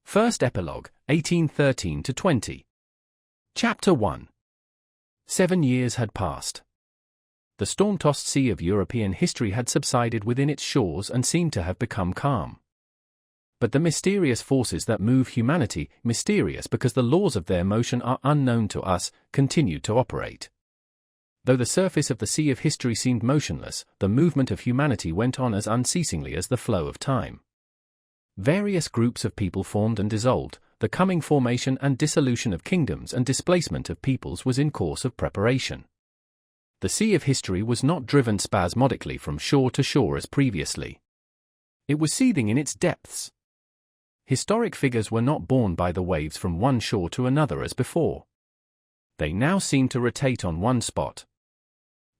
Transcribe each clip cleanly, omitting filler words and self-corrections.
First Epilogue, 1813–20. Chapter 1. 7 years had passed. The storm-tossed sea of European history had subsided within its shores and seemed to have become calm. But the mysterious forces that move humanity, mysterious because the laws of their motion are unknown to us, continued to operate. Though the surface of the sea of history seemed motionless, the movement of humanity went on as unceasingly as the flow of time. Various groups of people formed and dissolved, the coming formation and dissolution of kingdoms and displacement of peoples was in course of preparation. The sea of history was not driven spasmodically from shore to shore as previously. It was seething in its depths. Historic figures were not borne by the waves from one shore to another as before. They now seemed to rotate on one spot.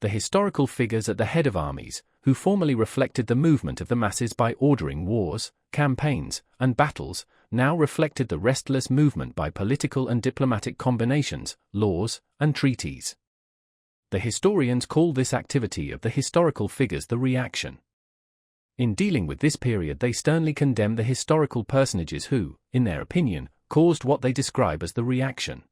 The historical figures at the head of armies, who formerly reflected the movement of the masses by ordering wars, campaigns, and battles, now reflected the restless movement by political and diplomatic combinations, laws, and treaties. The historians call this activity of the historical figures the reaction. In dealing with this period, they sternly condemn the historical personages who, in their opinion, caused what they describe as the reaction.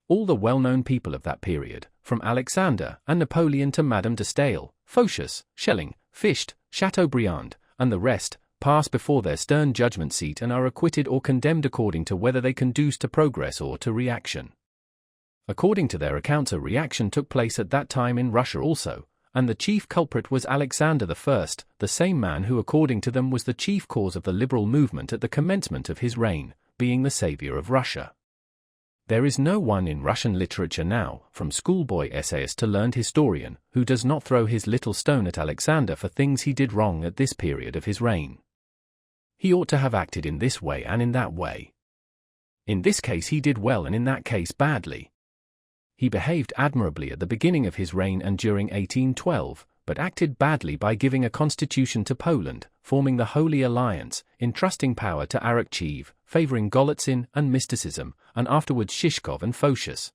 All the well-known people of that period, from Alexander and Napoleon to Madame de Staël, Photius, Schelling, Fichte, Chateaubriand, and the rest, pass before their stern judgment seat and are acquitted or condemned according to whether they conduce to progress or to reaction. According to their accounts, a reaction took place at that time in Russia also, and the chief culprit was Alexander I, the same man who according to them was the chief cause of the liberal movement at the commencement of his reign, being the savior of Russia. There is no one in Russian literature now, from schoolboy essayist to learned historian, who does not throw his little stone at Alexander for things he did wrong at this period of his reign. He ought to have acted in this way and in that way. In this case he did well and in that case badly. He behaved admirably at the beginning of his reign and during 1812, but acted badly by giving a constitution to Poland, forming the Holy Alliance, entrusting power to Arakcheev, favoring Golitsyn and mysticism, and afterwards Shishkov and Photius.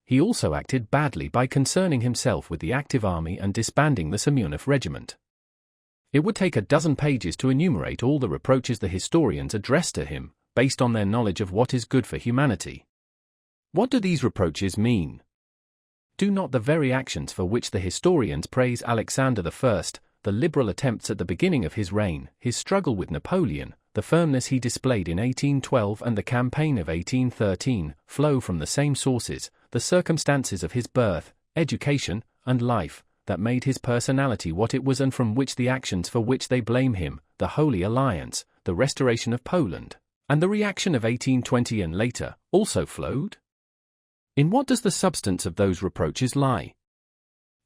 He also acted badly by concerning himself with the active army and disbanding the Semyonov regiment. It would take a dozen pages to enumerate all the reproaches the historians addressed to him, based on their knowledge of what is good for humanity. What do these reproaches mean? Do not the very actions for which the historians praise Alexander I, the liberal attempts at the beginning of his reign, his struggle with Napoleon, the firmness he displayed in 1812 and the campaign of 1813, flow from the same sources, the circumstances of his birth, education, and life, that made his personality what it was and from which the actions for which they blame him, the Holy Alliance, the restoration of Poland, and the reaction of 1820 and later, also flowed? In what does the substance of those reproaches lie?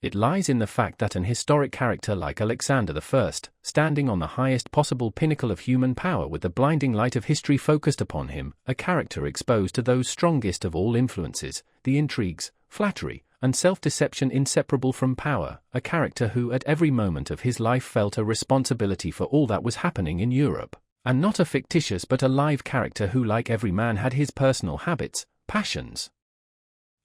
It lies in the fact that an historic character like Alexander I, standing on the highest possible pinnacle of human power with the blinding light of history focused upon him, a character exposed to those strongest of all influences, the intrigues, flattery, and self-deception inseparable from power, a character who at every moment of his life felt a responsibility for all that was happening in Europe, and not a fictitious but a live character who like every man had his personal habits, passions,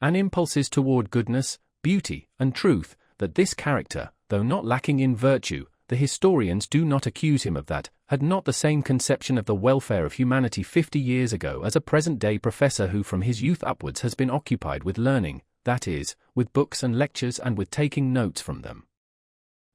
and impulses toward goodness, beauty, and truth, that this character, though not lacking in virtue, the historians do not accuse him of that, had not the same conception of the welfare of humanity 50 years ago as a present-day professor who from his youth upwards has been occupied with learning, that is, with books and lectures and with taking notes from them.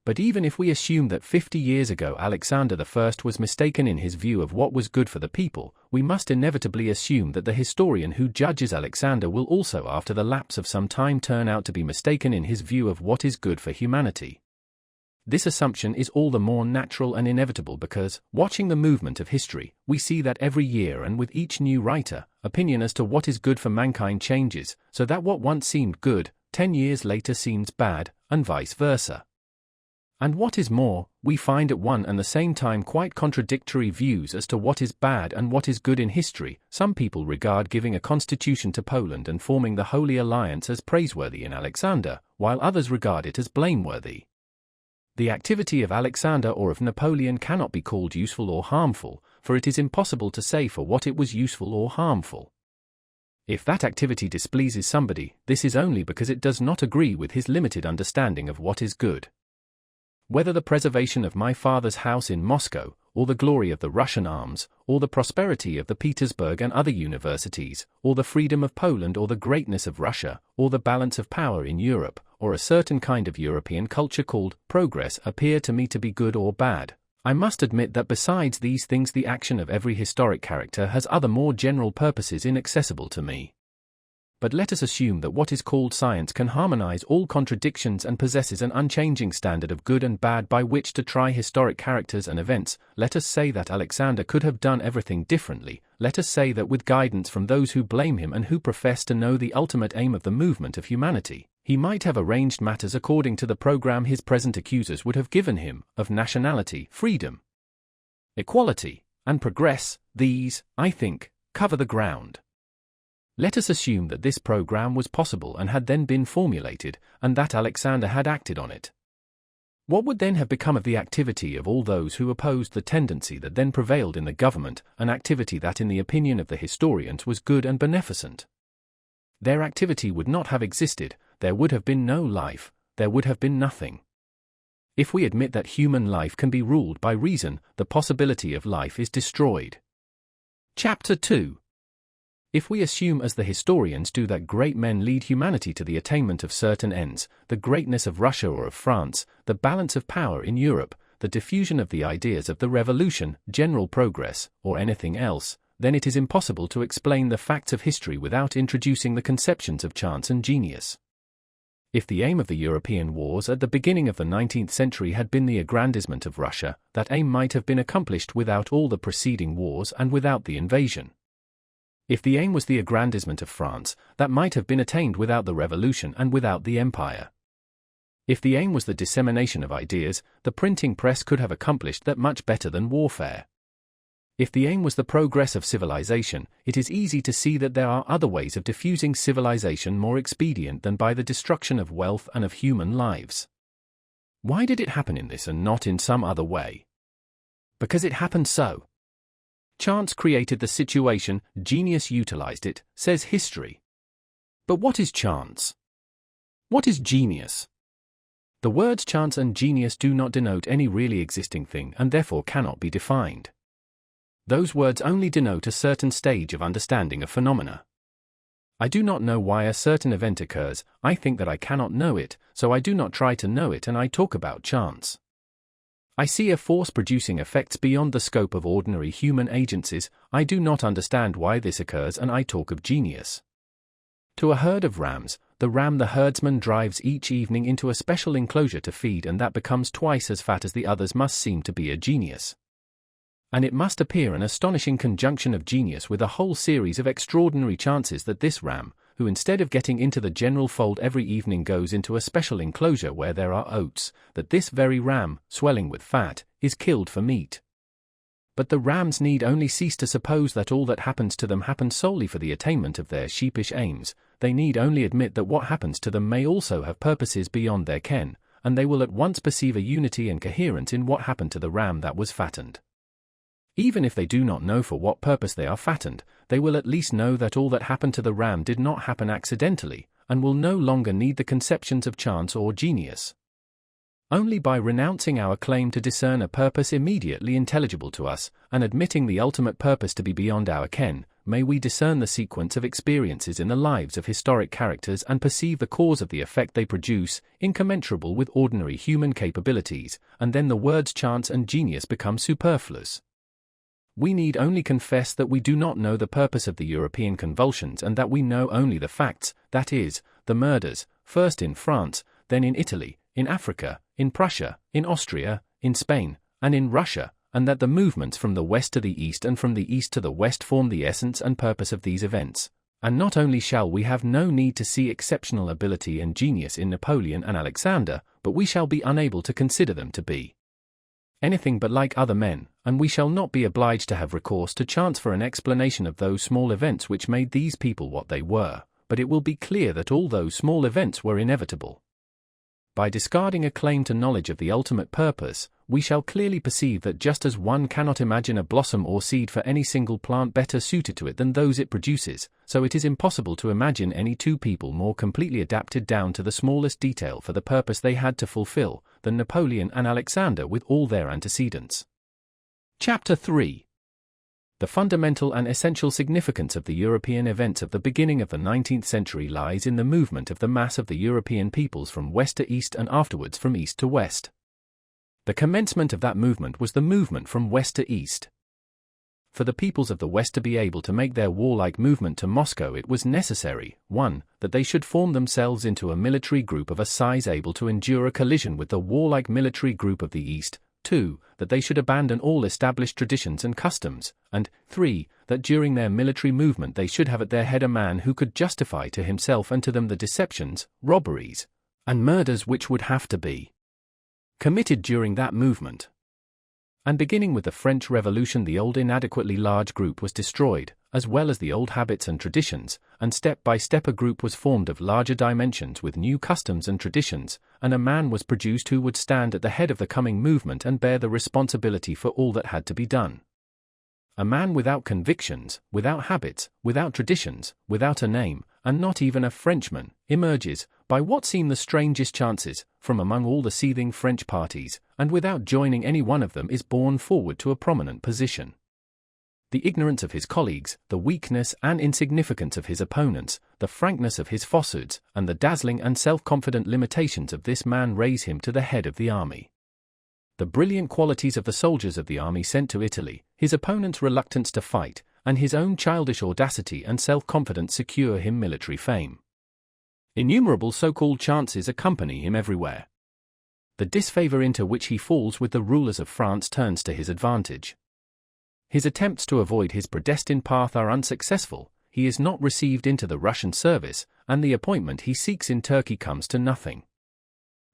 But even if we assume that 50 years ago Alexander I was mistaken in his view of what was good for the people, we must inevitably assume that the historian who judges Alexander will also after the lapse of some time turn out to be mistaken in his view of what is good for humanity. This assumption is all the more natural and inevitable because, watching the movement of history, we see that every year and with each new writer, opinion as to what is good for mankind changes, so that what once seemed good, 10 years later seems bad, and vice versa. And what is more, we find at one and the same time quite contradictory views as to what is bad and what is good in history. Some people regard giving a constitution to Poland and forming the Holy Alliance as praiseworthy in Alexander, while others regard it as blameworthy. The activity of Alexander or of Napoleon cannot be called useful or harmful, for it is impossible to say for what it was useful or harmful. If that activity displeases somebody, this is only because it does not agree with his limited understanding of what is good. Whether the preservation of my father's house in Moscow, or the glory of the Russian arms, or the prosperity of the Petersburg and other universities, or the freedom of Poland, or the greatness of Russia, or the balance of power in Europe, or a certain kind of European culture called progress appear to me to be good or bad, I must admit that besides these things the action of every historic character has other more general purposes inaccessible to me. But let us assume that what is called science can harmonize all contradictions and possesses an unchanging standard of good and bad by which to try historic characters and events. Let us say that Alexander could have done everything differently. Let us say that with guidance from those who blame him and who profess to know the ultimate aim of the movement of humanity, he might have arranged matters according to the program his present accusers would have given him, of nationality, freedom, equality, and progress. These, I think, cover the ground. Let us assume that this program was possible and had then been formulated, and that Alexander had acted on it. What would then have become of the activity of all those who opposed the tendency that then prevailed in the government, an activity that in the opinion of the historians was good and beneficent? Their activity would not have existed, there would have been no life, there would have been nothing. If we admit that human life can be ruled by reason, the possibility of life is destroyed. Chapter 2. If we assume as the historians do that great men lead humanity to the attainment of certain ends, the greatness of Russia or of France, the balance of power in Europe, the diffusion of the ideas of the revolution, general progress, or anything else, then it is impossible to explain the facts of history without introducing the conceptions of chance and genius. If the aim of the European wars at the beginning of the 19th century had been the aggrandizement of Russia, that aim might have been accomplished without all the preceding wars and without the invasion. If the aim was the aggrandizement of France, that might have been attained without the revolution and without the empire. If the aim was the dissemination of ideas, the printing press could have accomplished that much better than warfare. If the aim was the progress of civilization, it is easy to see that there are other ways of diffusing civilization more expedient than by the destruction of wealth and of human lives. Why did it happen in this and not in some other way? Because it happened so. Chance created the situation, genius utilized it, says history. But what is chance? What is genius? The words chance and genius do not denote any really existing thing and therefore cannot be defined. Those words only denote a certain stage of understanding a phenomena. I do not know why a certain event occurs, I think that I cannot know it, so I do not try to know it and I talk about chance. I see a force producing effects beyond the scope of ordinary human agencies, I do not understand why this occurs and I talk of genius. To a herd of rams, the ram the herdsman drives each evening into a special enclosure to feed and that becomes twice as fat as the others must seem to be a genius. And it must appear an astonishing conjunction of genius with a whole series of extraordinary chances that this ram, who instead of getting into the general fold every evening goes into a special enclosure where there are oats, that this very ram, swelling with fat, is killed for meat. But the rams need only cease to suppose that all that happens to them happens solely for the attainment of their sheepish aims, they need only admit that what happens to them may also have purposes beyond their ken, and they will at once perceive a unity and coherence in what happened to the ram that was fattened. Even if they do not know for what purpose they are fattened, they will at least know that all that happened to the ram did not happen accidentally, and will no longer need the conceptions of chance or genius. Only by renouncing our claim to discern a purpose immediately intelligible to us, and admitting the ultimate purpose to be beyond our ken, may we discern the sequence of experiences in the lives of historic characters and perceive the cause of the effect they produce, incommensurable with ordinary human capabilities, and then the words chance and genius become superfluous. We need only confess that we do not know the purpose of the European convulsions and that we know only the facts, that is, the murders, first in France, then in Italy, in Africa, in Prussia, in Austria, in Spain, and in Russia, and that the movements from the west to the east and from the east to the west form the essence and purpose of these events. And not only shall we have no need to see exceptional ability and genius in Napoleon and Alexander, but we shall be unable to consider them to be anything but like other men, and we shall not be obliged to have recourse to chance for an explanation of those small events which made these people what they were, but it will be clear that all those small events were inevitable. By discarding a claim to knowledge of the ultimate purpose, we shall clearly perceive that just as one cannot imagine a blossom or seed for any single plant better suited to it than those it produces, so it is impossible to imagine any two people more completely adapted down to the smallest detail for the purpose they had to fulfill, than Napoleon and Alexander with all their antecedents. Chapter 3. The fundamental and essential significance of the European events of the beginning of the 19th century lies in the movement of the mass of the European peoples from west to east and afterwards from east to west. The commencement of that movement was the movement from west to east. For the peoples of the West to be able to make their warlike movement to Moscow, it was necessary, 1. That they should form themselves into a military group of a size able to endure a collision with the warlike military group of the East, 2. That they should abandon all established traditions and customs, and 3. That during their military movement they should have at their head a man who could justify to himself and to them the deceptions, robberies, and murders which would have to be committed during that movement. And beginning with the French Revolution, the old inadequately large group was destroyed, as well as the old habits and traditions, and step by step a group was formed of larger dimensions with new customs and traditions, and a man was produced who would stand at the head of the coming movement and bear the responsibility for all that had to be done. A man without convictions, without habits, without traditions, without a name, and not even a Frenchman, emerges, by what seem the strangest chances, from among all the seething French parties, and without joining any one of them is borne forward to a prominent position. The ignorance of his colleagues, the weakness and insignificance of his opponents, the frankness of his falsehoods, and the dazzling and self-confident limitations of this man raise him to the head of the army. The brilliant qualities of the soldiers of the army sent to Italy, his opponent's reluctance to fight, and his own childish audacity and self-confidence secure him military fame. Innumerable so-called chances accompany him everywhere. The disfavor into which he falls with the rulers of France turns to his advantage. His attempts to avoid his predestined path are unsuccessful, he is not received into the Russian service, and the appointment he seeks in Turkey comes to nothing.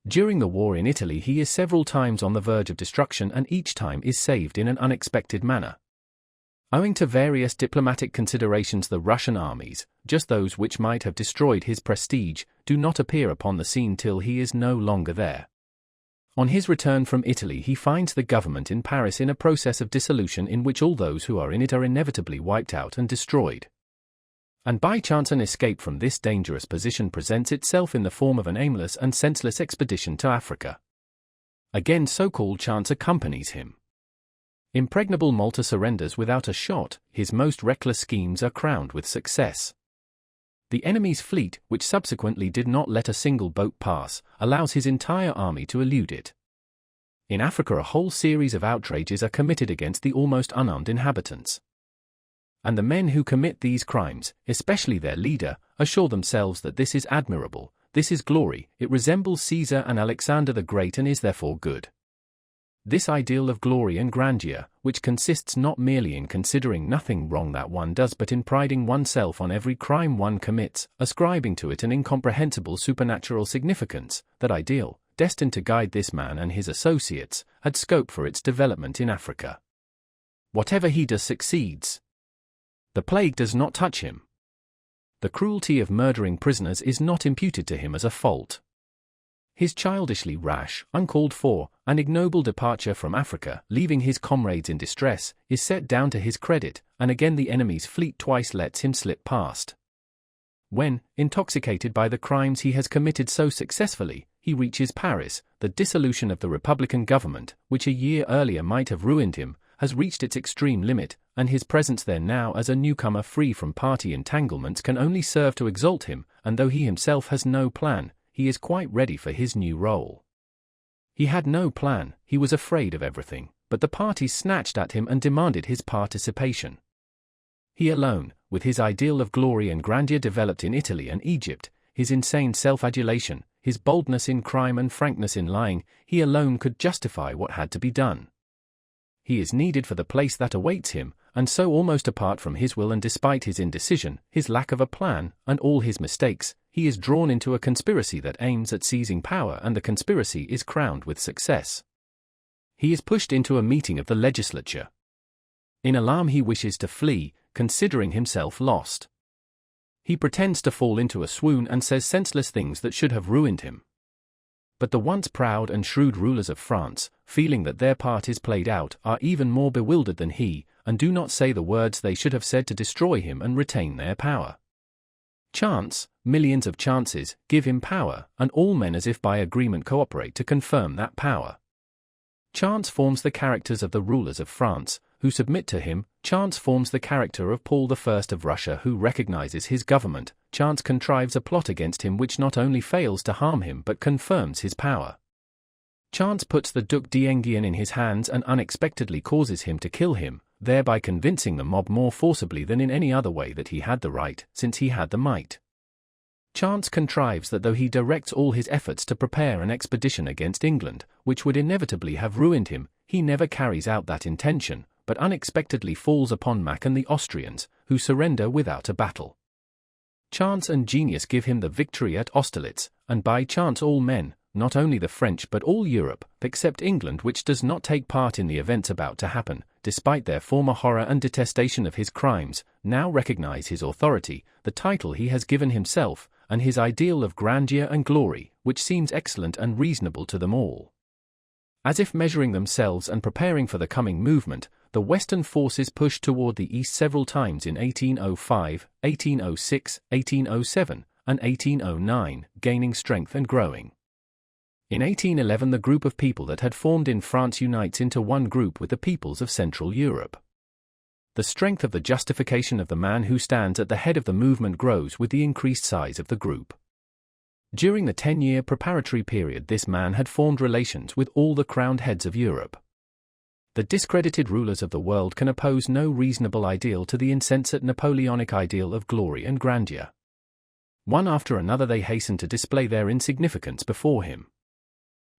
During the war in Italy he is several times on the verge of destruction and each time is saved in an unexpected manner. Owing to various diplomatic considerations, the Russian armies, just those which might have destroyed his prestige, do not appear upon the scene till he is no longer there. On his return from Italy he finds the government in Paris in a process of dissolution in which all those who are in it are inevitably wiped out and destroyed. And by chance an escape from this dangerous position presents itself in the form of an aimless and senseless expedition to Africa. Again so-called chance accompanies him. Impregnable Malta surrenders without a shot, his most reckless schemes are crowned with success. The enemy's fleet, which subsequently did not let a single boat pass, allows his entire army to elude it. In Africa a whole series of outrages are committed against the almost unarmed inhabitants. And the men who commit these crimes, especially their leader, assure themselves that this is admirable, this is glory, it resembles Caesar and Alexander the Great and is therefore good. This ideal of glory and grandeur, which consists not merely in considering nothing wrong that one does but in priding oneself on every crime one commits, ascribing to it an incomprehensible supernatural significance, that ideal, destined to guide this man and his associates, had scope for its development in Africa. Whatever he does succeeds. The plague does not touch him. The cruelty of murdering prisoners is not imputed to him as a fault. His childishly rash, uncalled for, and ignoble departure from Africa, leaving his comrades in distress, is set down to his credit, and again the enemy's fleet twice lets him slip past. When, intoxicated by the crimes he has committed so successfully, he reaches Paris, the dissolution of the Republican government, which a year earlier might have ruined him, has reached its extreme limit, and his presence there now as a newcomer free from party entanglements can only serve to exalt him, and though he himself has no plan, he is quite ready for his new role. He had no plan, he was afraid of everything, but the parties snatched at him and demanded his participation. He alone, with his ideal of glory and grandeur developed in Italy and Egypt, his insane self-adulation, his boldness in crime and frankness in lying, he alone could justify what had to be done. He is needed for the place that awaits him, and so almost apart from his will and despite his indecision, his lack of a plan, and all his mistakes, he is drawn into a conspiracy that aims at seizing power, and the conspiracy is crowned with success. He is pushed into a meeting of the legislature. In alarm he wishes to flee, considering himself lost. He pretends to fall into a swoon and says senseless things that should have ruined him. But the once proud and shrewd rulers of France, feeling that their part is played out, are even more bewildered than he, and do not say the words they should have said to destroy him and retain their power. Chance, millions of chances, give him power, and all men as if by agreement cooperate to confirm that power. Chance forms the characters of the rulers of France, who submit to him. Chance forms the character of Paul I of Russia, who recognizes his government. Chance contrives a plot against him which not only fails to harm him but confirms his power. Chance puts the Duc d'Enghien in his hands and unexpectedly causes him to kill him, thereby convincing the mob more forcibly than in any other way that he had the right, since he had the might. Chance contrives that though he directs all his efforts to prepare an expedition against England, which would inevitably have ruined him, he never carries out that intention, but unexpectedly falls upon Mack and the Austrians, who surrender without a battle. Chance and genius give him the victory at Austerlitz, and by chance all men, not only the French but all Europe, except England, which does not take part in the events about to happen, despite their former horror and detestation of his crimes, now recognize his authority, the title he has given himself, and his ideal of grandeur and glory, which seems excellent and reasonable to them all. As if measuring themselves and preparing for the coming movement, the Western forces pushed toward the east several times in 1805, 1806, 1807, and 1809, gaining strength and growing. In 1811 the group of people that had formed in France unites into one group with the peoples of Central Europe. The strength of the justification of the man who stands at the head of the movement grows with the increased size of the group. During the 10-year preparatory period this man had formed relations with all the crowned heads of Europe. The discredited rulers of the world can oppose no reasonable ideal to the insensate Napoleonic ideal of glory and grandeur. One after another they hasten to display their insignificance before him.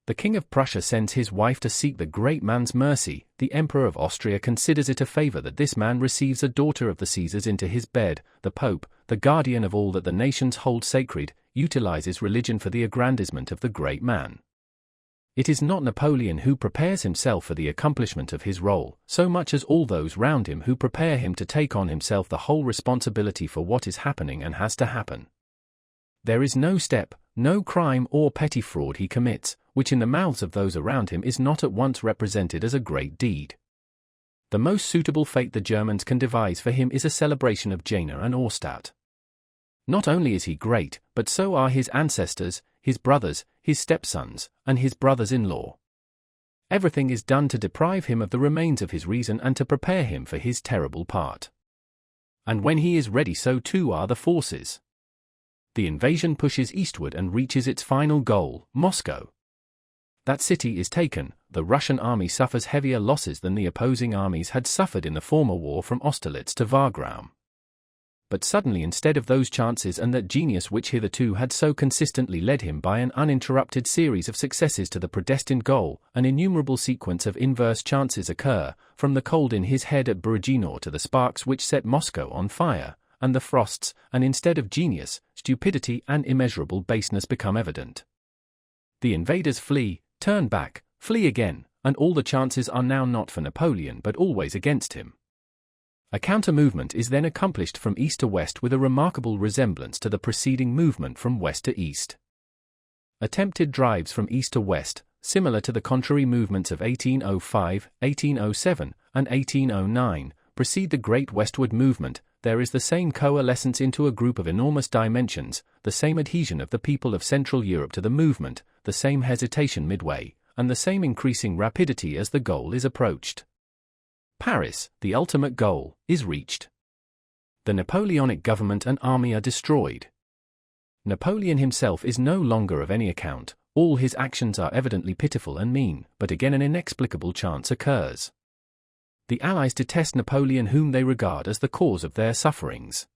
The King of Prussia sends his wife to seek the great man's mercy. The Emperor of Austria considers it a favor that this man receives a daughter of the Caesars into his bed. The Pope, the guardian of all that the nations hold sacred, utilizes religion for the aggrandizement of the great man. It is not Napoleon who prepares himself for the accomplishment of his role, so much as all those round him who prepare him to take on himself the whole responsibility for what is happening and has to happen. There is no step, no crime or petty fraud he commits, which in the mouths of those around him is not at once represented as a great deed. The most suitable fate the Germans can devise for him is a celebration of Jena and Auerstadt. Not only is he great, but so are his ancestors, his brothers, his stepsons, and his brothers-in-law. Everything is done to deprive him of the remains of his reason and to prepare him for his terrible part. And when he is ready, so too are the forces. The invasion pushes eastward and reaches its final goal, Moscow. That city is taken. The Russian army suffers heavier losses than the opposing armies had suffered in the former war from Austerlitz to Wagram. But suddenly, instead of those chances and that genius which hitherto had so consistently led him by an uninterrupted series of successes to the predestined goal, an innumerable sequence of inverse chances occur, from the cold in his head at Borodino to the sparks which set Moscow on fire, and the frosts, and instead of genius, stupidity and immeasurable baseness become evident. The invaders flee, turn back, flee again, and all the chances are now not for Napoleon but always against him. A counter-movement is then accomplished from east to west with a remarkable resemblance to the preceding movement from west to east. Attempted drives from east to west, similar to the contrary movements of 1805, 1807, and 1809, precede the great westward movement. There is the same coalescence into a group of enormous dimensions, the same adhesion of the people of Central Europe to the movement, the same hesitation midway, and the same increasing rapidity as the goal is approached. Paris, the ultimate goal, is reached. The Napoleonic government and army are destroyed. Napoleon himself is no longer of any account. All his actions are evidently pitiful and mean, but again an inexplicable chance occurs. The Allies detest Napoleon, whom they regard as the cause of their sufferings.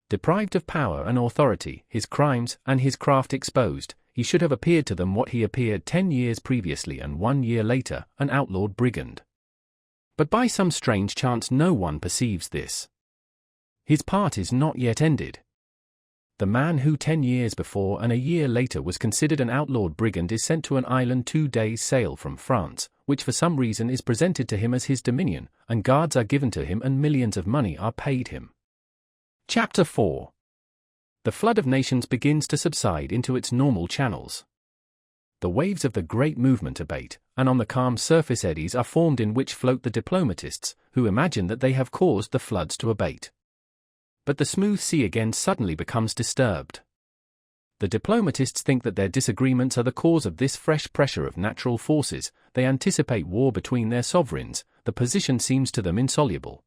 Deprived of power and authority, his crimes and his craft exposed, he should have appeared to them what he appeared 10 years previously and 1 year later, an outlawed brigand. But by some strange chance no one perceives this. His part is not yet ended. The man who 10 years before and a year later was considered an outlawed brigand is sent to an island 2 days' sail from France, which for some reason is presented to him as his dominion, and guards are given to him and millions of money are paid him. Chapter 4. The flood of nations begins to subside into its normal channels. The waves of the great movement abate, and on the calm surface eddies are formed in which float the diplomatists, who imagine that they have caused the floods to abate. But the smooth sea again suddenly becomes disturbed. The diplomatists think that their disagreements are the cause of this fresh pressure of natural forces, they anticipate war between their sovereigns, the position seems to them insoluble.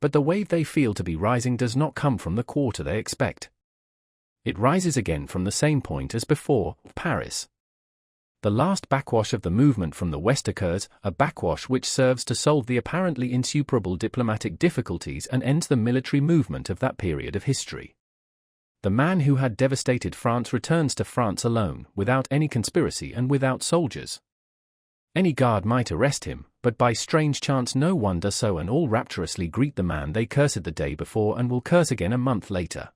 But the wave they feel to be rising does not come from the quarter they expect. It rises again from the same point as before, Paris. The last backwash of the movement from the West occurs, a backwash which serves to solve the apparently insuperable diplomatic difficulties and ends the military movement of that period of history. The man who had devastated France returns to France alone, without any conspiracy and without soldiers. Any guard might arrest him, but by strange chance no one does so, and all rapturously greet the man they cursed the day before and will curse again a month later.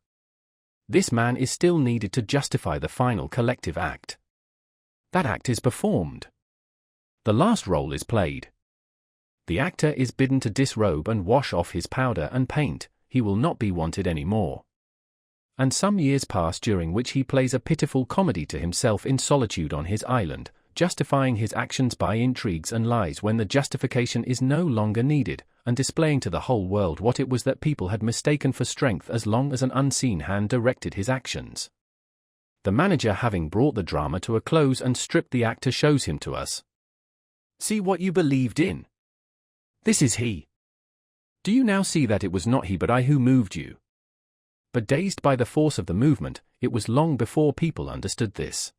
This man is still needed to justify the final collective act. That act is performed. The last role is played. The actor is bidden to disrobe and wash off his powder and paint, he will not be wanted any more. And some years pass during which he plays a pitiful comedy to himself in solitude on his island, justifying his actions by intrigues and lies when the justification is no longer needed, and displaying to the whole world what it was that people had mistaken for strength as long as an unseen hand directed his actions. The manager, having brought the drama to a close and stripped the actor, shows him to us. See what you believed in. This is he. Do you now see that it was not he but I who moved you? But dazed by the force of the movement, it was long before people understood this.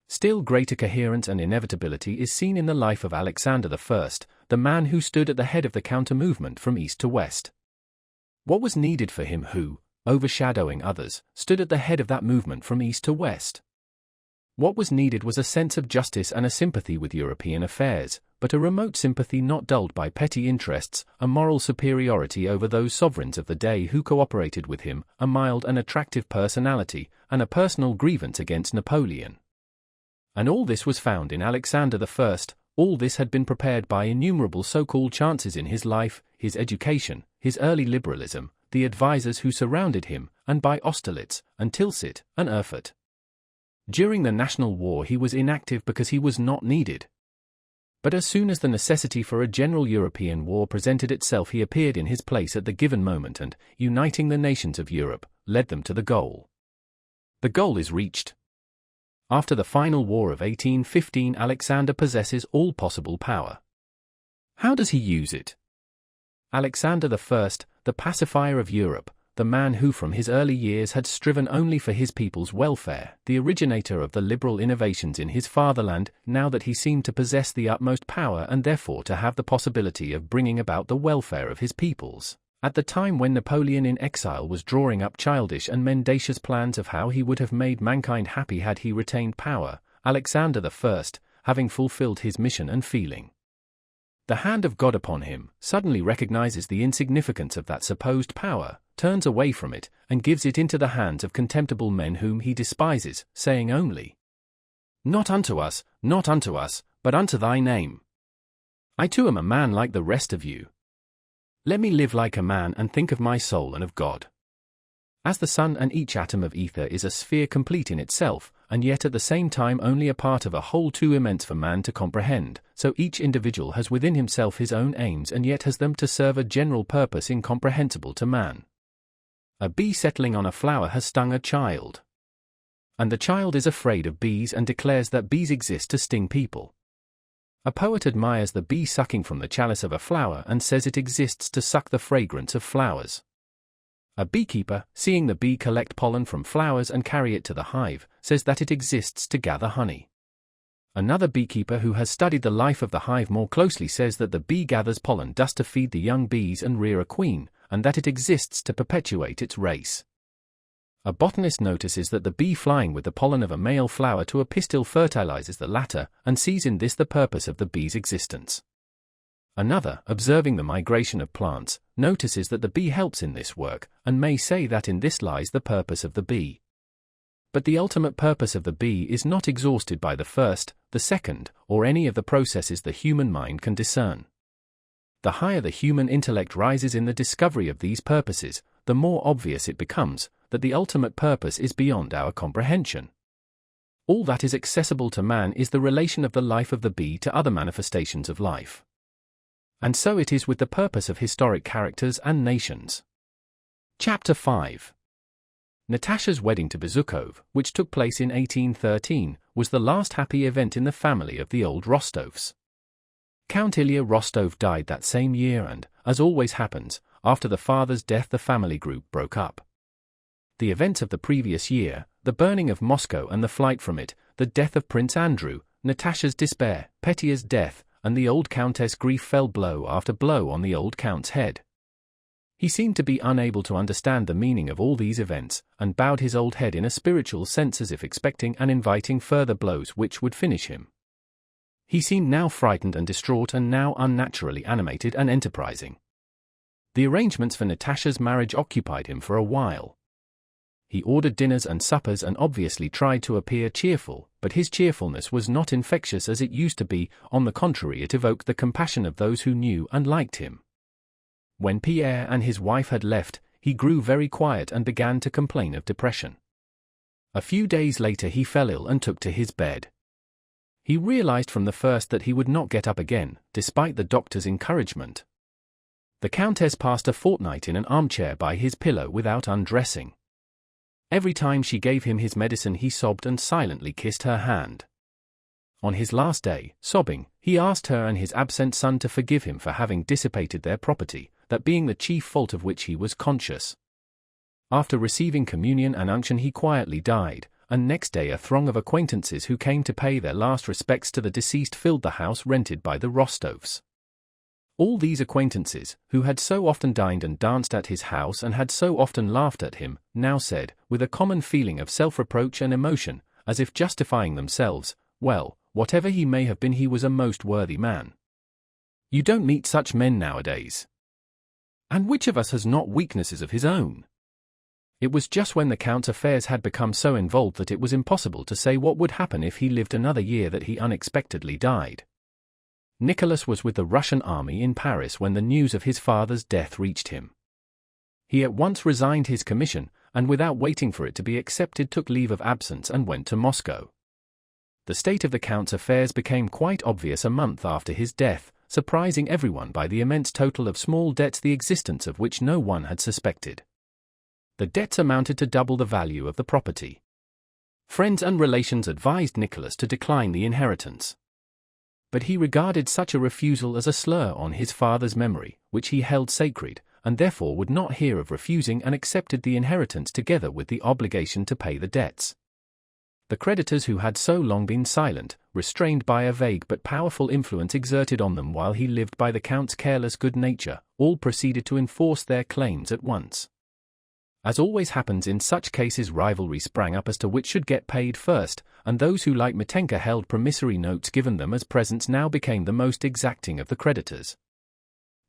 Still greater coherence and inevitability is seen in the life of Alexander I, the man who stood at the head of the counter-movement from east to west. What was needed for him who, overshadowing others, stood at the head of that movement from east to west? What was needed was a sense of justice and a sympathy with European affairs, but a remote sympathy not dulled by petty interests, a moral superiority over those sovereigns of the day who cooperated with him, a mild and attractive personality, and a personal grievance against Napoleon. And all this was found in Alexander I, all this had been prepared by innumerable so-called chances in his life, his education, his early liberalism, the advisers who surrounded him, and by Austerlitz, and Tilsit, and Erfurt. During the national war he was inactive because he was not needed. But as soon as the necessity for a general European war presented itself, he appeared in his place at the given moment and, uniting the nations of Europe, led them to the goal. The goal is reached. After the final war of 1815, Alexander possesses all possible power. How does he use it? Alexander I, the pacifier of Europe, the man who from his early years had striven only for his people's welfare, the originator of the liberal innovations in his fatherland, now that he seemed to possess the utmost power and therefore to have the possibility of bringing about the welfare of his peoples, at the time when Napoleon in exile was drawing up childish and mendacious plans of how he would have made mankind happy had he retained power, Alexander I, having fulfilled his mission and feeling the hand of God upon him, suddenly recognizes the insignificance of that supposed power, turns away from it, and gives it into the hands of contemptible men whom he despises, saying only, not unto us, but unto thy name. I too am a man like the rest of you. Let me live like a man and think of my soul and of God. As the sun and each atom of ether is a sphere complete in itself, and yet at the same time only a part of a whole too immense for man to comprehend, so each individual has within himself his own aims and yet has them to serve a general purpose incomprehensible to man. A bee settling on a flower has stung a child. And the child is afraid of bees and declares that bees exist to sting people. A poet admires the bee sucking from the chalice of a flower and says it exists to suck the fragrance of flowers. A beekeeper, seeing the bee collect pollen from flowers and carry it to the hive, says that it exists to gather honey. Another beekeeper who has studied the life of the hive more closely says that the bee gathers pollen dust to feed the young bees and rear a queen, and that it exists to perpetuate its race. A botanist notices that the bee flying with the pollen of a male flower to a pistil fertilizes the latter, and sees in this the purpose of the bee's existence. Another, observing the migration of plants, notices that the bee helps in this work, and may say that in this lies the purpose of the bee. But the ultimate purpose of the bee is not exhausted by the first, the second, or any of the processes the human mind can discern. The higher the human intellect rises in the discovery of these purposes, the more obvious it becomes that the ultimate purpose is beyond our comprehension. All that is accessible to man is the relation of the life of the bee to other manifestations of life. And so it is with the purpose of historic characters and nations. Chapter 5. Natasha's wedding to Bezukov, which took place in 1813, was the last happy event in the family of the old Rostovs. Count Ilya Rostov died that same year and, as always happens, after the father's death the family group broke up. The events of the previous year, the burning of Moscow and the flight from it, the death of Prince Andrew, Natasha's despair, Petya's death, and the old countess' grief fell blow after blow on the old count's head. He seemed to be unable to understand the meaning of all these events, and bowed his old head in a spiritual sense as if expecting and inviting further blows which would finish him. He seemed now frightened and distraught and now unnaturally animated and enterprising. The arrangements for Natasha's marriage occupied him for a while. He ordered dinners and suppers and obviously tried to appear cheerful, but his cheerfulness was not infectious as it used to be. On the contrary, it evoked the compassion of those who knew and liked him. When Pierre and his wife had left, he grew very quiet and began to complain of depression. A few days later he fell ill and took to his bed. He realized from the first that he would not get up again, despite the doctor's encouragement. The countess passed a fortnight in an armchair by his pillow without undressing. Every time she gave him his medicine he sobbed and silently kissed her hand. On his last day, sobbing, he asked her and his absent son to forgive him for having dissipated their property, that being the chief fault of which he was conscious. After receiving communion and unction he quietly died, and next day a throng of acquaintances who came to pay their last respects to the deceased filled the house rented by the Rostovs. All these acquaintances, who had so often dined and danced at his house and had so often laughed at him, now said, with a common feeling of self-reproach and emotion, as if justifying themselves, "Well, whatever he may have been, he was a most worthy man. You don't meet such men nowadays. And which of us has not weaknesses of his own?" It was just when the Count's affairs had become so involved that it was impossible to say what would happen if he lived another year that he unexpectedly died. Nicholas was with the Russian army in Paris when the news of his father's death reached him. He at once resigned his commission, and without waiting for it to be accepted took leave of absence and went to Moscow. The state of the Count's affairs became quite obvious a month after his death, surprising everyone by the immense total of small debts the existence of which no one had suspected. The debts amounted to double the value of the property. Friends and relations advised Nicholas to decline the inheritance. But he regarded such a refusal as a slur on his father's memory, which he held sacred, and therefore would not hear of refusing and accepted the inheritance together with the obligation to pay the debts. The creditors who had so long been silent, restrained by a vague but powerful influence exerted on them while he lived by the Count's careless good nature, all proceeded to enforce their claims at once. As always happens in such cases, rivalry sprang up as to which should get paid first, and those who like Mitenka held promissory notes given them as presents now became the most exacting of the creditors.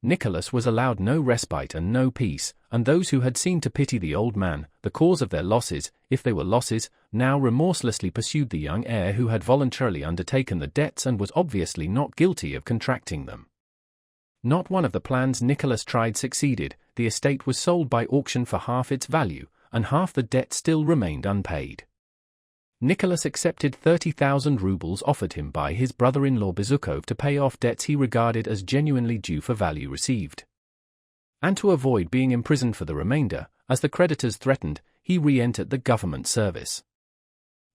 Nicholas was allowed no respite and no peace, and those who had seemed to pity the old man, the cause of their losses, if they were losses, now remorselessly pursued the young heir who had voluntarily undertaken the debts and was obviously not guilty of contracting them. Not one of the plans Nicholas tried succeeded. The estate was sold by auction for half its value, and half the debt still remained unpaid. Nicholas accepted 30,000 rubles offered him by his brother-in-law Bezukov to pay off debts he regarded as genuinely due for value received. And to avoid being imprisoned for the remainder, as the creditors threatened, he re-entered the government service.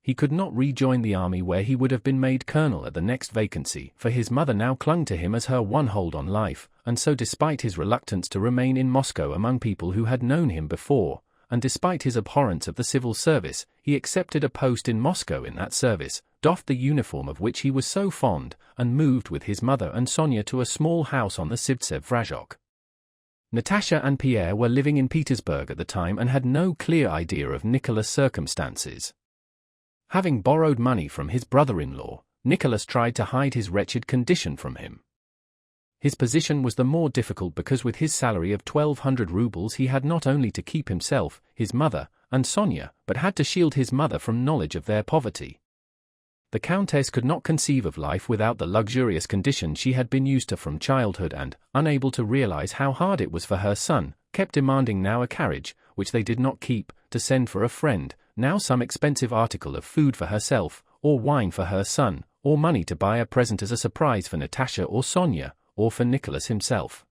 He could not rejoin the army where he would have been made colonel at the next vacancy, for his mother now clung to him as her one hold on life, and so despite his reluctance to remain in Moscow among people who had known him before, and despite his abhorrence of the civil service, he accepted a post in Moscow in that service, doffed the uniform of which he was so fond, and moved with his mother and Sonia to a small house on the Sivtsev Vrajok. Natasha and Pierre were living in Petersburg at the time and had no clear idea of Nicholas' circumstances. Having borrowed money from his brother-in-law, Nicholas tried to hide his wretched condition from him. His position was the more difficult because with his salary of 1,200 rubles he had not only to keep himself, his mother, and Sonia, but had to shield his mother from knowledge of their poverty. The Countess could not conceive of life without the luxurious condition she had been used to from childhood and, unable to realize how hard it was for her son, kept demanding now a carriage, which they did not keep, to send for a friend, now some expensive article of food for herself, or wine for her son, or money to buy a present as a surprise for Natasha or Sonia, or for Nicholas himself.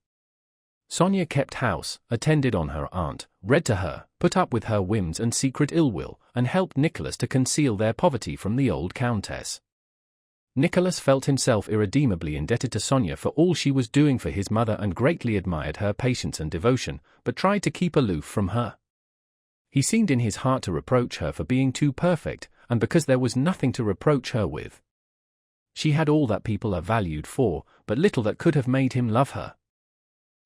Sonia kept house, attended on her aunt, read to her, put up with her whims and secret ill will, and helped Nicholas to conceal their poverty from the old countess. Nicholas felt himself irredeemably indebted to Sonia for all she was doing for his mother and greatly admired her patience and devotion, but tried to keep aloof from her. He seemed in his heart to reproach her for being too perfect, and because there was nothing to reproach her with. She had all that people are valued for, but little that could have made him love her.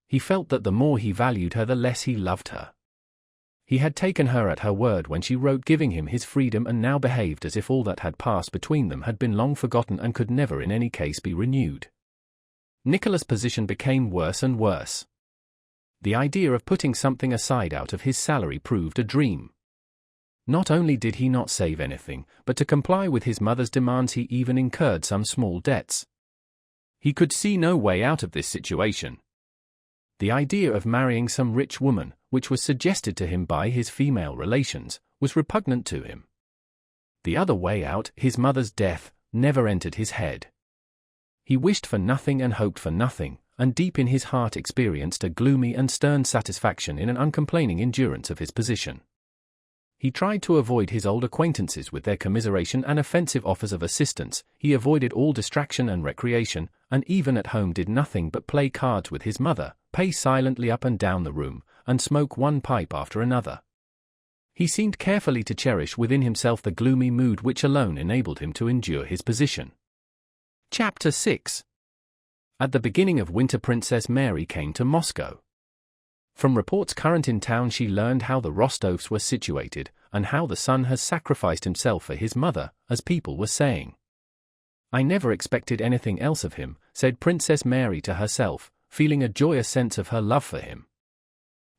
He felt that the more he valued her, the less he loved her. He had taken her at her word when she wrote giving him his freedom, and now behaved as if all that had passed between them had been long forgotten and could never in any case be renewed. Nicholas' position became worse and worse. The idea of putting something aside out of his salary proved a dream. Not only did he not save anything, but to comply with his mother's demands he even incurred some small debts. He could see no way out of this situation. The idea of marrying some rich woman, which was suggested to him by his female relations, was repugnant to him. The other way out, his mother's death, never entered his head. He wished for nothing and hoped for nothing, and deep in his heart experienced a gloomy and stern satisfaction in an uncomplaining endurance of his position. He tried to avoid his old acquaintances with their commiseration and offensive offers of assistance. He avoided all distraction and recreation, and even at home did nothing but play cards with his mother, pace silently up and down the room, and smoke one pipe after another. He seemed carefully to cherish within himself the gloomy mood which alone enabled him to endure his position. Chapter 6. At the beginning of winter, Princess Mary came to Moscow. From reports current in town she learned how the Rostovs were situated, and how the son has sacrificed himself for his mother, as people were saying. "I never expected anything else of him," said Princess Mary to herself, feeling a joyous sense of her love for him.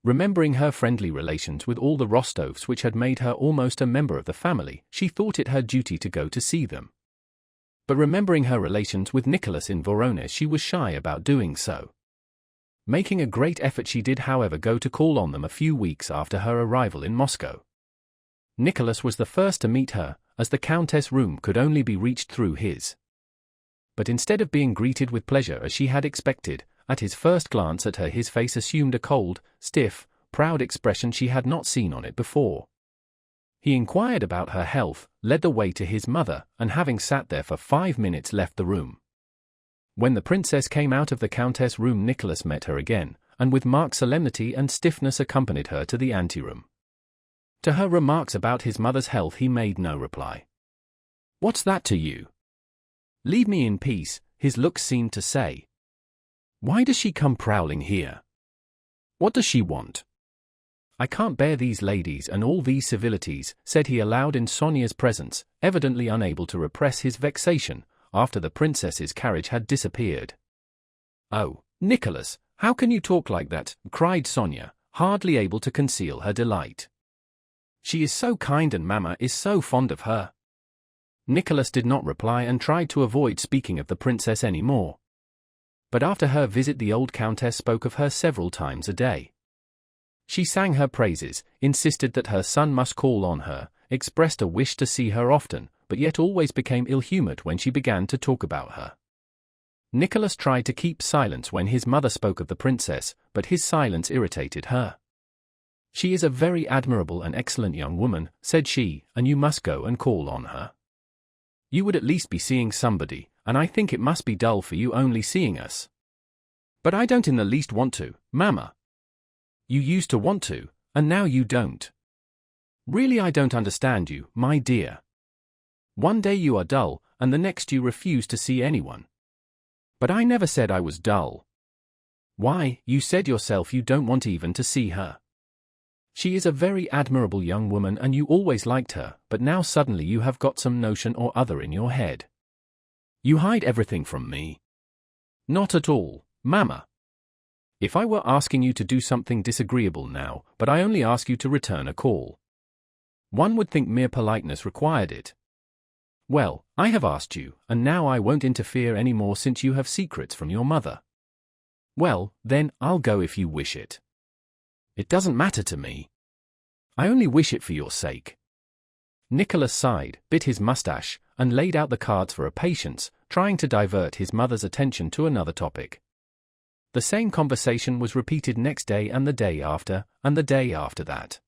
Remembering her friendly relations with all the Rostovs which had made her almost a member of the family, she thought it her duty to go to see them. But remembering her relations with Nicholas in Voronezh, she was shy about doing so. Making a great effort, she did however go to call on them a few weeks after her arrival in Moscow. Nicholas was the first to meet her, as the Countess' room could only be reached through his. But instead of being greeted with pleasure as she had expected, at his first glance at her his face assumed a cold, stiff, proud expression she had not seen on it before. He inquired about her health, led the way to his mother, and having sat there for 5 minutes left the room. When the princess came out of the Countess' room, Nicholas met her again, and with marked solemnity and stiffness accompanied her to the anteroom. To her remarks about his mother's health he made no reply. "What's that to you? Leave me in peace," his looks seemed to say. "Why does she come prowling here? What does she want? I can't bear these ladies and all these civilities," said he aloud in Sonia's presence, evidently unable to repress his vexation, after the princess's carriage had disappeared. "Oh, Nicholas, how can you talk like that?" cried Sonia, hardly able to conceal her delight. "She is so kind and Mama is so fond of her." Nicholas did not reply and tried to avoid speaking of the princess any more. But after her visit the old countess spoke of her several times a day. She sang her praises, insisted that her son must call on her, expressed a wish to see her often, but yet always became ill-humored when she began to talk about her. Nicholas tried to keep silence when his mother spoke of the princess, but his silence irritated her. "She is a very admirable and excellent young woman," said she, "and you must go and call on her. You would at least be seeing somebody, and I think it must be dull for you only seeing us." "But I don't in the least want to, Mama." "You used to want to, and now you don't. Really, I don't understand you, my dear. One day you are dull, and the next you refuse to see anyone." "But I never said I was dull." "Why, you said yourself you don't want even to see her. She is a very admirable young woman and you always liked her, but now suddenly you have got some notion or other in your head. You hide everything from me." "Not at all, Mama. If I were asking you to do something disagreeable now, but I only ask you to return a call. One would think mere politeness required it. Well, I have asked you, and now I won't interfere any more since you have secrets from your mother. Well, then, I'll go if you wish it. It doesn't matter to me. I only wish it for your sake." Nicholas sighed, bit his mustache, and laid out the cards for a patience, trying to divert his mother's attention to another topic. The same conversation was repeated next day and the day after, and the day after that.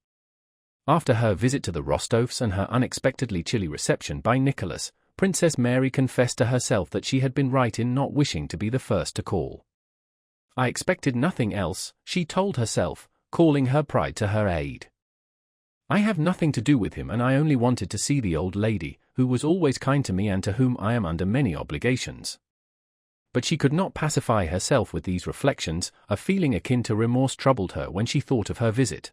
After her visit to the Rostovs and her unexpectedly chilly reception by Nicholas, Princess Mary confessed to herself that she had been right in not wishing to be the first to call. I expected nothing else, she told herself, calling her pride to her aid. I have nothing to do with him, and I only wanted to see the old lady, who was always kind to me and to whom I am under many obligations. But she could not pacify herself with these reflections. A feeling akin to remorse troubled her when she thought of her visit.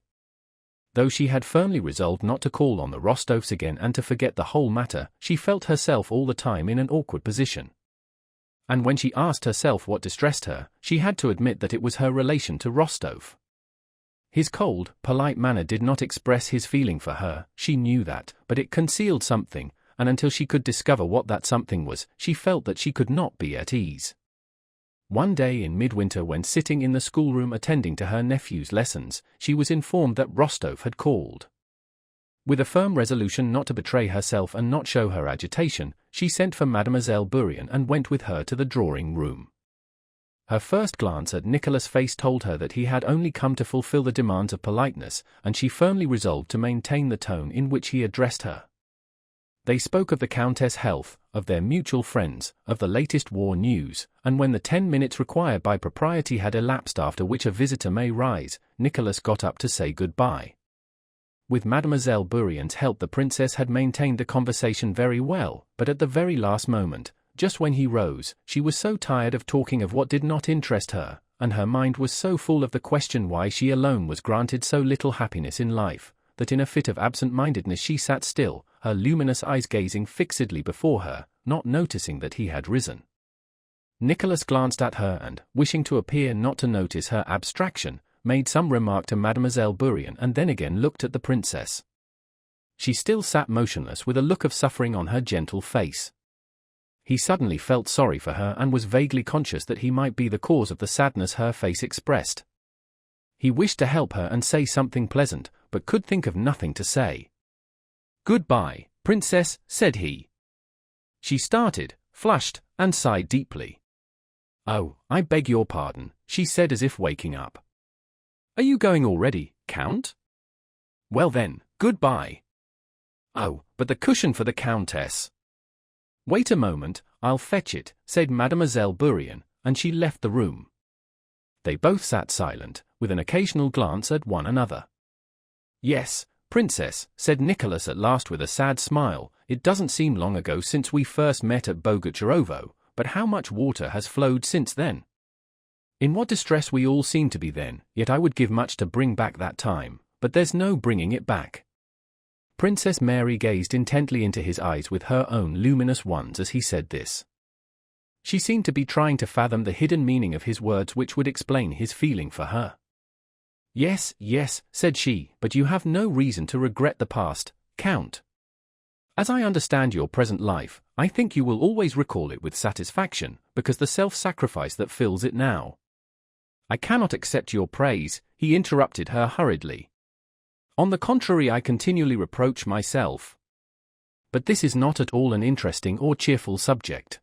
Though she had firmly resolved not to call on the Rostovs again and to forget the whole matter, she felt herself all the time in an awkward position. And when she asked herself what distressed her, she had to admit that it was her relation to Rostov. His cold, polite manner did not express his feeling for her, she knew that, but it concealed something, and until she could discover what that something was, she felt that she could not be at ease. One day in midwinter, when sitting in the schoolroom attending to her nephew's lessons, she was informed that Rostov had called. With a firm resolution not to betray herself and not show her agitation, she sent for Mademoiselle Bourrienne and went with her to the drawing-room. Her first glance at Nicholas' face told her that he had only come to fulfill the demands of politeness, and she firmly resolved to maintain the tone in which he addressed her. They spoke of the Countess' health, of their mutual friends, of the latest war news, and when the 10 minutes required by propriety had elapsed after which a visitor may rise, Nicholas got up to say goodbye. With Mademoiselle Bourrienne's help the princess had maintained the conversation very well, but at the very last moment, just when he rose, she was so tired of talking of what did not interest her, and her mind was so full of the question why she alone was granted so little happiness in life, that in a fit of absent-mindedness she sat still, her luminous eyes gazing fixedly before her, not noticing that he had risen. Nicholas glanced at her and, wishing to appear not to notice her abstraction, made some remark to Mademoiselle Bourrienne and then again looked at the princess. She still sat motionless with a look of suffering on her gentle face. He suddenly felt sorry for her and was vaguely conscious that he might be the cause of the sadness her face expressed. He wished to help her and say something pleasant, but could think of nothing to say. "Goodbye, princess," said he. She started, flushed, and sighed deeply. "Oh, I beg your pardon," she said as if waking up. "Are you going already, Count? Well then, goodbye." "Oh, but the cushion for the Countess." "Wait a moment, I'll fetch it," said Mademoiselle Bourrienne, and she left the room. They both sat silent, with an occasional glance at one another. "Yes, princess," said Nicholas at last with a sad smile, "it doesn't seem long ago since we first met at Bogucharovo, but how much water has flowed since then? In what distress we all seemed to be then, yet I would give much to bring back that time, but there's no bringing it back." Princess Mary gazed intently into his eyes with her own luminous ones as he said this. She seemed to be trying to fathom the hidden meaning of his words which would explain his feeling for her. "Yes, yes," said she, "but you have no reason to regret the past, Count. As I understand your present life, I think you will always recall it with satisfaction, because the self-sacrifice that fills it now." "I cannot accept your praise," he interrupted her hurriedly. "On the contrary, I continually reproach myself. But this is not at all an interesting or cheerful subject."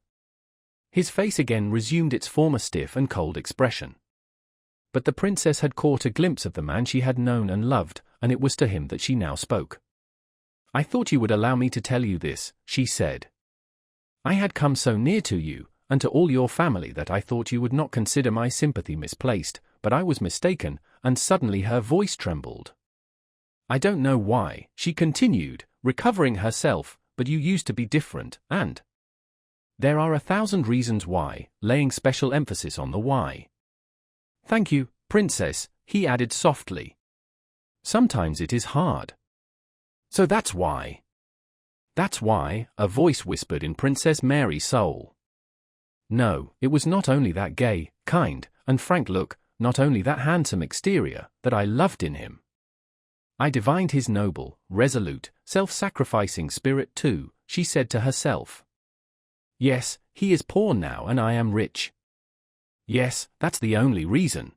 His face again resumed its former stiff and cold expression. But the princess had caught a glimpse of the man she had known and loved, and it was to him that she now spoke. "I thought you would allow me to tell you this," she said. "I had come so near to you, and to all your family, that I thought you would not consider my sympathy misplaced, but I was mistaken," and suddenly her voice trembled. "I don't know why," she continued, recovering herself, "but you used to be different, and there are 1,000 reasons why," laying special emphasis on the why. "Thank you, princess," he added softly. "Sometimes it is hard. So that's why." "That's why," a voice whispered in Princess Mary's soul. No, it was not only that gay, kind, and frank look, not only that handsome exterior, that I loved in him. I divined his noble, resolute, self-sacrificing spirit too, she said to herself. "Yes, he is poor now and I am rich. Yes, that's the only reason.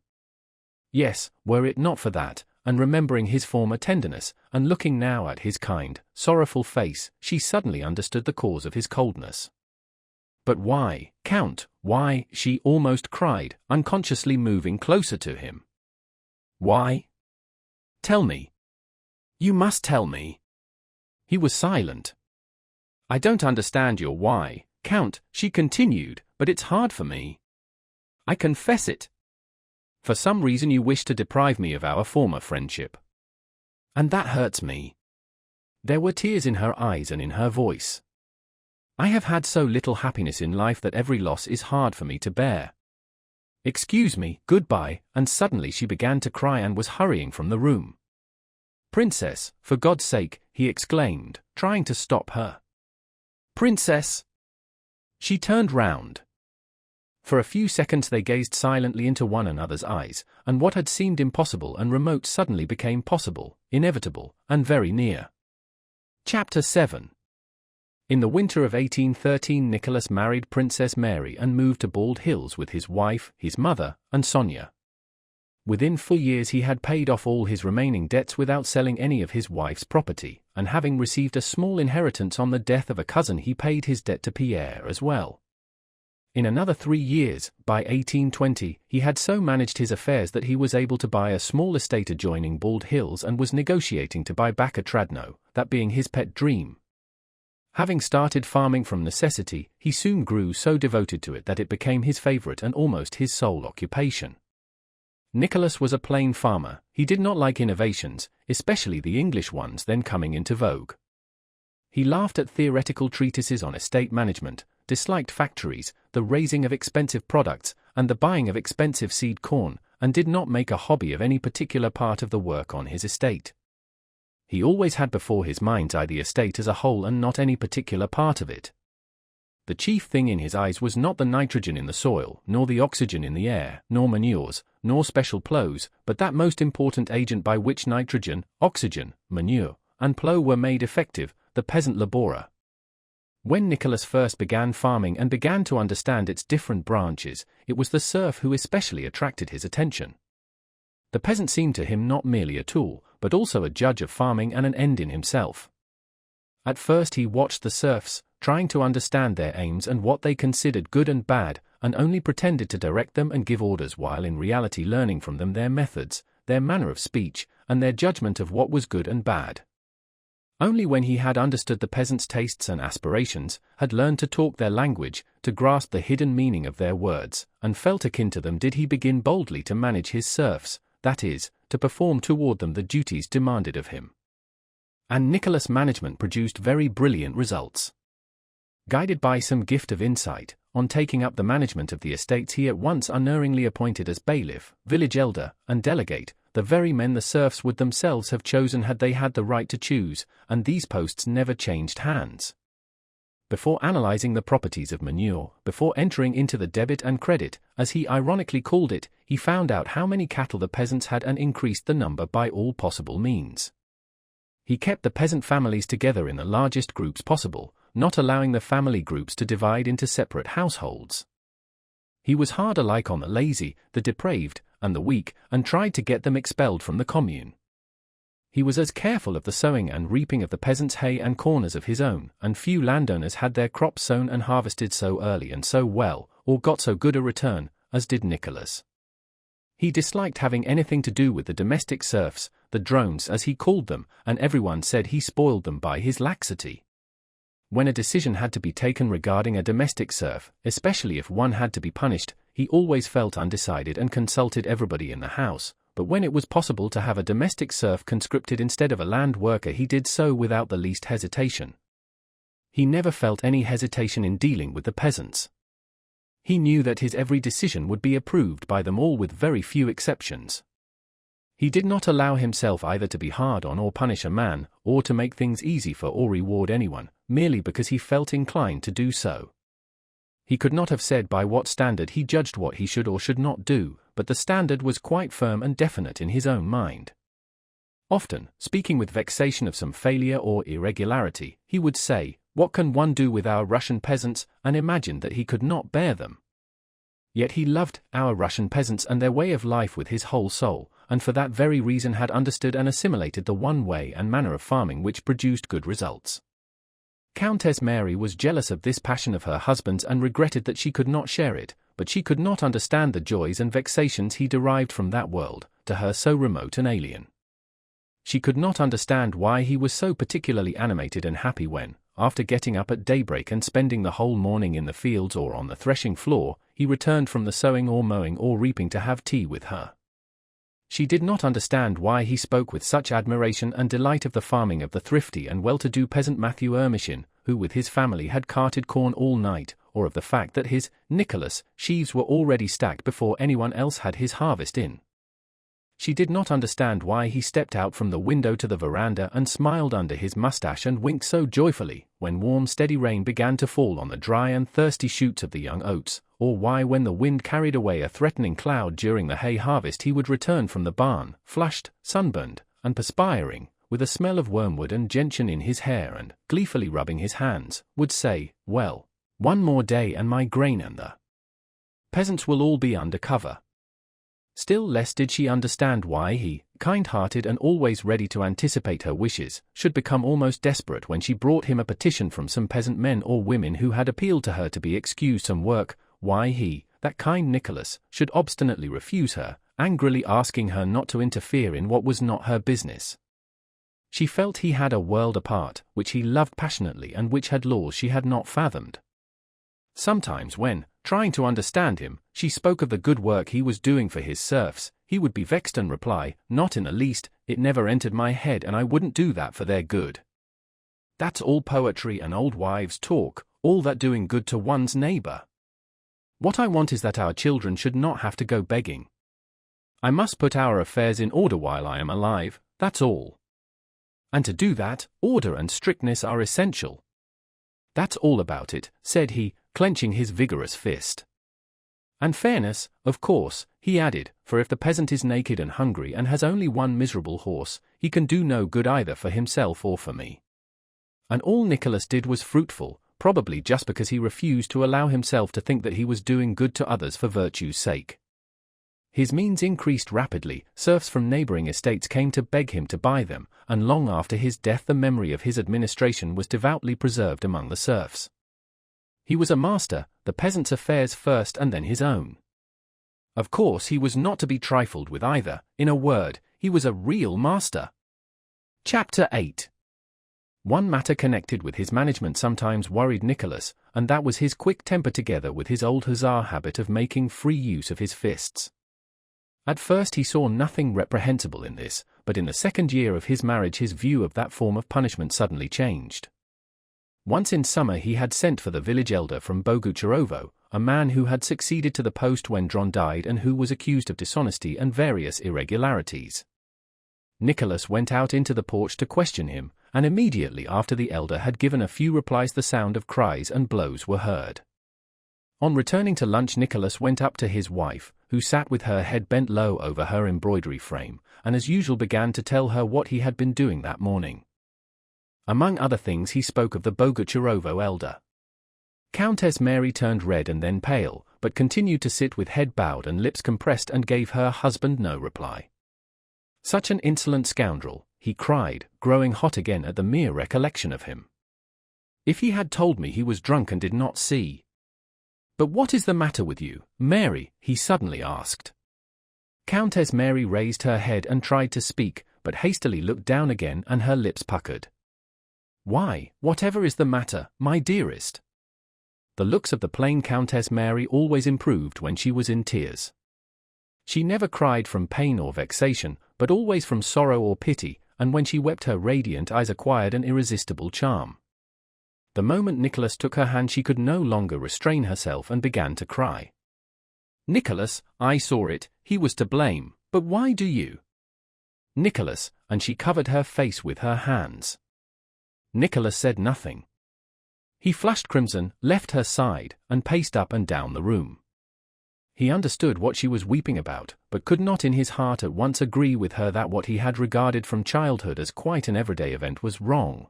Yes, were it not for that," and remembering his former tenderness, and looking now at his kind, sorrowful face, she suddenly understood the cause of his coldness. "But why, Count, why?" she almost cried, unconsciously moving closer to him. "Why? Tell me. You must tell me." He was silent. "I don't understand your why, Count," she continued, "but it's hard for me. I confess it. For some reason you wish to deprive me of our former friendship. And that hurts me." There were tears in her eyes and in her voice. "I have had so little happiness in life that every loss is hard for me to bear. Excuse me, goodbye," and suddenly she began to cry and was hurrying from the room. "Princess, for God's sake," he exclaimed, trying to stop her. "Princess!" She turned round. For a few seconds they gazed silently into one another's eyes, and what had seemed impossible and remote suddenly became possible, inevitable, and very near. Chapter 7. In the winter of 1813 Nicholas married Princess Mary and moved to Bald Hills with his wife, his mother, and Sonia. Within 4 years he had paid off all his remaining debts without selling any of his wife's property, and having received a small inheritance on the death of a cousin he paid his debt to Pierre as well. In another 3 years, by 1820, he had so managed his affairs that he was able to buy a small estate adjoining Bald Hills and was negotiating to buy back Atradno, that being his pet dream. Having started farming from necessity, he soon grew so devoted to it that it became his favorite and almost his sole occupation. Nicholas was a plain farmer. He did not like innovations, especially the English ones then coming into vogue. He laughed at theoretical treatises on estate management, disliked factories, the raising of expensive products, and the buying of expensive seed corn, and did not make a hobby of any particular part of the work on his estate. He always had before his mind's eye the estate as a whole and not any particular part of it. The chief thing in his eyes was not the nitrogen in the soil, nor the oxygen in the air, nor manures, nor special plows, but that most important agent by which nitrogen, oxygen, manure, and plow were made effective, the peasant laborer. When Nicholas first began farming and began to understand its different branches, it was the serf who especially attracted his attention. The peasant seemed to him not merely a tool, but also a judge of farming and an end in himself. At first he watched the serfs, trying to understand their aims and what they considered good and bad, and only pretended to direct them and give orders while in reality learning from them their methods, their manner of speech, and their judgment of what was good and bad. Only when he had understood the peasants' tastes and aspirations, had learned to talk their language, to grasp the hidden meaning of their words, and felt akin to them did he begin boldly to manage his serfs, that is, to perform toward them the duties demanded of him. And Nicholas' management produced very brilliant results. Guided by some gift of insight, on taking up the management of the estates he at once unerringly appointed as bailiff, village elder, and delegate, the very men the serfs would themselves have chosen had they had the right to choose, and these posts never changed hands. Before analyzing the properties of manure, before entering into the debit and credit, as he ironically called it, he found out how many cattle the peasants had and increased the number by all possible means. He kept the peasant families together in the largest groups possible, not allowing the family groups to divide into separate households. He was hard alike on the lazy, the depraved, and the weak, and tried to get them expelled from the commune. He was as careful of the sowing and reaping of the peasants' hay and corn as of his own, and few landowners had their crops sown and harvested so early and so well, or got so good a return, as did Nicholas. He disliked having anything to do with the domestic serfs, the drones as he called them, and everyone said he spoiled them by his laxity. When a decision had to be taken regarding a domestic serf, especially if one had to be punished, he always felt undecided and consulted everybody in the house, but when it was possible to have a domestic serf conscripted instead of a land worker he did so without the least hesitation. He never felt any hesitation in dealing with the peasants. He knew that his every decision would be approved by them all with very few exceptions. He did not allow himself either to be hard on or punish a man, or to make things easy for or reward anyone, merely because he felt inclined to do so. He could not have said by what standard he judged what he should or should not do, but the standard was quite firm and definite in his own mind. Often, speaking with vexation of some failure or irregularity, he would say, "What can one do with our Russian peasants?" and imagined that he could not bear them. Yet he loved our Russian peasants and their way of life with his whole soul, and for that very reason had understood and assimilated the one way and manner of farming which produced good results. Countess Mary was jealous of this passion of her husband's and regretted that she could not share it, but she could not understand the joys and vexations he derived from that world, to her so remote and alien. She could not understand why he was so particularly animated and happy when, after getting up at daybreak and spending the whole morning in the fields or on the threshing floor, he returned from the sowing or mowing or reaping to have tea with her. She did not understand why he spoke with such admiration and delight of the farming of the thrifty and well-to-do peasant Matthew Ermishin, who with his family had carted corn all night, or of the fact that his, Nicholas, sheaves were already stacked before anyone else had his harvest in. She did not understand why he stepped out from the window to the veranda and smiled under his mustache and winked so joyfully when warm steady rain began to fall on the dry and thirsty shoots of the young oats, or why when the wind carried away a threatening cloud during the hay harvest he would return from the barn, flushed, sunburned, and perspiring, with a smell of wormwood and gentian in his hair and, gleefully rubbing his hands, would say, "Well, one more day and my grain and the peasants will all be under cover." Still less did she understand why he, kind-hearted and always ready to anticipate her wishes, should become almost desperate when she brought him a petition from some peasant men or women who had appealed to her to be excused some work, why he, that kind Nicholas, should obstinately refuse her, angrily asking her not to interfere in what was not her business. She felt he had a world apart, which he loved passionately and which had laws she had not fathomed. Sometimes when, trying to understand him, she spoke of the good work he was doing for his serfs, he would be vexed and reply, "Not in the least, it never entered my head and I wouldn't do that for their good. That's all poetry and old wives' talk, all that doing good to one's neighbor. What I want is that our children should not have to go begging. I must put our affairs in order while I am alive, that's all. And to do that, order and strictness are essential. That's all about it," said he, clenching his vigorous fist. "And fairness, of course," he added, "for if the peasant is naked and hungry and has only one miserable horse, he can do no good either for himself or for me." And all Nicholas did was fruitful, probably just because he refused to allow himself to think that he was doing good to others for virtue's sake. His means increased rapidly, serfs from neighboring estates came to beg him to buy them, and long after his death the memory of his administration was devoutly preserved among the serfs. He was a master, the peasants' affairs first and then his own. Of course he was not to be trifled with either, in a word, he was a real master. Chapter 8. One matter connected with his management sometimes worried Nicholas, and that was his quick temper together with his old hussar habit of making free use of his fists. At first he saw nothing reprehensible in this, but in the second year of his marriage his view of that form of punishment suddenly changed. Once in summer he had sent for the village elder from Bogucharovo, a man who had succeeded to the post when Dron died and who was accused of dishonesty and various irregularities. Nicholas went out into the porch to question him, and immediately after the elder had given a few replies the sound of cries and blows were heard. On returning to lunch Nicholas went up to his wife, who sat with her head bent low over her embroidery frame, and as usual began to tell her what he had been doing that morning. Among other things he spoke of the Bogucharovo elder. Countess Mary turned red and then pale, but continued to sit with head bowed and lips compressed and gave her husband no reply. "Such an insolent scoundrel," he cried, growing hot again at the mere recollection of him. "If he had told me he was drunk and did not see—" "But what is the matter with you, Mary?" he suddenly asked. Countess Mary raised her head and tried to speak, but hastily looked down again and her lips puckered. "Why, whatever is the matter, my dearest?" The looks of the plain Countess Mary always improved when she was in tears. She never cried from pain or vexation, but always from sorrow or pity, and when she wept her radiant eyes acquired an irresistible charm. The moment Nicholas took her hand she could no longer restrain herself and began to cry. "Nicholas, I saw it, he was to blame, but why do you?" "Nicholas," and she covered her face with her hands. Nicholas said nothing. He flushed crimson, left her side, and paced up and down the room. He understood what she was weeping about, but could not in his heart at once agree with her that what he had regarded from childhood as quite an everyday event was wrong.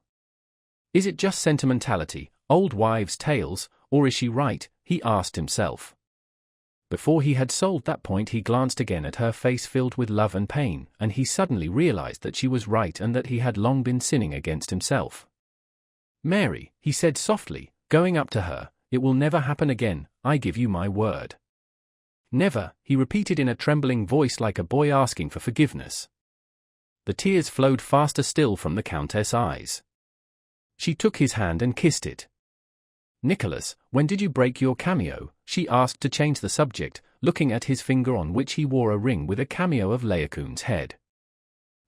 Is it just sentimentality, old wives' tales, or is she right? He asked himself. Before he had solved that point he glanced again at her face filled with love and pain, and he suddenly realized that she was right and that he had long been sinning against himself. Mary, he said softly, going up to her, it will never happen again, I give you my word. Never, he repeated in a trembling voice like a boy asking for forgiveness. The tears flowed faster still from the Countess' eyes. She took his hand and kissed it. Nicholas, when did you break your cameo? She asked to change the subject, looking at his finger on which he wore a ring with a cameo of Laocoon's head.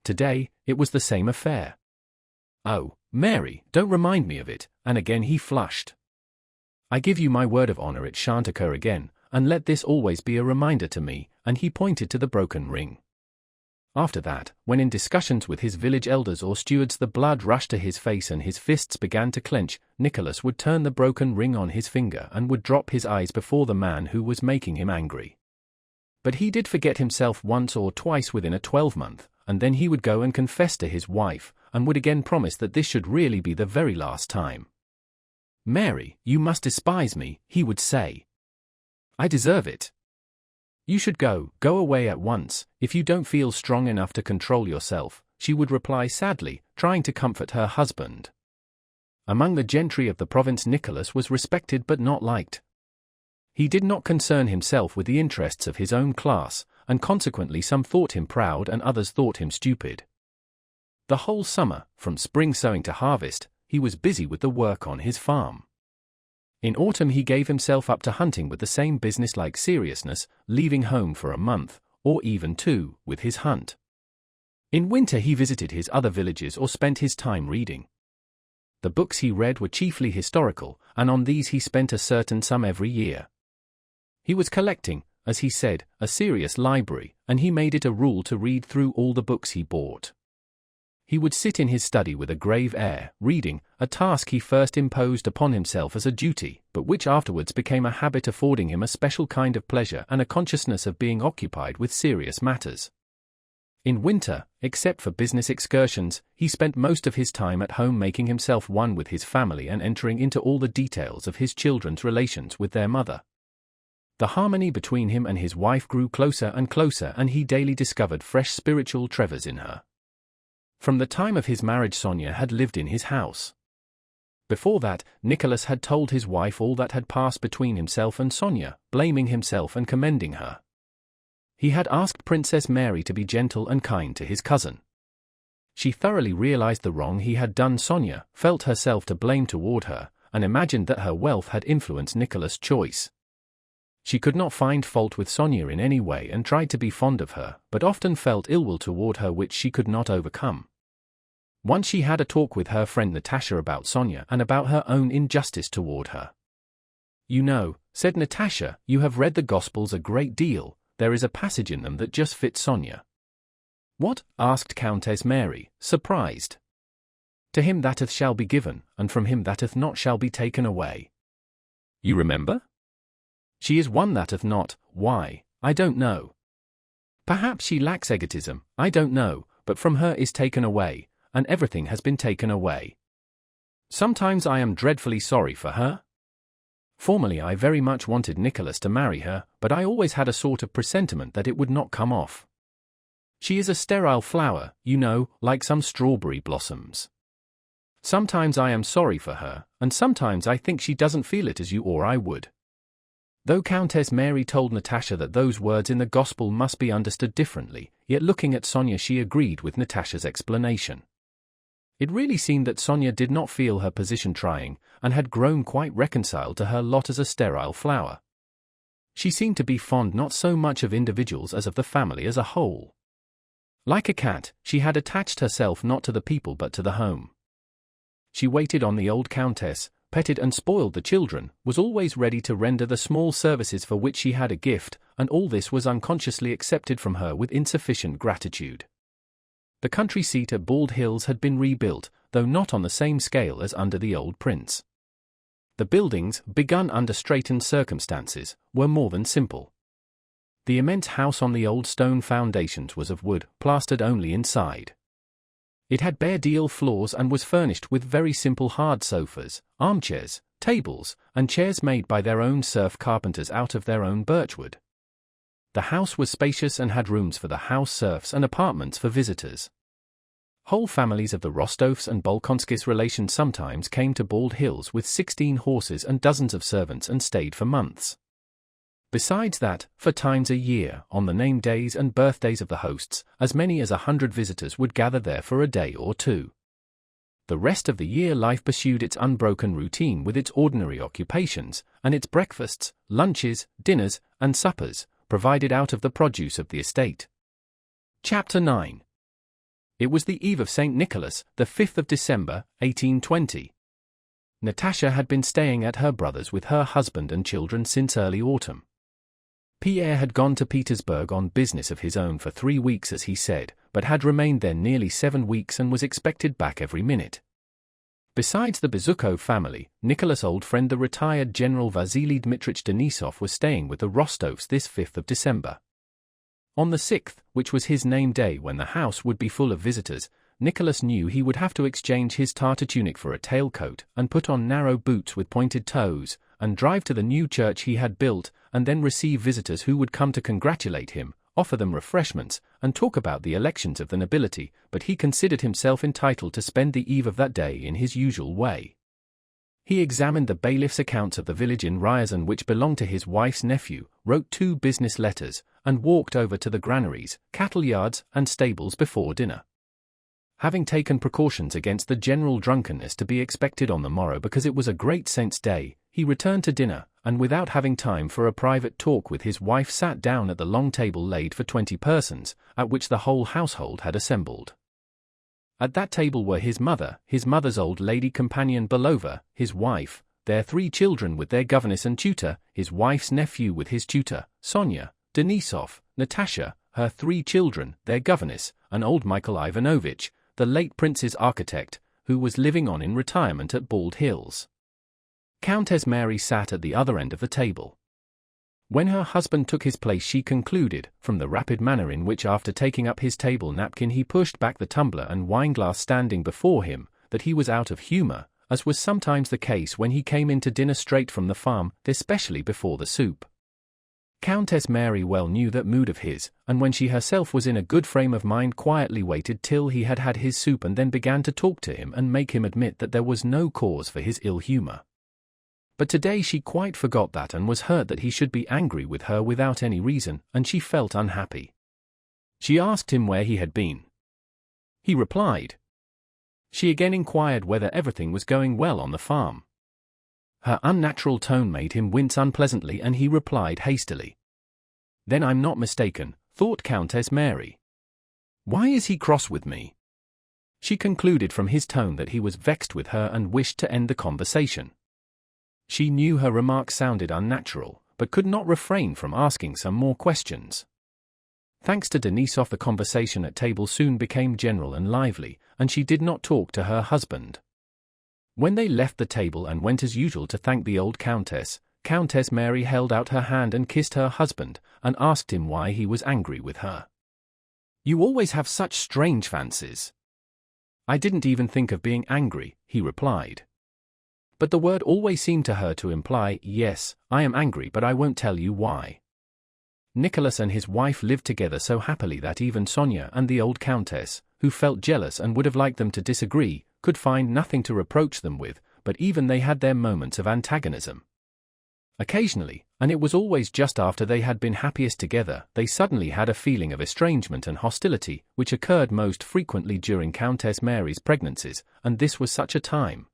Today, it was the same affair. Oh, Mary, don't remind me of it, and again he flushed. I give you my word of honor it shan't occur again, and let this always be a reminder to me, and he pointed to the broken ring. After that, when in discussions with his village elders or stewards the blood rushed to his face and his fists began to clench, Nicholas would turn the broken ring on his finger and would drop his eyes before the man who was making him angry. But he did forget himself once or twice within a 12-month, and then he would go and confess to his wife, and would again promise that this should really be the very last time. Mary, you must despise me, he would say. I deserve it. You should go away at once, if you don't feel strong enough to control yourself, she would reply sadly, trying to comfort her husband. Among the gentry of the province Nicholas was respected but not liked. He did not concern himself with the interests of his own class, and consequently some thought him proud and others thought him stupid. The whole summer, from spring sowing to harvest, he was busy with the work on his farm. In autumn he gave himself up to hunting with the same business-like seriousness, leaving home for a month, or even 2, with his hunt. In winter he visited his other villages or spent his time reading. The books he read were chiefly historical, and on these he spent a certain sum every year. He was collecting, as he said, a serious library, and he made it a rule to read through all the books he bought. He would sit in his study with a grave air, reading, a task he first imposed upon himself as a duty, but which afterwards became a habit affording him a special kind of pleasure and a consciousness of being occupied with serious matters. In winter, except for business excursions, he spent most of his time at home making himself one with his family and entering into all the details of his children's relations with their mother. The harmony between him and his wife grew closer and closer, and he daily discovered fresh spiritual treasures in her. From the time of his marriage Sonia had lived in his house. Before that, Nicholas had told his wife all that had passed between himself and Sonia, blaming himself and commending her. He had asked Princess Mary to be gentle and kind to his cousin. She thoroughly realized the wrong he had done Sonia, felt herself to blame toward her, and imagined that her wealth had influenced Nicholas' choice. She could not find fault with Sonia in any way and tried to be fond of her, but often felt ill will toward her which she could not overcome. Once she had a talk with her friend Natasha about Sonia and about her own injustice toward her. You know, said Natasha, you have read the Gospels a great deal, there is a passage in them that just fits Sonia. What? Asked Countess Mary, surprised. To him that hath shall be given, and from him that hath not shall be taken away. You remember? She is one that hath not, why, I don't know. Perhaps she lacks egotism, I don't know, but from her is taken away, and everything has been taken away. Sometimes I am dreadfully sorry for her. Formerly I very much wanted Nicholas to marry her, but I always had a sort of presentiment that it would not come off. She is a sterile flower, you know, like some strawberry blossoms. Sometimes I am sorry for her, and sometimes I think she doesn't feel it as you or I would. Though Countess Mary told Natasha that those words in the Gospel must be understood differently, yet looking at Sonia she agreed with Natasha's explanation. It really seemed that Sonia did not feel her position trying, and had grown quite reconciled to her lot as a sterile flower. She seemed to be fond not so much of individuals as of the family as a whole. Like a cat, she had attached herself not to the people but to the home. She waited on the old countess, petted and spoiled the children, was always ready to render the small services for which she had a gift, and all this was unconsciously accepted from her with insufficient gratitude. The country seat at Bald Hills had been rebuilt, though not on the same scale as under the old prince. The buildings, begun under straitened circumstances, were more than simple. The immense house on the old stone foundations was of wood, plastered only inside. It had bare deal floors and was furnished with very simple hard sofas, armchairs, tables, and chairs made by their own serf carpenters out of their own birchwood. The house was spacious and had rooms for the house serfs and apartments for visitors. Whole families of the Rostovs and Bolkonskis relations sometimes came to Bald Hills with 16 horses and dozens of servants and stayed for months. Besides that, for times a year, on the name days and birthdays of the hosts, as many as 100 visitors would gather there for a day or two. The rest of the year life pursued its unbroken routine with its ordinary occupations, and its breakfasts, lunches, dinners, and suppers, provided out of the produce of the estate. Chapter 9. It was the eve of St. Nicholas, the 5th of December, 1820. Natasha had been staying at her brother's with her husband and children since early autumn. Pierre had gone to Petersburg on business of his own for 3 weeks, as he said, but had remained there nearly 7 weeks and was expected back every minute. Besides the Bezukhov family, Nicholas' old friend the retired General Vasily Dmitrich Denisov was staying with the Rostovs this 5th of December. On the 6th, which was his name day when the house would be full of visitors, Nicholas knew he would have to exchange his Tartar tunic for a tailcoat and put on narrow boots with pointed toes, and drive to the new church he had built, and then receive visitors who would come to congratulate him, offer them refreshments, and talk about the elections of the nobility, but he considered himself entitled to spend the eve of that day in his usual way. He examined the bailiff's accounts of the village in Ryazan which belonged to his wife's nephew, wrote 2 business letters, and walked over to the granaries, cattle yards, and stables before dinner. Having taken precautions against the general drunkenness to be expected on the morrow because it was a great saint's day, he returned to dinner, and without having time for a private talk with his wife sat down at the long table laid for 20 persons, at which the whole household had assembled. At that table were his mother, his mother's old lady companion Belova, his wife, their 3 children with their governess and tutor, his wife's nephew with his tutor, Sonia, Denisov, Natasha, her 3 children, their governess, and old Michael Ivanovich, the late prince's architect, who was living on in retirement at Bald Hills. Countess Mary sat at the other end of the table. When her husband took his place she concluded, from the rapid manner in which after taking up his table napkin he pushed back the tumbler and wineglass standing before him, that he was out of humour, as was sometimes the case when he came in to dinner straight from the farm, especially before the soup. Countess Mary well knew that mood of his, and when she herself was in a good frame of mind quietly waited till he had had his soup and then began to talk to him and make him admit that there was no cause for his ill humour. But today she quite forgot that and was hurt that he should be angry with her without any reason, and she felt unhappy. She asked him where he had been. He replied. She again inquired whether everything was going well on the farm. Her unnatural tone made him wince unpleasantly and he replied hastily. Then I'm not mistaken, thought Countess Mary. Why is he cross with me? She concluded from his tone that he was vexed with her and wished to end the conversation. She knew her remark sounded unnatural, but could not refrain from asking some more questions. Thanks to Denisov the conversation at table soon became general and lively, and she did not talk to her husband. When they left the table and went as usual to thank the old countess, Countess Mary held out her hand and kissed her husband, and asked him why he was angry with her. You always have such strange fancies. I didn't even think of being angry, he replied. But the word always seemed to her to imply, yes, I am angry but I won't tell you why. Nicholas and his wife lived together so happily that even Sonia and the old countess, who felt jealous and would have liked them to disagree, could find nothing to reproach them with, but even they had their moments of antagonism. Occasionally, and it was always just after they had been happiest together, they suddenly had a feeling of estrangement and hostility, which occurred most frequently during Countess Mary's pregnancies, and this was such a time.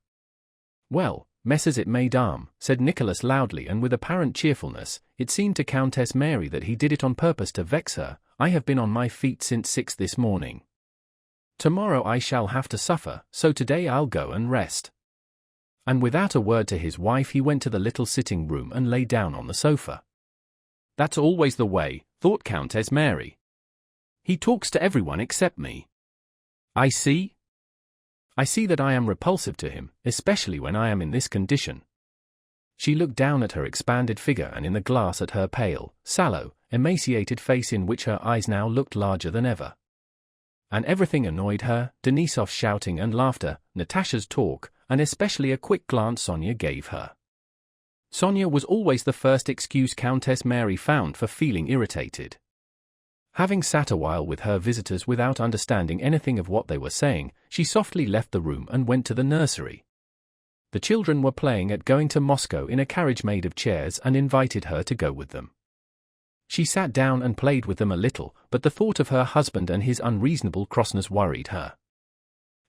Well, messes it, mesdames, said Nicholas loudly and with apparent cheerfulness. It seemed to Countess Mary that he did it on purpose to vex her. I have been on my feet since 6 this morning. Tomorrow I shall have to suffer, so today I'll go and rest. And without a word to his wife he went to the little sitting room and lay down on the sofa. That's always the way, thought Countess Mary. He talks to everyone except me. I see that I am repulsive to him, especially when I am in this condition. She looked down at her expanded figure and in the glass at her pale, sallow, emaciated face in which her eyes now looked larger than ever. And everything annoyed her, Denisov's shouting and laughter, Natasha's talk, and especially a quick glance Sonia gave her. Sonia was always the first excuse Countess Mary found for feeling irritated. Having sat a while with her visitors without understanding anything of what they were saying, she softly left the room and went to the nursery. The children were playing at going to Moscow in a carriage made of chairs and invited her to go with them. She sat down and played with them a little, but the thought of her husband and his unreasonable crossness worried her.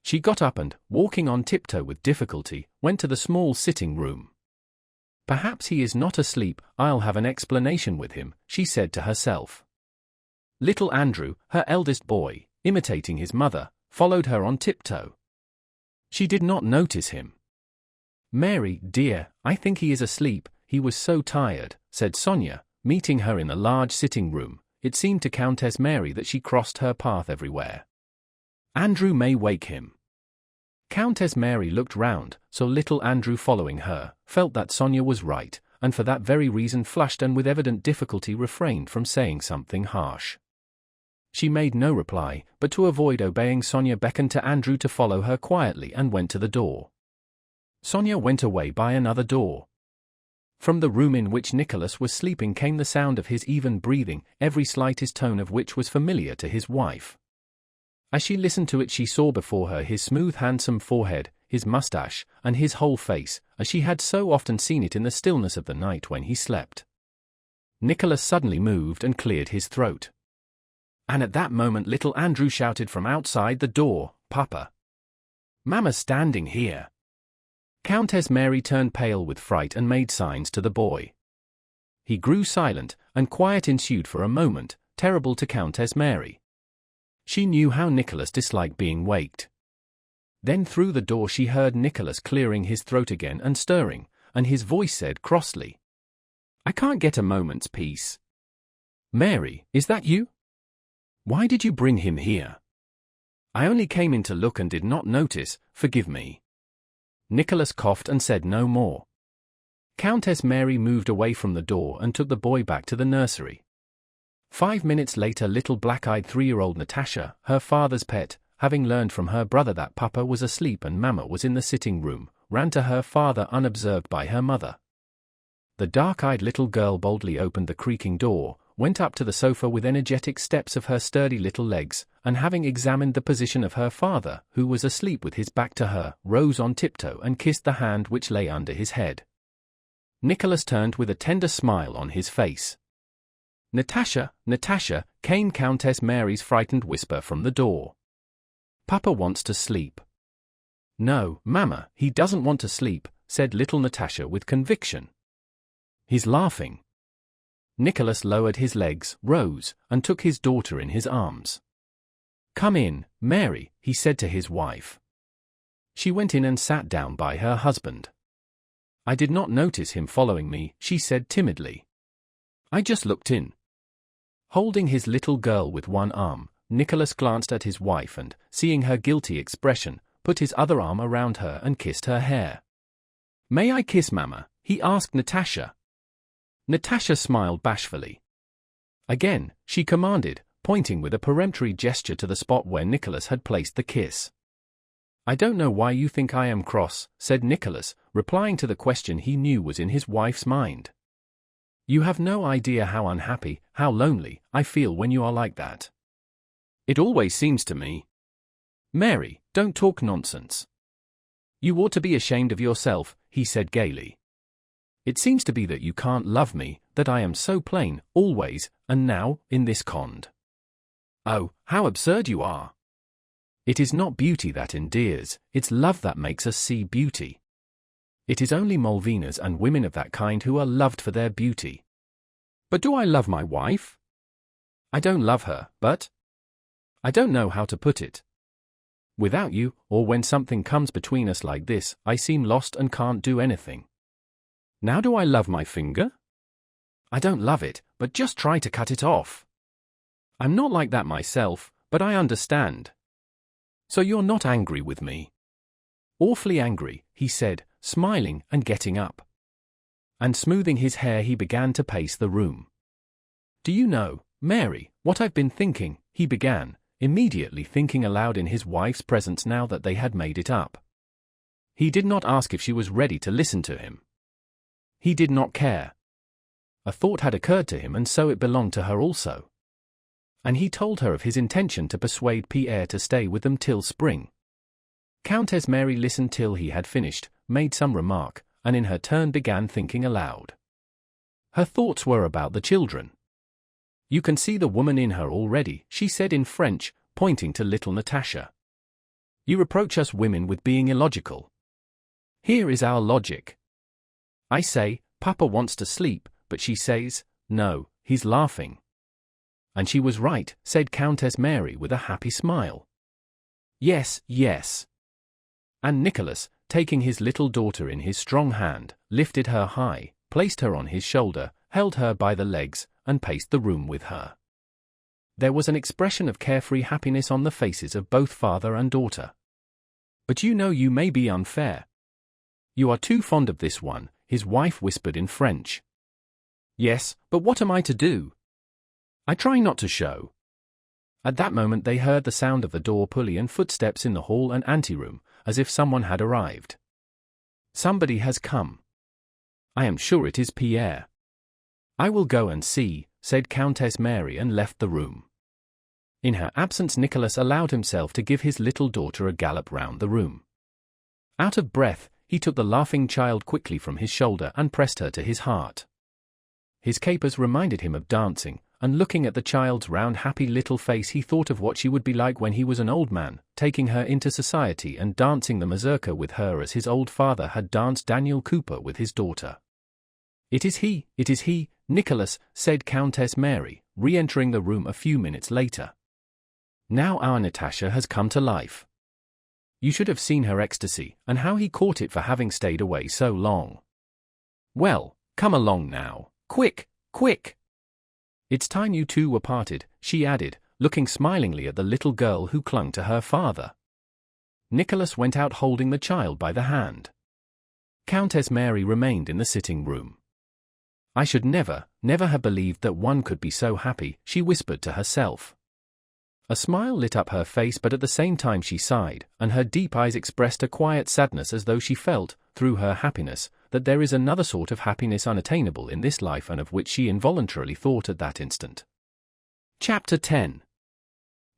She got up and, walking on tiptoe with difficulty, went to the small sitting room. Perhaps he is not asleep, I'll have an explanation with him, she said to herself. Little Andrew, her eldest boy, imitating his mother, followed her on tiptoe. She did not notice him. Mary, dear, I think he is asleep, he was so tired, said Sonia, meeting her in the large sitting room. It seemed to Countess Mary that she crossed her path everywhere. Andrew may wake him. Countess Mary looked round, saw little Andrew following her, felt that Sonia was right, and for that very reason flushed and with evident difficulty refrained from saying something harsh. She made no reply, but to avoid obeying Sonia beckoned to Andrew to follow her quietly and went to the door. Sonia went away by another door. From the room in which Nicholas was sleeping came the sound of his even breathing, every slightest tone of which was familiar to his wife. As she listened to it she saw before her his smooth handsome forehead, his moustache, and his whole face, as she had so often seen it in the stillness of the night when he slept. Nicholas suddenly moved and cleared his throat. And at that moment little Andrew shouted from outside the door, "Papa! Mama's standing here!" Countess Mary turned pale with fright and made signs to the boy. He grew silent, and quiet ensued for a moment, terrible to Countess Mary. She knew how Nicholas disliked being waked. Then through the door she heard Nicholas clearing his throat again and stirring, and his voice said crossly, "I can't get a moment's peace. Mary, is that you? Why did you bring him here? I only came in to look and did not notice, forgive me." Nicholas coughed and said no more. Countess Mary moved away from the door and took the boy back to the nursery. 5 minutes later little black-eyed 3-year-old Natasha, her father's pet, having learned from her brother that Papa was asleep and Mama was in the sitting room, ran to her father unobserved by her mother. The dark-eyed little girl boldly opened the creaking door, went up to the sofa with energetic steps of her sturdy little legs, and having examined the position of her father, who was asleep with his back to her, rose on tiptoe and kissed the hand which lay under his head. Nicholas turned with a tender smile on his face. "Natasha, Natasha," came Countess Mary's frightened whisper from the door. "Papa wants to sleep." "No, Mama, he doesn't want to sleep," said little Natasha with conviction. "He's laughing." Nicholas lowered his legs, rose, and took his daughter in his arms. "Come in, Mary," he said to his wife. She went in and sat down by her husband. "I did not notice him following me," she said timidly. "I just looked in." Holding his little girl with one arm, Nicholas glanced at his wife and, seeing her guilty expression, put his other arm around her and kissed her hair. "May I kiss Mama?" he asked Natasha. Natasha smiled bashfully. Again, she commanded, pointing with a peremptory gesture to the spot where Nicholas had placed the kiss. "I don't know why you think I am cross," said Nicholas, replying to the question he knew was in his wife's mind. "You have no idea how unhappy, how lonely, I feel when you are like that. It always seems to me." "Mary, don't talk nonsense. You ought to be ashamed of yourself," he said gaily. "It seems to be that you can't love me, that I am so plain, always, and now, in this cond. Oh, how absurd you are! It is not beauty that endears, it's love that makes us see beauty. It is only Malvinas and women of that kind who are loved for their beauty. But do I love my wife? I don't love her, but I don't know how to put it. Without you, or when something comes between us like this, I seem lost and can't do anything. Now do I love my finger? I don't love it, but just try to cut it off. I'm not like that myself, but I understand. So you're not angry with me?" "Awfully angry," he said, smiling and getting up. And smoothing his hair he began to pace the room. "Do you know, Mary, what I've been thinking?" he began, immediately thinking aloud in his wife's presence now that they had made it up. He did not ask if she was ready to listen to him. He did not care. A thought had occurred to him and so it belonged to her also. and he told her of his intention to persuade Pierre to stay with them till spring. Countess Mary listened till he had finished, made some remark, and in her turn began thinking aloud. Her thoughts were about the children. "You can see the woman in her already," she said in French, pointing to little Natasha. "You reproach us women with being illogical. Here is our logic. I say, Papa wants to sleep, but she says, no, he's laughing." "And she was right," said Countess Mary with a happy smile. "Yes, yes." And Nicholas, taking his little daughter in his strong hand, lifted her high, placed her on his shoulder, held her by the legs, and paced the room with her. There was an expression of carefree happiness on the faces of both father and daughter. "But you know you may be unfair. You are too fond of this one," his wife whispered in French. "Yes, but what am I to do? I try not to show." At that moment they heard the sound of the door pulley and footsteps in the hall and anteroom, as if someone had arrived. "Somebody has come. I am sure it is Pierre. I will go and see," said Countess Mary and left the room. In her absence Nicholas allowed himself to give his little daughter a gallop round the room. Out of breath, he took the laughing child quickly from his shoulder and pressed her to his heart. His capers reminded him of dancing, and looking at the child's round happy little face he thought of what she would be like when he was an old man, taking her into society and dancing the mazurka with her as his old father had danced Daniel Cooper with his daughter. It is he, Nicholas," said Countess Mary, re-entering the room a few minutes later. "Now our Natasha has come to life. You should have seen her ecstasy, and how he caught it for having stayed away so long. Well, come along now, quick, quick. It's time you two were parted," she added, looking smilingly at the little girl who clung to her father. Nicholas went out holding the child by the hand. Countess Mary remained in the sitting room. "I should never have believed that one could be so happy," she whispered to herself. A smile lit up her face, but at the same time she sighed, and her deep eyes expressed a quiet sadness as though she felt, through her happiness, that there is another sort of happiness unattainable in this life and of which she involuntarily thought at that instant. Chapter 10.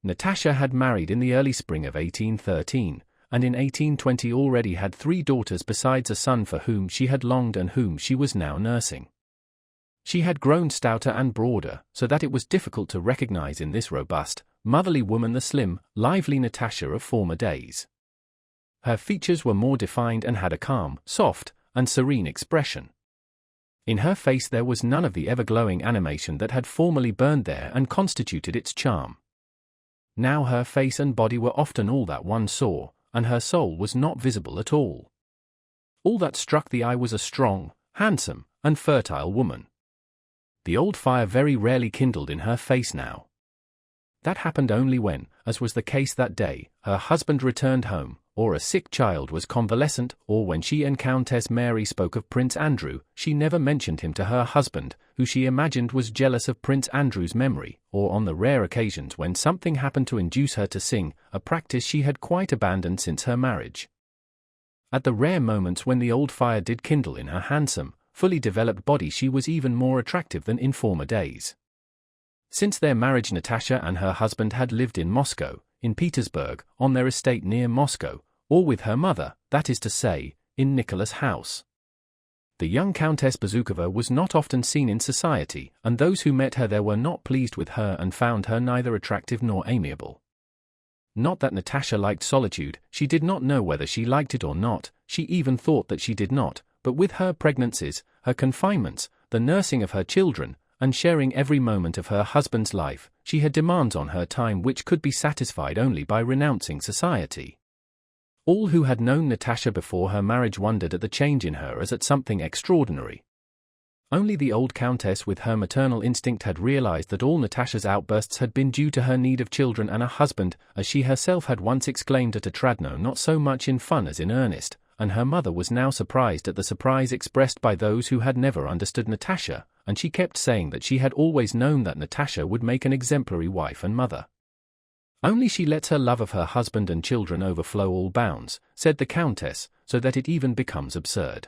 Natasha had married in the early spring of 1813, and in 1820 already had 3 daughters besides a son for whom she had longed and whom she was now nursing. She had grown stouter and broader, so that it was difficult to recognize in this robust, motherly woman the slim, lively Natasha of former days. Her features were more defined and had a calm, soft, and serene expression. In her face there was none of the ever-glowing animation that had formerly burned there and constituted its charm. Now her face and body were often all that one saw, and her soul was not visible at all. All that struck the eye was a strong, handsome, and fertile woman. The old fire very rarely kindled in her face now. That happened only when, as was the case that day, her husband returned home, or a sick child was convalescent, or when she and Countess Mary spoke of Prince Andrew, she never mentioned him to her husband, who she imagined was jealous of Prince Andrew's memory, or on the rare occasions when something happened to induce her to sing, a practice she had quite abandoned since her marriage. At the rare moments when the old fire did kindle in her handsome, fully developed body she was even more attractive than in former days. Since their marriage Natasha and her husband had lived in Moscow, in Petersburg, on their estate near Moscow, or with her mother, that is to say, in Nicholas' house. The young Countess Bezukova was not often seen in society, and those who met her there were not pleased with her and found her neither attractive nor amiable. Not that Natasha liked solitude, she did not know whether she liked it or not, she even thought that she did not, but with her pregnancies, her confinements, the nursing of her children, and sharing every moment of her husband's life, she had demands on her time which could be satisfied only by renouncing society. All who had known Natasha before her marriage wondered at the change in her as at something extraordinary. Only the old countess with her maternal instinct had realized that all Natasha's outbursts had been due to her need of children and a husband, as she herself had once exclaimed at Otradno not so much in fun as in earnest, and her mother was now surprised at the surprise expressed by those who had never understood Natasha, and she kept saying that she had always known that Natasha would make an exemplary wife and mother. Only she lets her love of her husband and children overflow all bounds, said the countess, so that it even becomes absurd.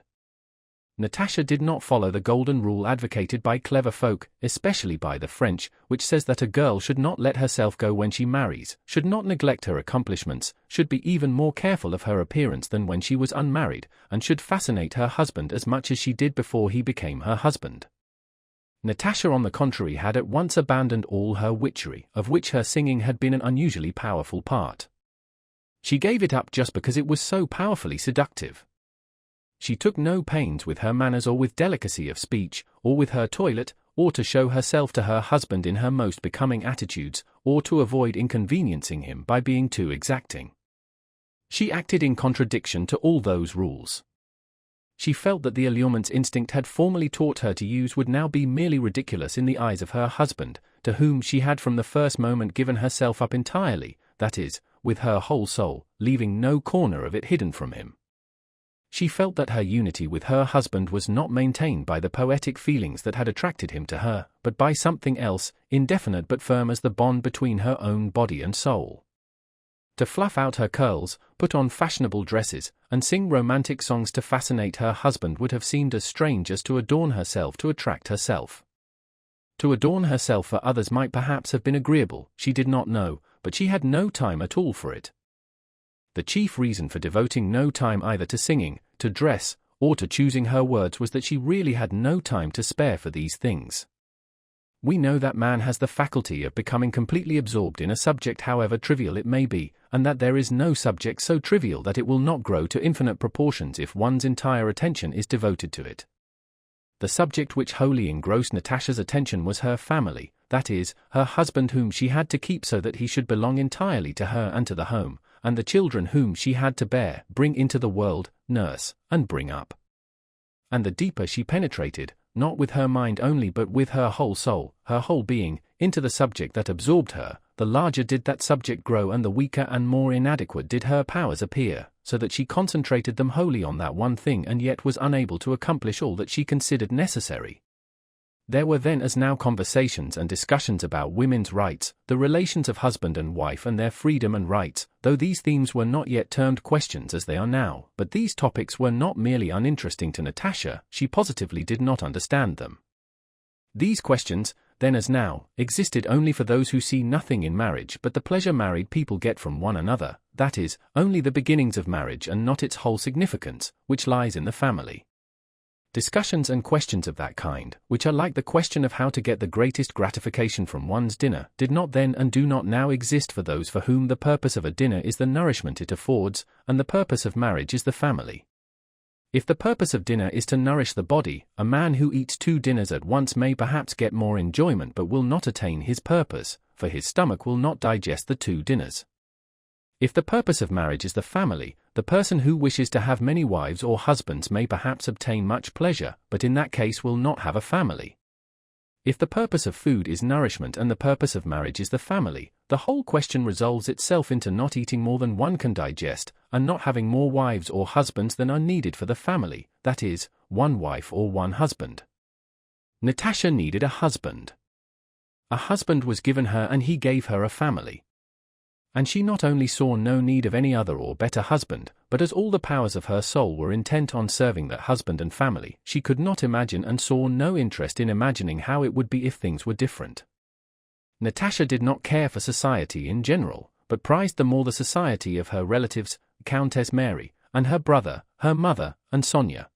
Natasha did not follow the golden rule advocated by clever folk, especially by the French, which says that a girl should not let herself go when she marries, should not neglect her accomplishments, should be even more careful of her appearance than when she was unmarried, and should fascinate her husband as much as she did before he became her husband. Natasha, on the contrary, had at once abandoned all her witchery, of which her singing had been an unusually powerful part. She gave it up just because it was so powerfully seductive. She took no pains with her manners or with delicacy of speech, or with her toilet, or to show herself to her husband in her most becoming attitudes, or to avoid inconveniencing him by being too exacting. She acted in contradiction to all those rules. She felt that the allurements instinct had formerly taught her to use would now be merely ridiculous in the eyes of her husband, to whom she had from the first moment given herself up entirely, that is, with her whole soul, leaving no corner of it hidden from him. She felt that her unity with her husband was not maintained by the poetic feelings that had attracted him to her, but by something else, indefinite but firm as the bond between her own body and soul. To fluff out her curls, put on fashionable dresses, and sing romantic songs to fascinate her husband would have seemed as strange as to adorn herself to attract herself. To adorn herself for others might perhaps have been agreeable, she did not know, but she had no time at all for it. The chief reason for devoting no time either to singing, to dress, or to choosing her words was that she really had no time to spare for these things. We know that man has the faculty of becoming completely absorbed in a subject, however trivial it may be, and that there is no subject so trivial that it will not grow to infinite proportions if one's entire attention is devoted to it. The subject which wholly engrossed Natasha's attention was her family, that is, her husband whom she had to keep so that he should belong entirely to her and to the home, and the children whom she had to bear, bring into the world, nurse, and bring up. And the deeper she penetrated, not with her mind only but with her whole soul, her whole being, into the subject that absorbed her, the larger did that subject grow and the weaker and more inadequate did her powers appear, so that she concentrated them wholly on that one thing and yet was unable to accomplish all that she considered necessary. There were then as now conversations and discussions about women's rights, the relations of husband and wife and their freedom and rights, though these themes were not yet termed questions as they are now, but these topics were not merely uninteresting to Natasha, she positively did not understand them. These questions, then as now, existed only for those who see nothing in marriage but the pleasure married people get from one another, that is, only the beginnings of marriage and not its whole significance, which lies in the family. Discussions and questions of that kind, which are like the question of how to get the greatest gratification from one's dinner, did not then and do not now exist for those for whom the purpose of a dinner is the nourishment it affords, and the purpose of marriage is the family. If the purpose of dinner is to nourish the body, a man who eats 2 dinners at once may perhaps get more enjoyment but will not attain his purpose, for his stomach will not digest the 2 dinners. If the purpose of marriage is the family, the person who wishes to have many wives or husbands may perhaps obtain much pleasure, but in that case will not have a family. If the purpose of food is nourishment and the purpose of marriage is the family, the whole question resolves itself into not eating more than one can digest, and not having more wives or husbands than are needed for the family, that is, 1 wife or 1 husband. Natasha needed a husband. A husband was given her and he gave her a family. And she not only saw no need of any other or better husband, but as all the powers of her soul were intent on serving that husband and family, she could not imagine and saw no interest in imagining how it would be if things were different. Natasha did not care for society in general, but prized the more the society of her relatives, Countess Mary, and her brother, her mother, and Sonia.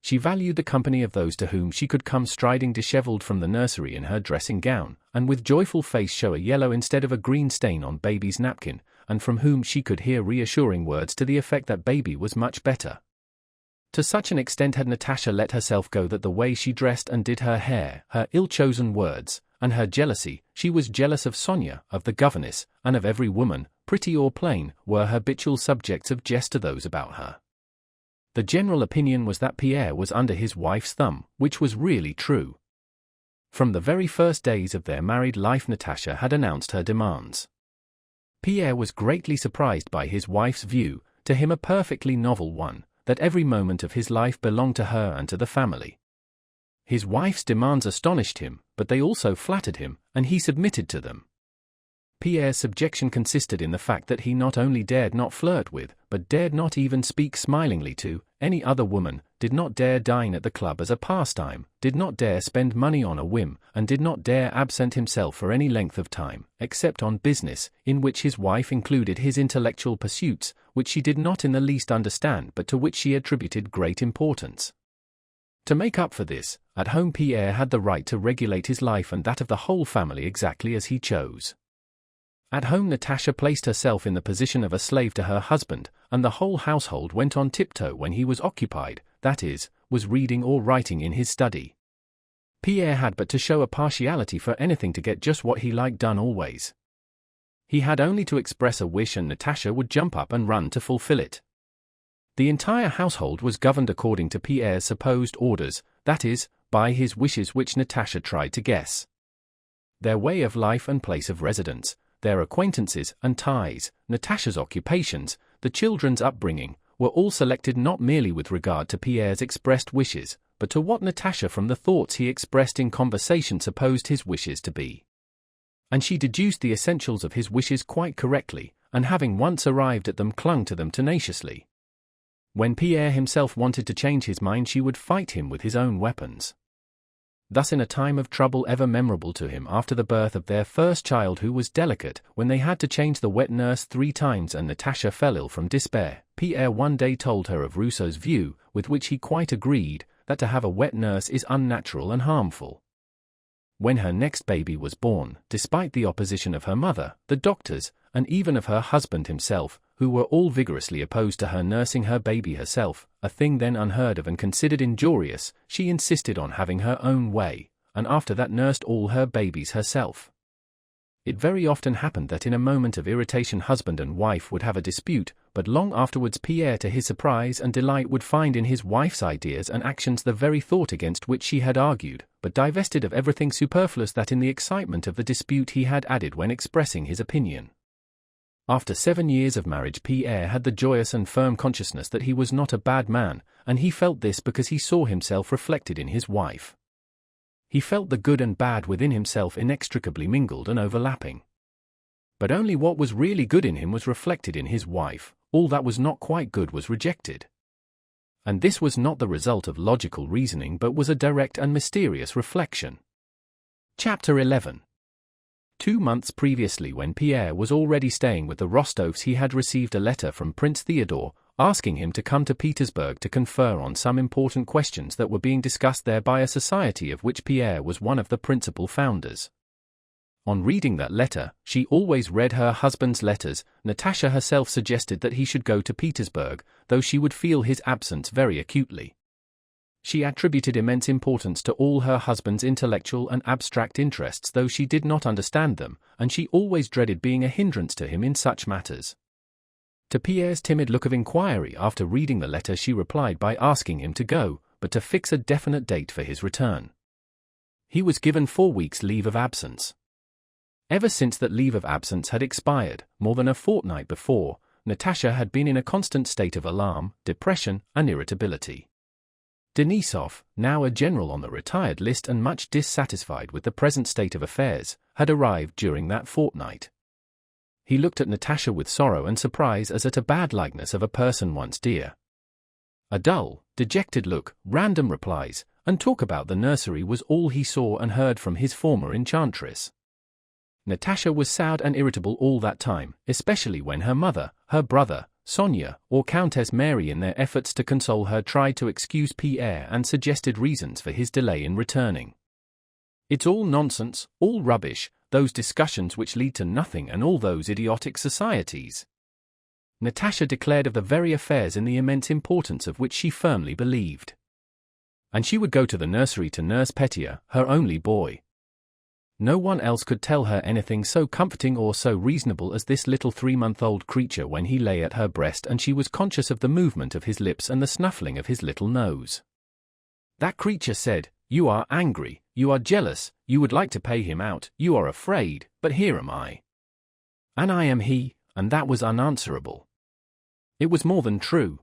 She valued the company of those to whom she could come striding dishevelled from the nursery in her dressing gown, and with joyful face show a yellow instead of a green stain on baby's napkin, and from whom she could hear reassuring words to the effect that baby was much better. To such an extent had Natasha let herself go that the way she dressed and did her hair, her ill-chosen words, and her jealousy, she was jealous of Sonia, of the governess, and of every woman, pretty or plain, were habitual subjects of jest to those about her. The general opinion was that Pierre was under his wife's thumb, which was really true. From the very first days of their married life Natasha had announced her demands. Pierre was greatly surprised by his wife's view, to him a perfectly novel one, that every moment of his life belonged to her and to the family. His wife's demands astonished him, but they also flattered him, and he submitted to them. Pierre's subjection consisted in the fact that he not only dared not flirt with, but dared not even speak smilingly to, any other woman, did not dare dine at the club as a pastime, did not dare spend money on a whim, and did not dare absent himself for any length of time, except on business, in which his wife included his intellectual pursuits, which she did not in the least understand but to which she attributed great importance. To make up for this, at home Pierre had the right to regulate his life and that of the whole family exactly as he chose. At home Natasha placed herself in the position of a slave to her husband, and the whole household went on tiptoe when he was occupied, that is, was reading or writing in his study. Pierre had but to show a partiality for anything to get just what he liked done always. He had only to express a wish and Natasha would jump up and run to fulfill it. The entire household was governed according to Pierre's supposed orders, that is, by his wishes which Natasha tried to guess. Their way of life and place of residence, their acquaintances and ties, Natasha's occupations, the children's upbringing, were all selected not merely with regard to Pierre's expressed wishes, but to what Natasha from the thoughts he expressed in conversation supposed his wishes to be. And she deduced the essentials of his wishes quite correctly, and having once arrived at them clung to them tenaciously. When Pierre himself wanted to change his mind she would fight him with his own weapons. Thus in a time of trouble ever memorable to him after the birth of their first child who was delicate, when they had to change the wet nurse 3 times and Natasha fell ill from despair, Pierre one day told her of Rousseau's view, with which he quite agreed, that to have a wet nurse is unnatural and harmful. When her next baby was born, despite the opposition of her mother, the doctors, and even of her husband himself, who were all vigorously opposed to her nursing her baby herself, a thing then unheard of and considered injurious, she insisted on having her own way, and after that nursed all her babies herself. It very often happened that in a moment of irritation husband and wife would have a dispute, but long afterwards Pierre to his surprise and delight would find in his wife's ideas and actions the very thought against which she had argued, but divested of everything superfluous that in the excitement of the dispute he had added when expressing his opinion. After 7 years of marriage Pierre had the joyous and firm consciousness that he was not a bad man, and he felt this because he saw himself reflected in his wife. He felt the good and bad within himself inextricably mingled and overlapping. But only what was really good in him was reflected in his wife, all that was not quite good was rejected. And this was not the result of logical reasoning but was a direct and mysterious reflection. Chapter 11. 2 months previously, when Pierre was already staying with the Rostovs, he had received a letter from Prince Theodore, asking him to come to Petersburg to confer on some important questions that were being discussed there by a society of which Pierre was one of the principal founders. On reading that letter, she always read her husband's letters. Natasha herself suggested that he should go to Petersburg, though she would feel his absence very acutely. She attributed immense importance to all her husband's intellectual and abstract interests, though she did not understand them, and she always dreaded being a hindrance to him in such matters. To Pierre's timid look of inquiry after reading the letter she replied by asking him to go, but to fix a definite date for his return. He was given 4 weeks' leave of absence. Ever since that leave of absence had expired, more than a fortnight before, Natasha had been in a constant state of alarm, depression, and irritability. Denisov, now a general on the retired list and much dissatisfied with the present state of affairs, had arrived during that fortnight. He looked at Natasha with sorrow and surprise as at a bad likeness of a person once dear. A dull, dejected look, random replies, and talk about the nursery was all he saw and heard from his former enchantress. Natasha was sad and irritable all that time, especially when her mother, her brother, Sonia, or Countess Mary in their efforts to console her tried to excuse Pierre and suggested reasons for his delay in returning. "It's all nonsense, all rubbish, those discussions which lead to nothing and all those idiotic societies," Natasha declared of the very affairs in the immense importance of which she firmly believed. And she would go to the nursery to nurse Petya, her only boy. No one else could tell her anything so comforting or so reasonable as this little 3-month-old creature when he lay at her breast and she was conscious of the movement of his lips and the snuffling of his little nose. That creature said, "You are angry, you are jealous, you would like to pay him out, you are afraid, but here am I. And I am he," and that was unanswerable. It was more than true.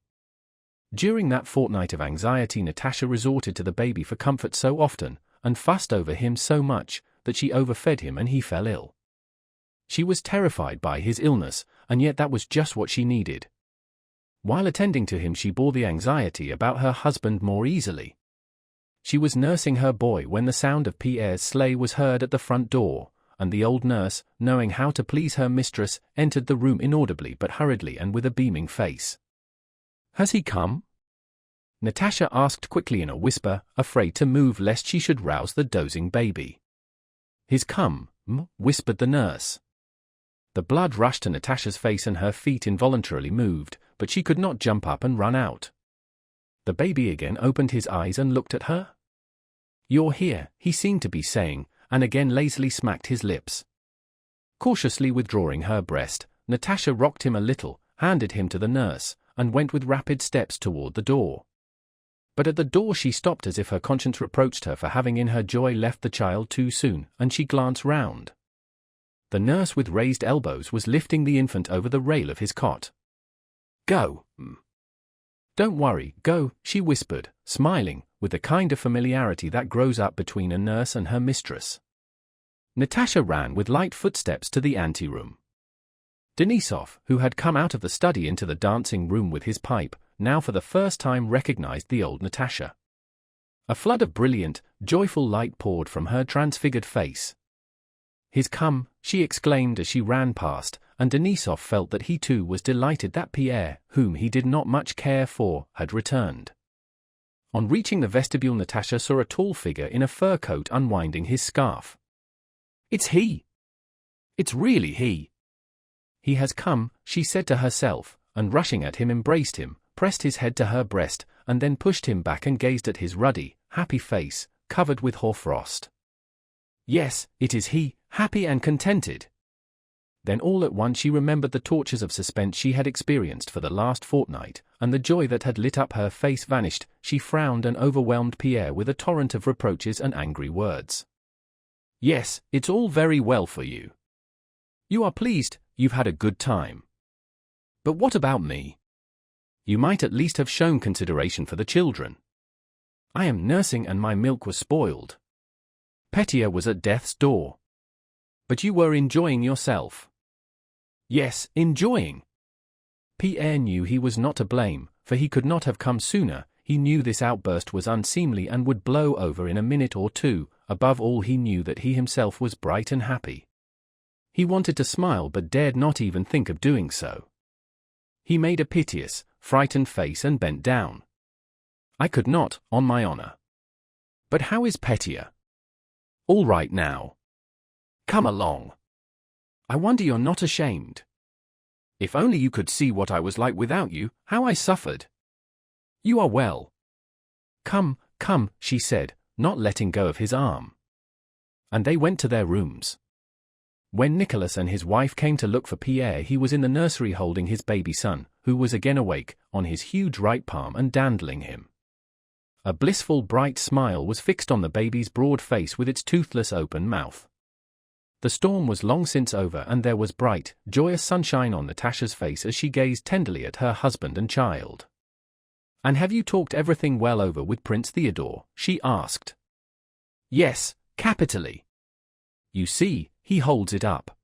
During that fortnight of anxiety Natasha resorted to the baby for comfort so often, and fussed over him so much, that she overfed him and he fell ill. She was terrified by his illness, and yet that was just what she needed. While attending to him, she bore the anxiety about her husband more easily. She was nursing her boy when the sound of Pierre's sleigh was heard at the front door, and the old nurse, knowing how to please her mistress, entered the room inaudibly but hurriedly and with a beaming face. "Has he come?" Natasha asked quickly in a whisper, afraid to move lest she should rouse the dozing baby. "He's come," whispered the nurse. The blood rushed to Natasha's face and her feet involuntarily moved, but she could not jump up and run out. The baby again opened his eyes and looked at her. "You're here," he seemed to be saying, and again lazily smacked his lips. Cautiously withdrawing her breast, Natasha rocked him a little, handed him to the nurse, and went with rapid steps toward the door. But at the door she stopped as if her conscience reproached her for having in her joy left the child too soon, and she glanced round. The nurse with raised elbows was lifting the infant over the rail of his cot. "Go. Don't worry, go," she whispered, smiling, with the kind of familiarity that grows up between a nurse and her mistress. Natasha ran with light footsteps to the anteroom. Denisov, who had come out of the study into the dancing room with his pipe, now for the first time recognized the old Natasha. A flood of brilliant, joyful light poured from her transfigured face. "He's come," she exclaimed as she ran past, and Denisov felt that he too was delighted that Pierre, whom he did not much care for, had returned. On reaching the vestibule, Natasha saw a tall figure in a fur coat unwinding his scarf. "It's he! It's really he! He has come," she said to herself, and rushing at him embraced him, pressed his head to her breast, and then pushed him back and gazed at his ruddy, happy face, covered with hoarfrost. Yes, it is he, happy and contented. Then all at once she remembered the tortures of suspense she had experienced for the last fortnight, and the joy that had lit up her face vanished. She frowned and overwhelmed Pierre with a torrent of reproaches and angry words. "Yes, it's all very well for you. You are pleased, you've had a good time. But what about me? You might at least have shown consideration for the children. I am nursing and my milk was spoiled. Petya was at death's door. But you were enjoying yourself." "Yes, enjoying." Pierre knew he was not to blame, for he could not have come sooner. He knew this outburst was unseemly and would blow over in a minute or two. Above all, he knew that he himself was bright and happy. He wanted to smile but dared not even think of doing so. He made a piteous, frightened face and bent down. "I could not, on my honor. But how is Petya?" "All right now. Come along. I wonder you're not ashamed. If only you could see what I was like without you, how I suffered. You are well. Come, come," she said, not letting go of his arm. And they went to their rooms. When Nicholas and his wife came to look for Pierre, he was in the nursery holding his baby son, who was again awake, on his huge right palm and dandling him. A blissful bright smile was fixed on the baby's broad face with its toothless open mouth. The storm was long since over and there was bright, joyous sunshine on Natasha's face as she gazed tenderly at her husband and child. "And have you talked everything well over with Prince Theodore?" she asked. "Yes, capitally. You see, he holds it up."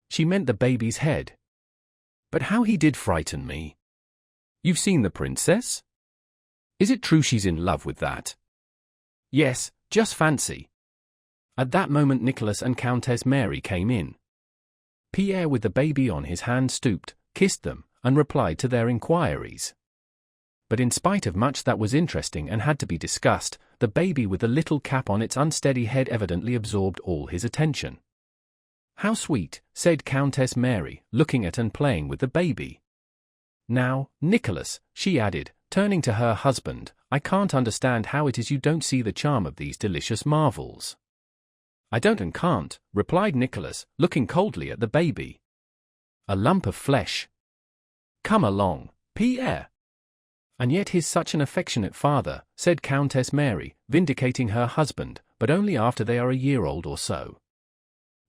She meant the baby's head. "But how he did frighten me. You've seen the princess? Is it true she's in love with that?" "Yes, just fancy." At that moment Nicholas and Countess Mary came in. Pierre with the baby on his hand stooped, kissed them, and replied to their inquiries. But in spite of much that was interesting and had to be discussed, the baby with the little cap on its unsteady head evidently absorbed all his attention. "How sweet," said Countess Mary, looking at and playing with the baby. "Now, Nicholas," she added, turning to her husband, "I can't understand how it is you don't see the charm of these delicious marvels." "I don't and can't," replied Nicholas, looking coldly at the baby. "A lump of flesh. Come along, Pierre." "And yet he's such an affectionate father," said Countess Mary, vindicating her husband, "but only after they are a year old or so."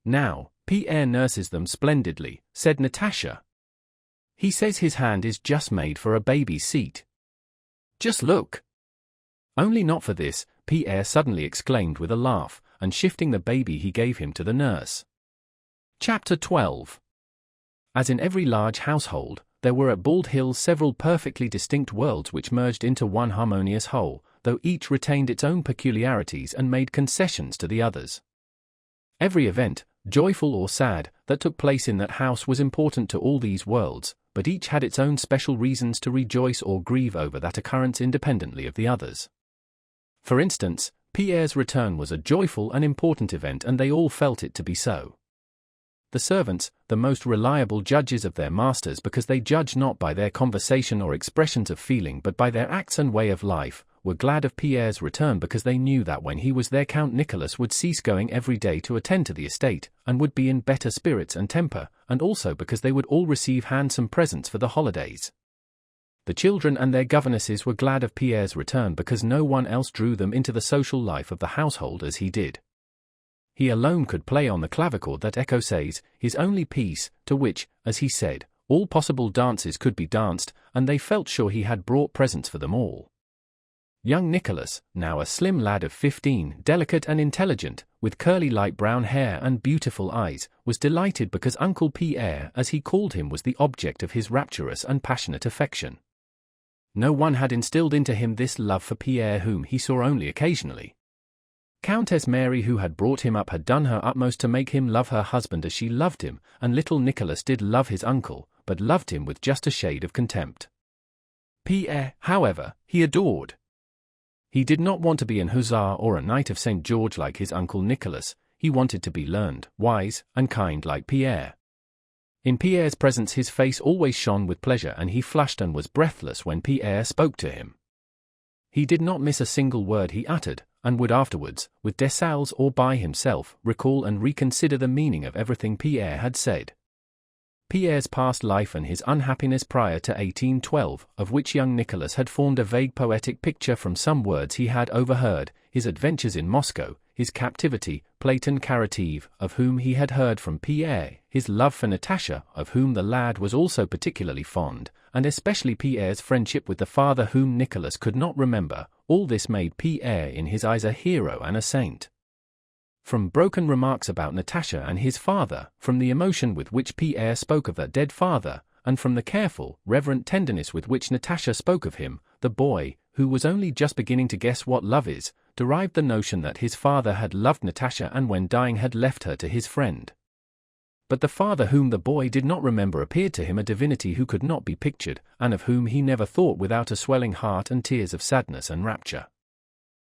"Now, Pierre nurses them splendidly," said Natasha. "He says his hand is just made for a baby's seat. Just look." "Only not for this," Pierre suddenly exclaimed with a laugh, and shifting the baby he gave him to the nurse. Chapter 12. As in every large household, there were at Bald Hills several perfectly distinct worlds which merged into one harmonious whole, though each retained its own peculiarities and made concessions to the others. Every event, joyful or sad, that took place in that house was important to all these worlds, but each had its own special reasons to rejoice or grieve over that occurrence independently of the others. For instance, Pierre's return was a joyful and important event, and they all felt it to be so. The servants, the most reliable judges of their masters because they judge not by their conversation or expressions of feeling but by their acts and way of life, were glad of Pierre's return because they knew that when he was there Count Nicholas would cease going every day to attend to the estate, and would be in better spirits and temper, and also because they would all receive handsome presents for the holidays. The children and their governesses were glad of Pierre's return because no one else drew them into the social life of the household as he did. He alone could play on the clavichord that Echo says, his only piece, to which, as he said, all possible dances could be danced, and they felt sure he had brought presents for them all. Young Nicholas, now a slim lad of 15, delicate and intelligent, with curly light brown hair and beautiful eyes, was delighted because Uncle Pierre, as he called him, was the object of his rapturous and passionate affection. No one had instilled into him this love for Pierre, whom he saw only occasionally. Countess Mary, who had brought him up, had done her utmost to make him love her husband as she loved him, and little Nicholas did love his uncle, but loved him with just a shade of contempt. Pierre, however, he adored. He did not want to be an hussar or a knight of St. George like his uncle Nicholas. He wanted to be learned, wise, and kind like Pierre. In Pierre's presence his face always shone with pleasure, and he flushed and was breathless when Pierre spoke to him. He did not miss a single word he uttered, and would afterwards, with Dessalles or by himself, recall and reconsider the meaning of everything Pierre had said. Pierre's past life and his unhappiness prior to 1812, of which young Nicholas had formed a vague poetic picture from some words he had overheard, his adventures in Moscow, his captivity, Platon Karateev, of whom he had heard from Pierre, his love for Natasha, of whom the lad was also particularly fond, and especially Pierre's friendship with the father whom Nicholas could not remember, all this made Pierre in his eyes a hero and a saint. From broken remarks about Natasha and his father, from the emotion with which Pierre spoke of that dead father, and from the careful, reverent tenderness with which Natasha spoke of him, the boy, who was only just beginning to guess what love is, derived the notion that his father had loved Natasha and when dying had left her to his friend. But the father whom the boy did not remember appeared to him a divinity who could not be pictured, and of whom he never thought without a swelling heart and tears of sadness and rapture.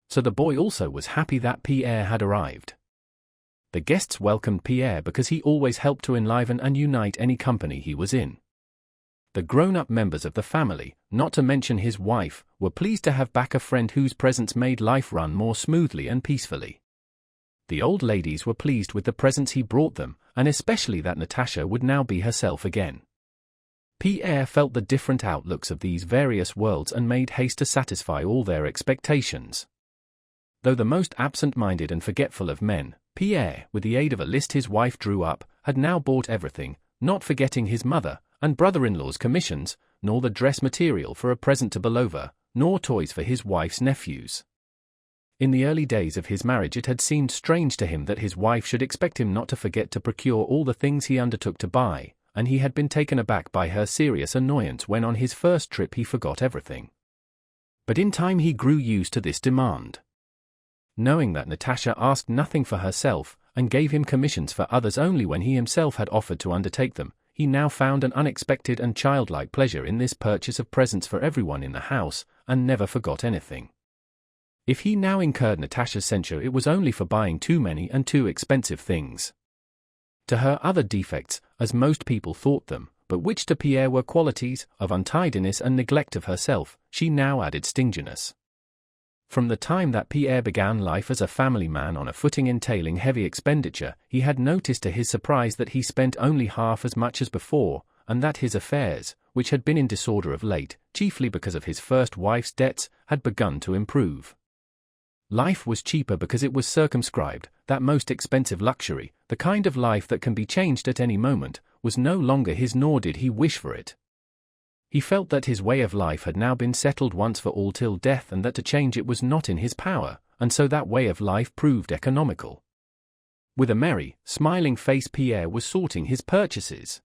So the boy also was happy that Pierre had arrived. The guests welcomed Pierre because he always helped to enliven and unite any company he was in. The grown-up members of the family, not to mention his wife, were pleased to have back a friend whose presence made life run more smoothly and peacefully. The old ladies were pleased with the presents he brought them, and especially that Natasha would now be herself again. Pierre felt the different outlooks of these various worlds and made haste to satisfy all their expectations. Though the most absent-minded and forgetful of men, Pierre, with the aid of a list his wife drew up, had now bought everything, not forgetting his mother and brother-in-law's commissions, nor the dress material for a present to Belova, nor toys for his wife's nephews. In the early days of his marriage it had seemed strange to him that his wife should expect him not to forget to procure all the things he undertook to buy, and he had been taken aback by her serious annoyance when on his first trip he forgot everything. But in time he grew used to this demand. Knowing that Natasha asked nothing for herself, and gave him commissions for others only when he himself had offered to undertake them, he now found an unexpected and childlike pleasure in this purchase of presents for everyone in the house, and never forgot anything. If he now incurred Natasha's censure it was only for buying too many and too expensive things. To her other defects, as most people thought them, but which to Pierre were qualities of untidiness and neglect of herself, she now added stinginess. From the time that Pierre began life as a family man on a footing entailing heavy expenditure, he had noticed to his surprise that he spent only half as much as before, and that his affairs, which had been in disorder of late, chiefly because of his first wife's debts, had begun to improve. Life was cheaper because it was circumscribed. That most expensive luxury, the kind of life that can be changed at any moment, was no longer his, nor did he wish for it. He felt that his way of life had now been settled once for all till death, and that to change it was not in his power, and so that way of life proved economical. With a merry, smiling face, Pierre was sorting his purchases.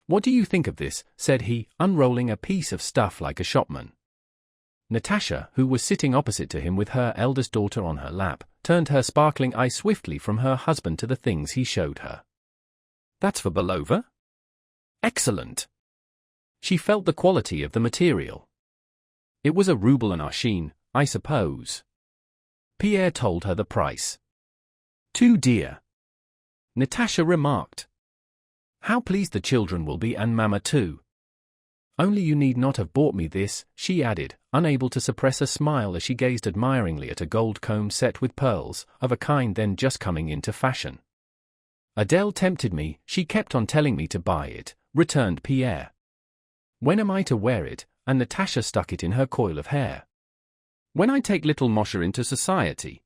"What do you think of this?" said he, unrolling a piece of stuff like a shopman. Natasha, who was sitting opposite to him with her eldest daughter on her lap, turned her sparkling eyes swiftly from her husband to the things he showed her. "That's for Belova? Excellent." She felt the quality of the material. "It was a ruble an arshin, I suppose." Pierre told her the price. "Too dear," Natasha remarked. "How pleased the children will be, and Mama too. Only you need not have bought me this," she added, unable to suppress a smile as she gazed admiringly at a gold comb set with pearls, of a kind then just coming into fashion. "Adele tempted me, she kept on telling me to buy it," returned Pierre. "When am I to wear it?" and Natasha stuck it in her coil of hair. "When I take little Moshe into society.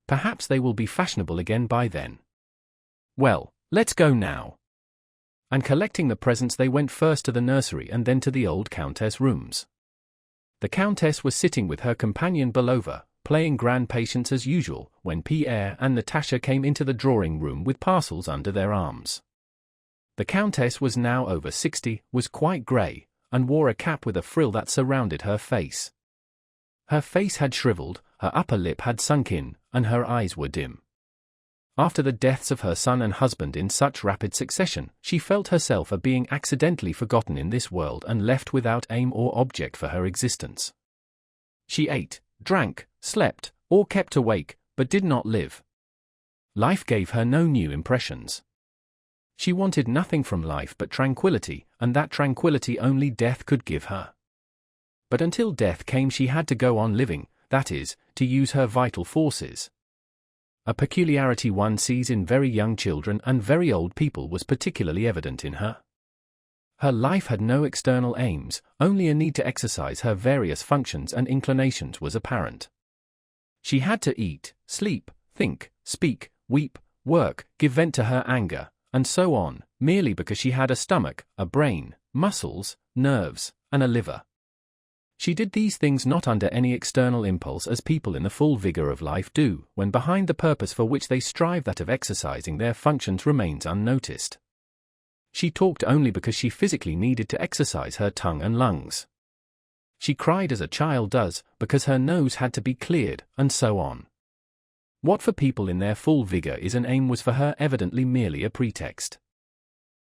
Perhaps they will be fashionable again by then. Well, let's go now." And collecting the presents, they went first to the nursery and then to the old countess' rooms. The countess was sitting with her companion Belova, playing grand patience as usual, when Pierre and Natasha came into the drawing room with parcels under their arms. The countess was now over 60, was quite grey, and wore a cap with a frill that surrounded her face. Her face had shriveled, her upper lip had sunk in, and her eyes were dim. After the deaths of her son and husband in such rapid succession, she felt herself a being accidentally forgotten in this world and left without aim or object for her existence. She ate, drank, slept, or kept awake, but did not live. Life gave her no new impressions. She wanted nothing from life but tranquility, and that tranquility only death could give her. But until death came, she had to go on living, that is, to use her vital forces. A peculiarity one sees in very young children and very old people was particularly evident in her. Her life had no external aims, only a need to exercise her various functions and inclinations was apparent. She had to eat, sleep, think, speak, weep, work, give vent to her anger, and so on, merely because she had a stomach, a brain, muscles, nerves, and a liver. She did these things not under any external impulse as people in the full vigor of life do, when behind the purpose for which they strive, that of exercising their functions, remains unnoticed. She talked only because she physically needed to exercise her tongue and lungs. She cried as a child does, because her nose had to be cleared, and so on. What for people in their full vigor is an aim was for her evidently merely a pretext.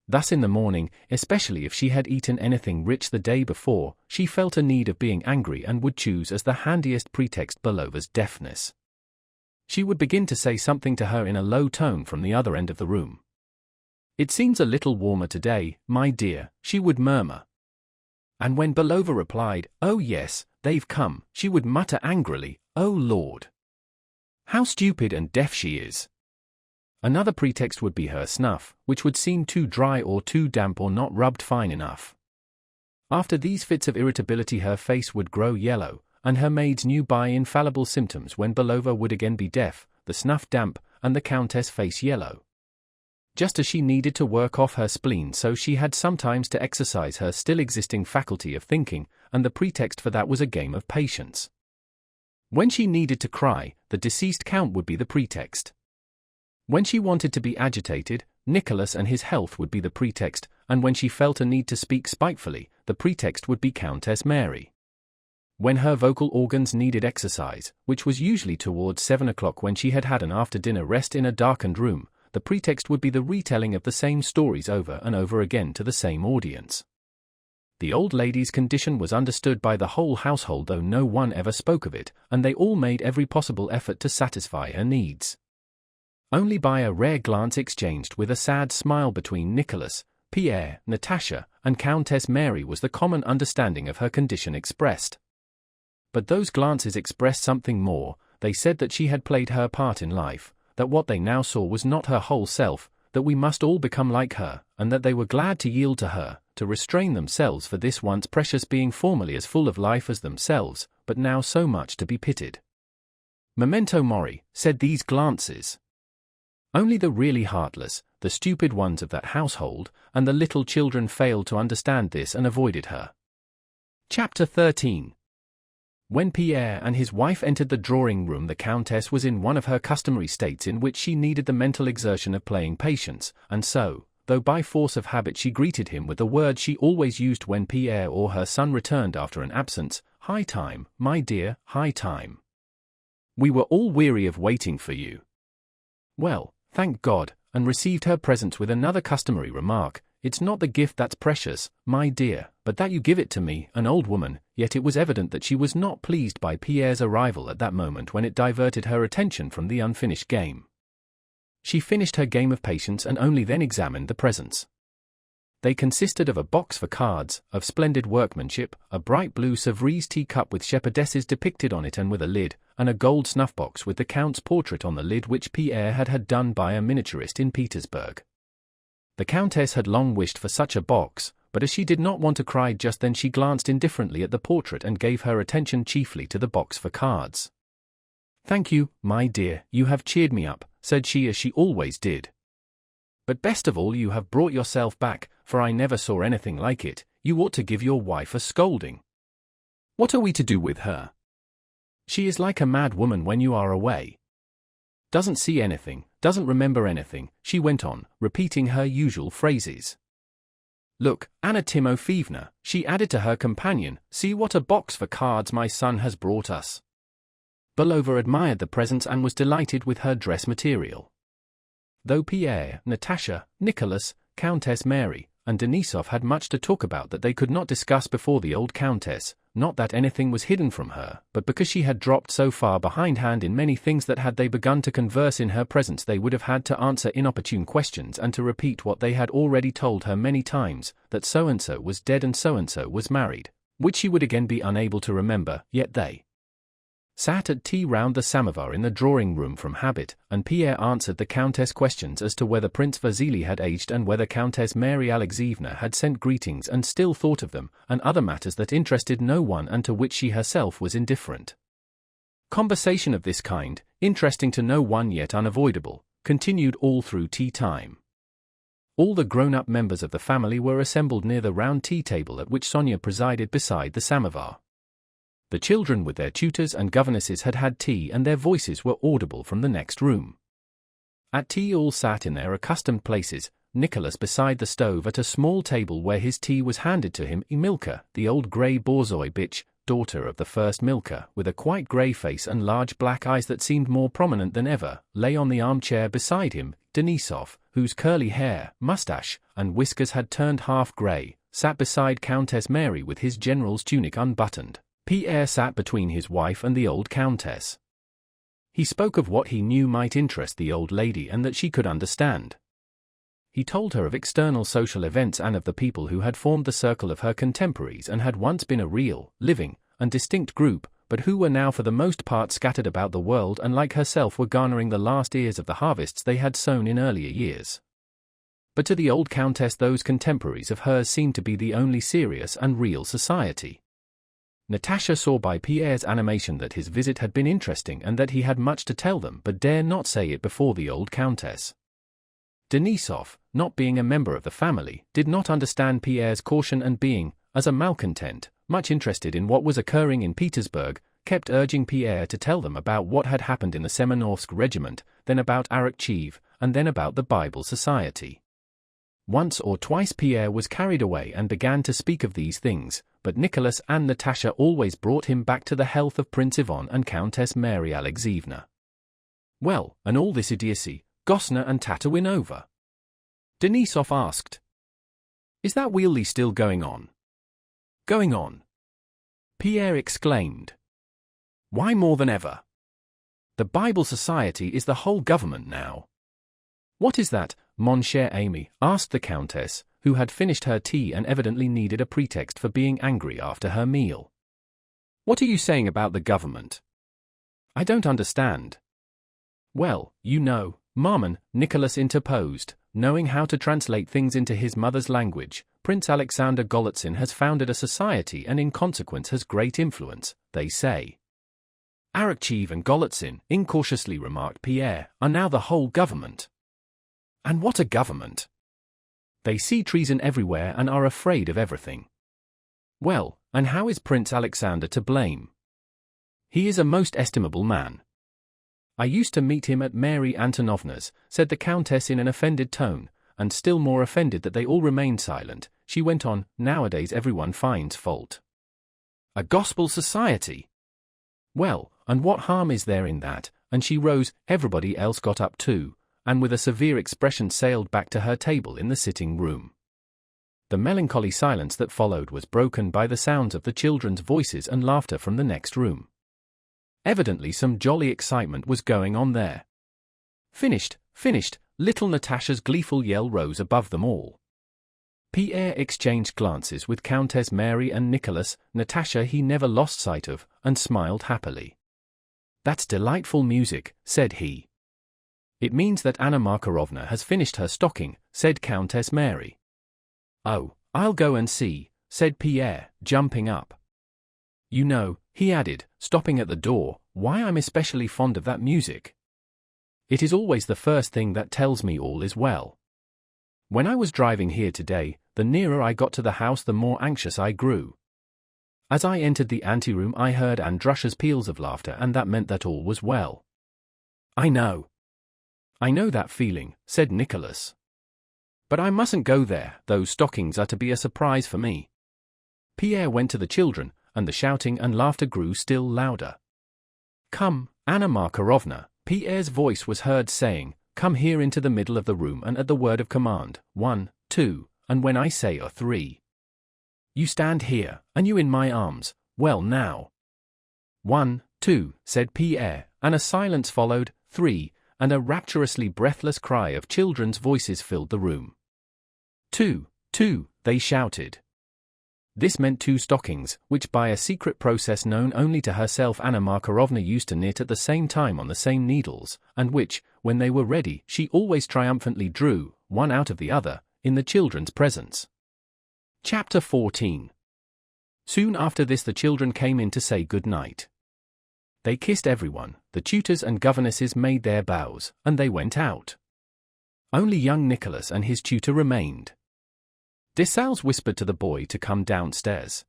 Thus in the morning, especially if she had eaten anything rich the day before, she felt a need of being angry and would choose as the handiest pretext Belova's deafness. She would begin to say something to her in a low tone from the other end of the room. "It seems a little warmer today, my dear," she would murmur. And when Belova replied, "Oh yes, they've come," she would mutter angrily, "Oh Lord! How stupid and deaf she is." Another pretext would be her snuff, which would seem too dry or too damp or not rubbed fine enough. After these fits of irritability her face would grow yellow, and her maids knew by infallible symptoms when Belova would again be deaf, the snuff damp, and the countess' face yellow. Just as she needed to work off her spleen, so she had sometimes to exercise her still existing faculty of thinking, and the pretext for that was a game of patience. When she needed to cry, the deceased count would be the pretext. When she wanted to be agitated, Nicholas and his health would be the pretext, and when she felt a need to speak spitefully, the pretext would be Countess Mary. When her vocal organs needed exercise, which was usually towards 7 o'clock when she had had an after-dinner rest in a darkened room, the pretext would be the retelling of the same stories over and over again to the same audience. The old lady's condition was understood by the whole household, though no one ever spoke of it, and they all made every possible effort to satisfy her needs. Only by a rare glance exchanged with a sad smile between Nicholas, Pierre, Natasha, and Countess Mary was the common understanding of her condition expressed. But those glances expressed something more. They said that she had played her part in life, that what they now saw was not her whole self, that we must all become like her, and that they were glad to yield to her, to restrain themselves for this once precious being, formerly as full of life as themselves, but now so much to be pitied. Memento mori, said these glances. Only the really heartless, the stupid ones of that household, and the little children failed to understand this and avoided her. Chapter 13. When Pierre and his wife entered the drawing-room, the Countess was in one of her customary states in which she needed the mental exertion of playing patience, and so, though by force of habit she greeted him with the word she always used when Pierre or her son returned after an absence, "High time, my dear, high time. We were all weary of waiting for you." Well, thank God, and received her presents with another customary remark, "It's not the gift that's precious, my dear, but that you give it to me, an old woman." Yet it was evident that she was not pleased by Pierre's arrival at that moment, when it diverted her attention from the unfinished game. She finished her game of patience and only then examined the presents. They consisted of a box for cards, of splendid workmanship, a bright blue Sevres teacup with shepherdesses depicted on it and with a lid, and a gold snuff-box with the Count's portrait on the lid, which Pierre had done by a miniaturist in Petersburg. The Countess had long wished for such a box, but as she did not want to cry just then, she glanced indifferently at the portrait and gave her attention chiefly to the box for cards. "Thank you, my dear, you have cheered me up," said she, as she always did. "But best of all, you have brought yourself back, for I never saw anything like it. You ought to give your wife a scolding." "What are we to do with her?" "She is like a mad woman when you are away. Doesn't see anything, doesn't remember anything," she went on, repeating her usual phrases. "Look, Anna Timofeevna," she added to her companion, "see what a box for cards my son has brought us." Belova admired the presents and was delighted with her dress material. Though Pierre, Natasha, Nicholas, Countess Mary, and Denisov had much to talk about that they could not discuss before the old Countess, not that anything was hidden from her, but because she had dropped so far behindhand in many things that had they begun to converse in her presence they would have had to answer inopportune questions and to repeat what they had already told her many times, that so-and-so was dead and so-and-so was married, which she would again be unable to remember. Yet they sat at tea round the samovar in the drawing-room from habit, and Pierre answered the Countess' questions as to whether Prince Vasily had aged and whether Countess Mary Alexeyevna had sent greetings and still thought of them, and other matters that interested no one and to which she herself was indifferent. Conversation of this kind, interesting to no one yet unavoidable, continued all through tea-time. All the grown-up members of the family were assembled near the round tea-table at which Sonia presided beside the samovar. The children with their tutors and governesses had had tea and their voices were audible from the next room. At tea all sat in their accustomed places, Nicholas beside the stove at a small table where his tea was handed to him. Emilka, the old grey borzoi bitch, daughter of the first milker, with a quite grey face and large black eyes that seemed more prominent than ever, lay on the armchair beside him. Denisov, whose curly hair, moustache, and whiskers had turned half grey, sat beside Countess Mary with his general's tunic unbuttoned. Pierre sat between his wife and the old Countess. He spoke of what he knew might interest the old lady and that she could understand. He told her of external social events and of the people who had formed the circle of her contemporaries and had once been a real, living, and distinct group, but who were now for the most part scattered about the world and like herself were garnering the last ears of the harvests they had sown in earlier years. But to the old Countess those contemporaries of hers seemed to be the only serious and real society. Natasha saw by Pierre's animation that his visit had been interesting and that he had much to tell them but dare not say it before the old Countess. Denisov, not being a member of the family, did not understand Pierre's caution and being, as a malcontent, much interested in what was occurring in Petersburg, kept urging Pierre to tell them about what had happened in the Semenovsk regiment, then about Arakcheev, and then about the Bible Society. Once or twice Pierre was carried away and began to speak of these things, but Nicholas and Natasha always brought him back to the health of Prince Ivan and Countess Mary Alexeyevna. "Well, and all this idiocy, Gosna and Tatawin over?" Denisov asked. "Is that really still going on?" "Going on?" Pierre exclaimed. "Why, more than ever. The Bible Society is the whole government now." "What is that, mon cher ami?" asked the Countess, who had finished her tea and evidently needed a pretext for being angry after her meal. "What are you saying about the government?" "I don't understand." "Well, you know, Maman," Nicholas interposed, knowing how to translate things into his mother's language, "Prince Alexander Golitsyn has founded a society and in consequence has great influence, they say." "Arakcheev and Golitsyn," incautiously remarked Pierre, "are now the whole government." "And what a government! They see treason everywhere and are afraid of everything." "Well, and how is Prince Alexander to blame?" He is a most estimable man. I used to meet him at Mary Antonovna's, said the Countess in an offended tone, and still more offended that they all remained silent. She went on, nowadays everyone finds fault. A gospel society! Well, and what harm is there in that? And she rose, everybody else got up too, and with a severe expression sailed back to her table in the sitting room. The melancholy silence that followed was broken by the sounds of the children's voices and laughter from the next room. Evidently some jolly excitement was going on there. Finished, finished, little Natasha's gleeful yell rose above them all. Pierre exchanged glances with Countess Mary and Nicholas. Natasha he never lost sight of, and smiled happily. "That's delightful music," said he. "It means that Anna Markarovna has finished her stocking," said Countess Mary. "Oh, I'll go and see," said Pierre, jumping up. "You know," he added, stopping at the door, "why I'm especially fond of that music? It is always the first thing that tells me all is well. When I was driving here today, the nearer I got to the house the more anxious I grew. As I entered the anteroom I heard Andrusha's peals of laughter, and that meant that all was well." "I know that feeling," said Nicholas. "But I mustn't go there, those stockings are to be a surprise for me." Pierre went to the children, and the shouting and laughter grew still louder. "Come, Anna Markarovna," Pierre's voice was heard saying, "come here into the middle of the room, and at the word of command, 1, 2, and when I say 3. You stand here, and you in my arms. Well now." 1, 2, said Pierre, and a silence followed. 3, and a rapturously breathless cry of children's voices filled the room. 2, 2, they shouted. This meant 2 stockings, which by a secret process known only to herself Anna Markarovna used to knit at the same time on the same needles, and which, when they were ready, she always triumphantly drew, one out of the other, in the children's presence. Chapter 14. Soon after this the children came in to say good night. They kissed everyone, the tutors and governesses made their bows, and they went out. Only young Nicholas and his tutor remained. Dessalles whispered to the boy to come downstairs.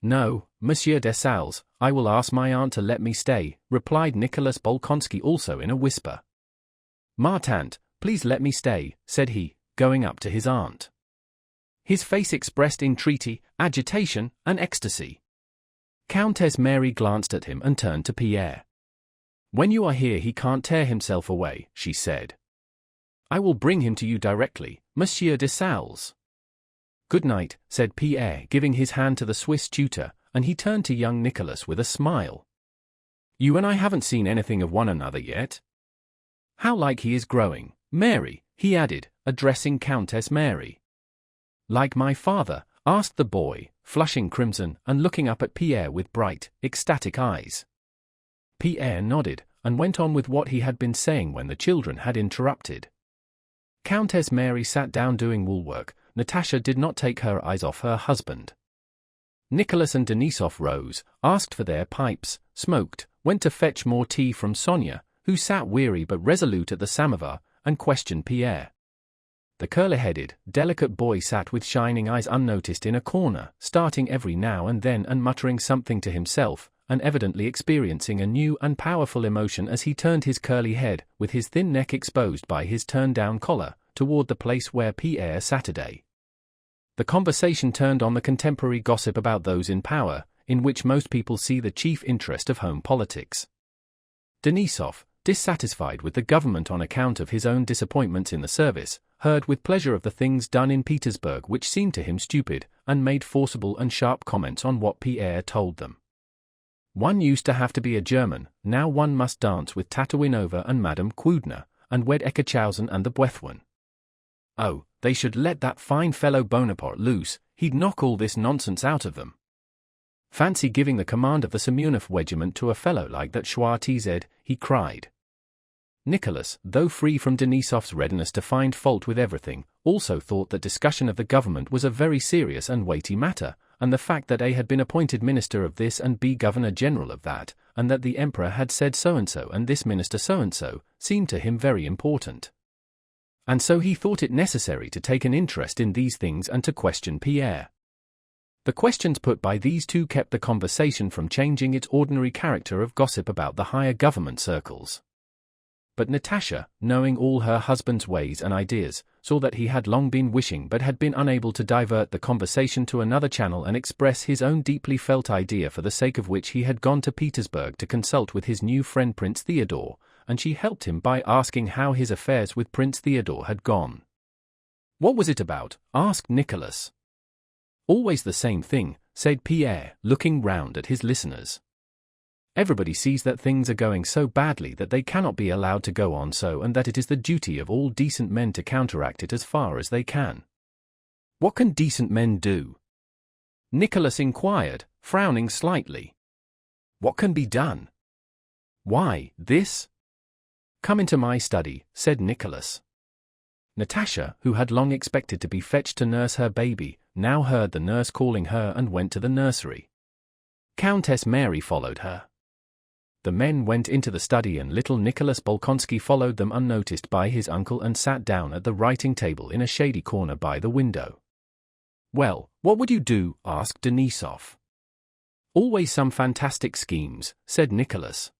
"No, Monsieur Dessalles, I will ask my aunt to let me stay," replied Nicholas Bolkonsky also in a whisper. "Ma tante, please let me stay," said he, going up to his aunt. His face expressed entreaty, agitation, and ecstasy. Countess Mary glanced at him and turned to Pierre. "When you are here he can't tear himself away," she said. "I will bring him to you directly, Monsieur Dessalles." "Good night," said Pierre, giving his hand to the Swiss tutor, and he turned to young Nicholas with a smile. "You and I haven't seen anything of one another yet. How like he is growing, Mary," he added, addressing Countess Mary. "Like my father?" asked the boy, flushing crimson and looking up at Pierre with bright, ecstatic eyes. Pierre nodded, and went on with what he had been saying when the children had interrupted. Countess Mary sat down doing woolwork. Natasha did not take her eyes off her husband. Nicholas and Denisov rose, asked for their pipes, smoked, went to fetch more tea from Sonia, who sat weary but resolute at the samovar, and questioned Pierre. The curly-headed, delicate boy sat with shining eyes unnoticed in a corner, starting every now and then and muttering something to himself, and evidently experiencing a new and powerful emotion as he turned his curly head, with his thin neck exposed by his turned-down collar, toward the place where Pierre sat today. The conversation turned on the contemporary gossip about those in power, in which most people see the chief interest of home politics. Denisov, dissatisfied with the government on account of his own disappointments in the service, heard with pleasure of the things done in Petersburg which seemed to him stupid, and made forcible and sharp comments on what Pierre told them. One used to have to be a German, now one must dance with Tatouinova and Madame Kwoudna, and wed Ekachausen and the Bwethwen. Oh, they should let that fine fellow Bonaparte loose, he'd knock all this nonsense out of them. Fancy giving the command of the Semyonov regiment to a fellow like that Schwa-TZ, he cried. Nicholas, though free from Denisov's readiness to find fault with everything, also thought that discussion of the government was a very serious and weighty matter, and the fact that A had been appointed minister of this and B governor-general of that, and that the emperor had said so-and-so and this minister so-and-so, seemed to him very important. And so he thought it necessary to take an interest in these things and to question Pierre. The questions put by these two kept the conversation from changing its ordinary character of gossip about the higher government circles. But Natasha, knowing all her husband's ways and ideas, saw that he had long been wishing but had been unable to divert the conversation to another channel and express his own deeply felt idea, for the sake of which he had gone to Petersburg to consult with his new friend Prince Theodore, and she helped him by asking how his affairs with Prince Theodore had gone. "What was it about?" asked Nicholas. "Always the same thing," said Pierre, looking round at his listeners. "Everybody sees that things are going so badly that they cannot be allowed to go on so, and that it is the duty of all decent men to counteract it as far as they can." "What can decent men do?" Nicholas inquired, frowning slightly. "What can be done?" "Why, this." "Come into my study," said Nicholas. Natasha, who had long expected to be fetched to nurse her baby, now heard the nurse calling her and went to the nursery. Countess Mary followed her. The men went into the study and little Nicholas Bolkonsky followed them unnoticed by his uncle and sat down at the writing table in a shady corner by the window. "Well, what would you do?" asked Denisov. "Always some fantastic schemes," said Nicholas.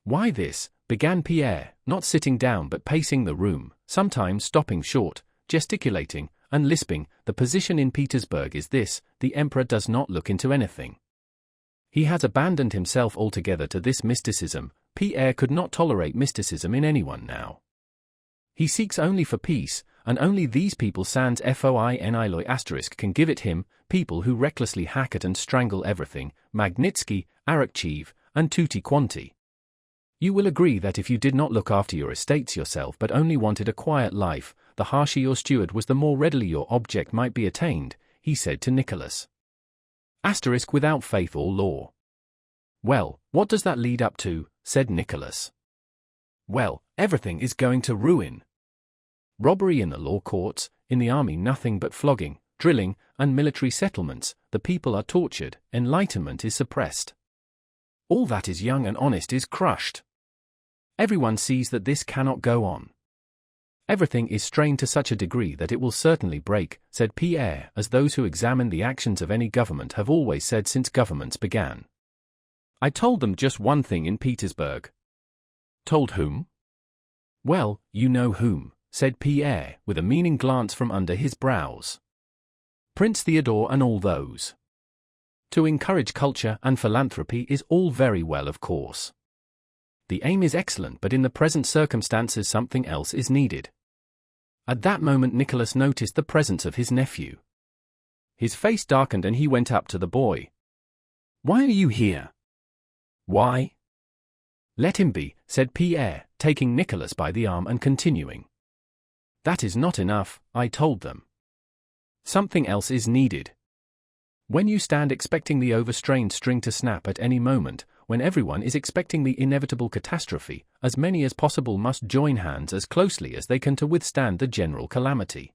"Why this?" began Pierre, not sitting down but pacing the room, sometimes stopping short, gesticulating, and lisping. "The position in Petersburg is this: the emperor does not look into anything. He has abandoned himself altogether to this mysticism." Pierre could not tolerate mysticism in anyone now. "He seeks only for peace, and only these people sans foini can give it him, people who recklessly hack at and strangle everything, Magnitsky, Arakcheev, and tutti quanti. You will agree that if you did not look after your estates yourself but only wanted a quiet life, the harsher your steward was the more readily your object might be attained," he said to Nicholas. Without faith or law. "Well, what does that lead up to?" said Nicholas. "Well, everything is going to ruin. Robbery in the law courts, in the army nothing but flogging, drilling, and military settlements, the people are tortured, enlightenment is suppressed. All that is young and honest is crushed. Everyone sees that this cannot go on. Everything is strained to such a degree that it will certainly break," said Pierre, as those who examine the actions of any government have always said since governments began. "I told them just one thing in Petersburg." "Told whom?" "Well, you know whom," said Pierre, with a meaning glance from under his brows. "Prince Theodore and all those. To encourage culture and philanthropy is all very well, of course. The aim is excellent, but in the present circumstances something else is needed." At that moment Nicholas noticed the presence of his nephew. His face darkened and he went up to the boy. "Why are you here?" "Why?" "Let him be," said Pierre, taking Nicholas by the arm and continuing. "That is not enough, I told them. Something else is needed. When you stand expecting the overstrained string to snap at any moment, when everyone is expecting the inevitable catastrophe, as many as possible must join hands as closely as they can to withstand the general calamity.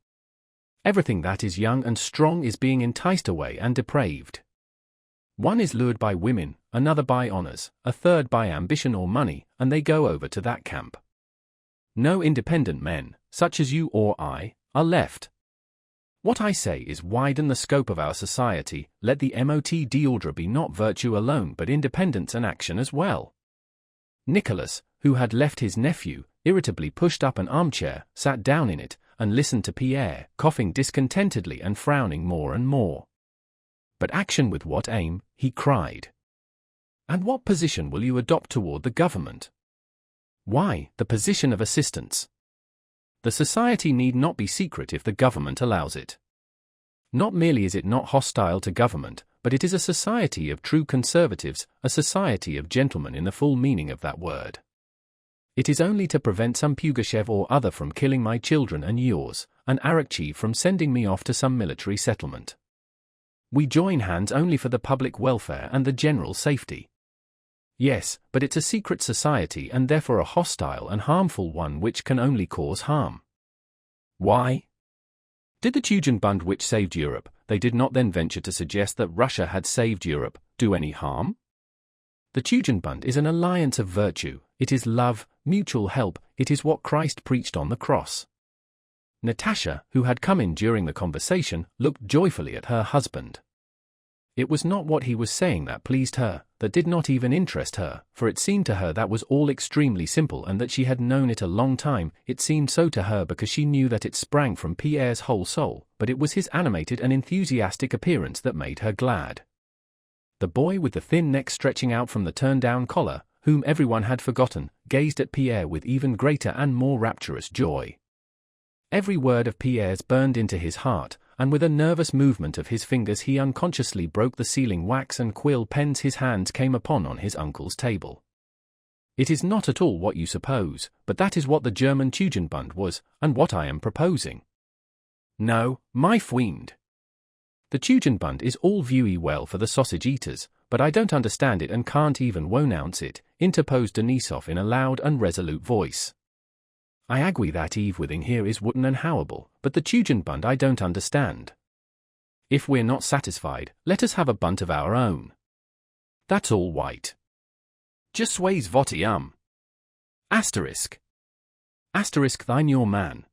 Everything that is young and strong is being enticed away and depraved. One is lured by women, another by honors, a third by ambition or money, and they go over to that camp. No independent men, such as you or I, are left. What I say is widen the scope of our society, let the mot d'ordre be not virtue alone but independence and action as well." Nicholas, who had left his nephew, irritably pushed up an armchair, sat down in it, and listened to Pierre, coughing discontentedly and frowning more and more. "But action with what aim?" he cried. "And what position will you adopt toward the government?" "Why, the position of assistants. The society need not be secret if the government allows it. Not merely is it not hostile to government, but it is a society of true conservatives, a society of gentlemen in the full meaning of that word. It is only to prevent some Pugachev or other from killing my children and yours, and Arakcheev from sending me off to some military settlement. We join hands only for the public welfare and the general safety. Yes, but it's a secret society and therefore a hostile and harmful one which can only cause harm." "Why? Did the Tugendbund which saved Europe, they did not then venture to suggest that Russia had saved Europe, do any harm? The Tugendbund is an alliance of virtue, it is love, mutual help, it is what Christ preached on the cross." Natasha, who had come in during the conversation, looked joyfully at her husband. It was not what he was saying that pleased her, that did not even interest her, for it seemed to her that was all extremely simple and that she had known it a long time. It seemed so to her because she knew that it sprang from Pierre's whole soul, but it was his animated and enthusiastic appearance that made her glad. The boy with the thin neck stretching out from the turned-down collar, whom everyone had forgotten, gazed at Pierre with even greater and more rapturous joy. Every word of Pierre's burned into his heart, and with a nervous movement of his fingers he unconsciously broke the sealing wax and quill pens his hands came upon on his uncle's table. It is not at all what you suppose, but that is what the German Tugendbund was, and what I am proposing. No, my fiend. The Tugendbund is all very well for the sausage-eaters, but I don't understand it and can't even wonounce it, interposed Denisov in a loud and resolute voice. I agree that Eve within here is wooden and howable, but the Tugendbund I don't understand. If we're not satisfied, let us have a bunt of our own. That's all white. Je suis votre homme. Asterisk. Asterisk thine your man.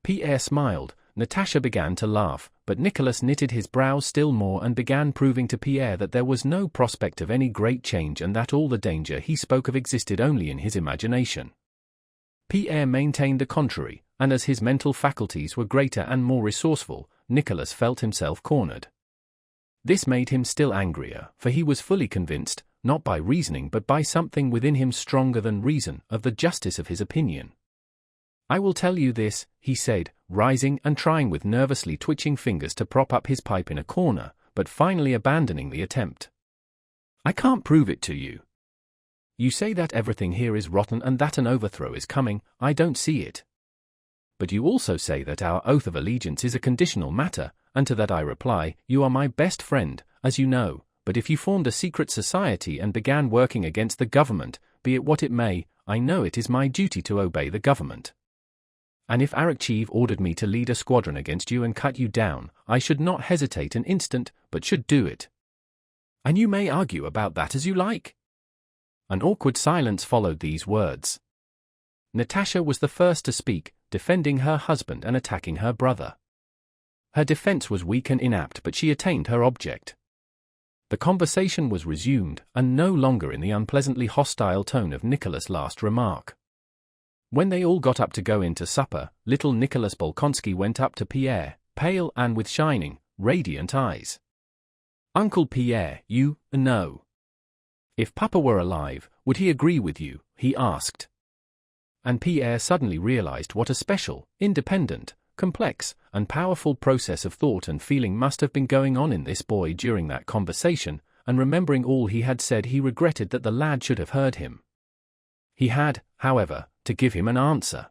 Pierre smiled, Natasha began to laugh, but Nicholas knitted his brows still more and began proving to Pierre that there was no prospect of any great change and that all the danger he spoke of existed only in his imagination. Pierre maintained the contrary, and as his mental faculties were greater and more resourceful, Nicholas felt himself cornered. This made him still angrier, for he was fully convinced, not by reasoning but by something within him stronger than reason, of the justice of his opinion. I will tell you this, he said, rising and trying with nervously twitching fingers to prop up his pipe in a corner, but finally abandoning the attempt. I can't prove it to you. You say that everything here is rotten and that an overthrow is coming. I don't see it. But you also say that our oath of allegiance is a conditional matter, and to that I reply, you are my best friend, as you know, but if you formed a secret society and began working against the government, be it what it may, I know it is my duty to obey the government. And if Arakcheev ordered me to lead a squadron against you and cut you down, I should not hesitate an instant, but should do it. And you may argue about that as you like. An awkward silence followed these words. Natasha was the first to speak, defending her husband and attacking her brother. Her defense was weak and inapt, but she attained her object. The conversation was resumed, and no longer in the unpleasantly hostile tone of Nicholas' last remark. When they all got up to go in to supper, little Nicholas Bolkonsky went up to Pierre, pale and with shining, radiant eyes. Uncle Pierre, you know. If Papa were alive, would he agree with you? He asked. And Pierre suddenly realized what a special, independent, complex, and powerful process of thought and feeling must have been going on in this boy during that conversation, and remembering all he had said he regretted that the lad should have heard him. He had, however, to give him an answer.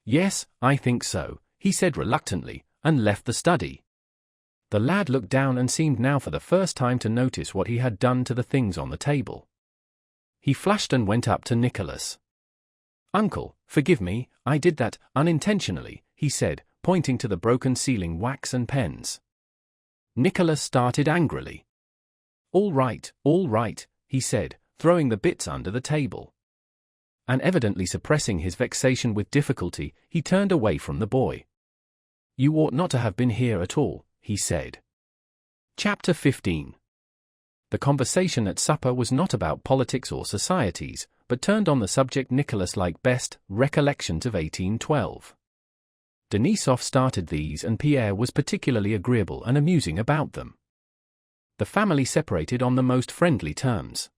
Yes, I think so, he said reluctantly, and left the study. The lad looked down and seemed now for the first time to notice what he had done to the things on the table. He flushed and went up to Nicholas. Uncle, forgive me, I did that, unintentionally, he said, pointing to the broken sealing wax and pens. Nicholas started angrily. All right, he said, throwing the bits under the table. And evidently suppressing his vexation with difficulty, he turned away from the boy. You ought not to have been here at all, he said. Chapter 15. The conversation at supper was not about politics or societies, but turned on the subject Nicholas liked best, recollections of 1812. Denisov started these and Pierre was particularly agreeable and amusing about them. The family separated on the most friendly terms.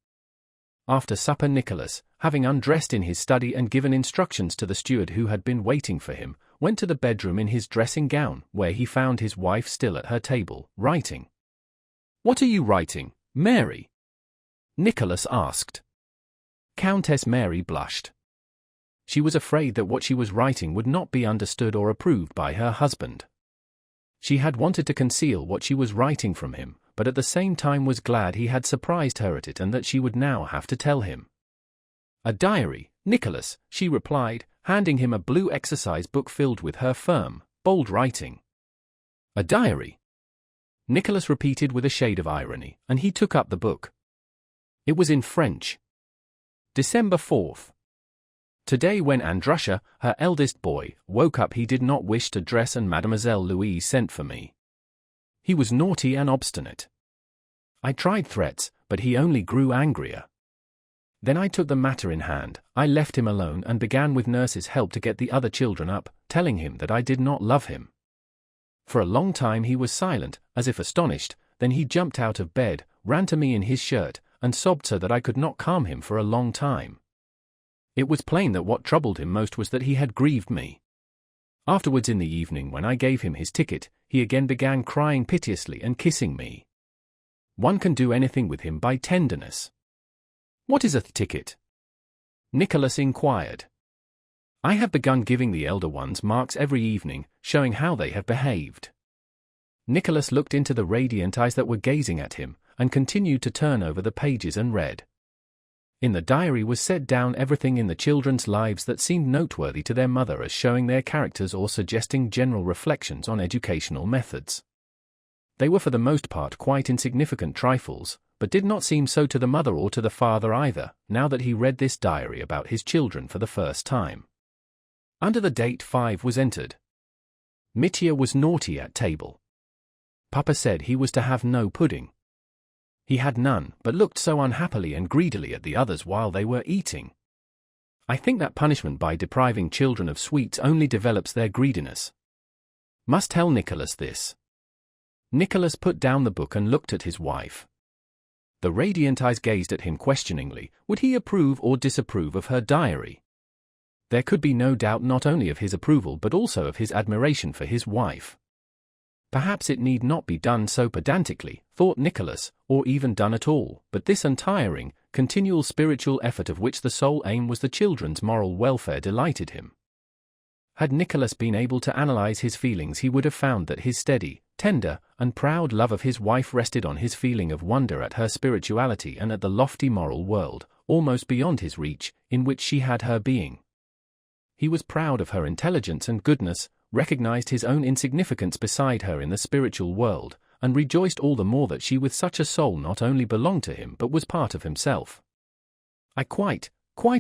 After supper Nicholas, having undressed in his study and given instructions to the steward who had been waiting for him, went to the bedroom in his dressing gown, where he found his wife still at her table, writing. What are you writing, Mary? Nicholas asked. Countess Mary blushed. She was afraid that what she was writing would not be understood or approved by her husband. She had wanted to conceal what she was writing from him, but at the same time was glad he had surprised her at it and that she would now have to tell him. A diary, Nicholas, she replied, handing him a blue exercise book filled with her firm, bold writing. A diary? Nicholas repeated with a shade of irony, and he took up the book. It was in French. December 4th. Today when Andrusha, her eldest boy, woke up he did not wish to dress and Mademoiselle Louise sent for me. He was naughty and obstinate. I tried threats, but he only grew angrier. Then I took the matter in hand. I left him alone and began with nurse's help to get the other children up, telling him that I did not love him. For a long time he was silent, as if astonished. Then he jumped out of bed, ran to me in his shirt, and sobbed so that I could not calm him for a long time. It was plain that what troubled him most was that he had grieved me. Afterwards in the evening, when I gave him his ticket, he again began crying piteously and kissing me. One can do anything with him by tenderness. "What is a ticket?" Nicholas inquired. "I have begun giving the elder ones marks every evening, showing how they have behaved." Nicholas looked into the radiant eyes that were gazing at him, and continued to turn over the pages and read. In the diary was set down everything in the children's lives that seemed noteworthy to their mother as showing their characters or suggesting general reflections on educational methods. They were for the most part quite insignificant trifles, but did not seem so to the mother or to the father either, now that he read this diary about his children for the first time. Under the date 5 was entered. Mitya was naughty at table. Papa said he was to have no pudding. He had none, but looked so unhappily and greedily at the others while they were eating. I think that punishment by depriving children of sweets only develops their greediness. Must tell Nicholas this. Nicholas put down the book and looked at his wife. The radiant eyes gazed at him questioningly. Would he approve or disapprove of her diary? There could be no doubt not only of his approval but also of his admiration for his wife. Perhaps it need not be done so pedantically, thought Nicholas, or even done at all, but this untiring, continual spiritual effort of which the sole aim was the children's moral welfare delighted him. Had Nicholas been able to analyze his feelings, he would have found that his steady, tender, and proud love of his wife rested on his feeling of wonder at her spirituality and at the lofty moral world, almost beyond his reach, in which she had her being. He was proud of her intelligence and goodness, recognized his own insignificance beside her in the spiritual world, and rejoiced all the more that she with such a soul not only belonged to him but was part of himself. "I quite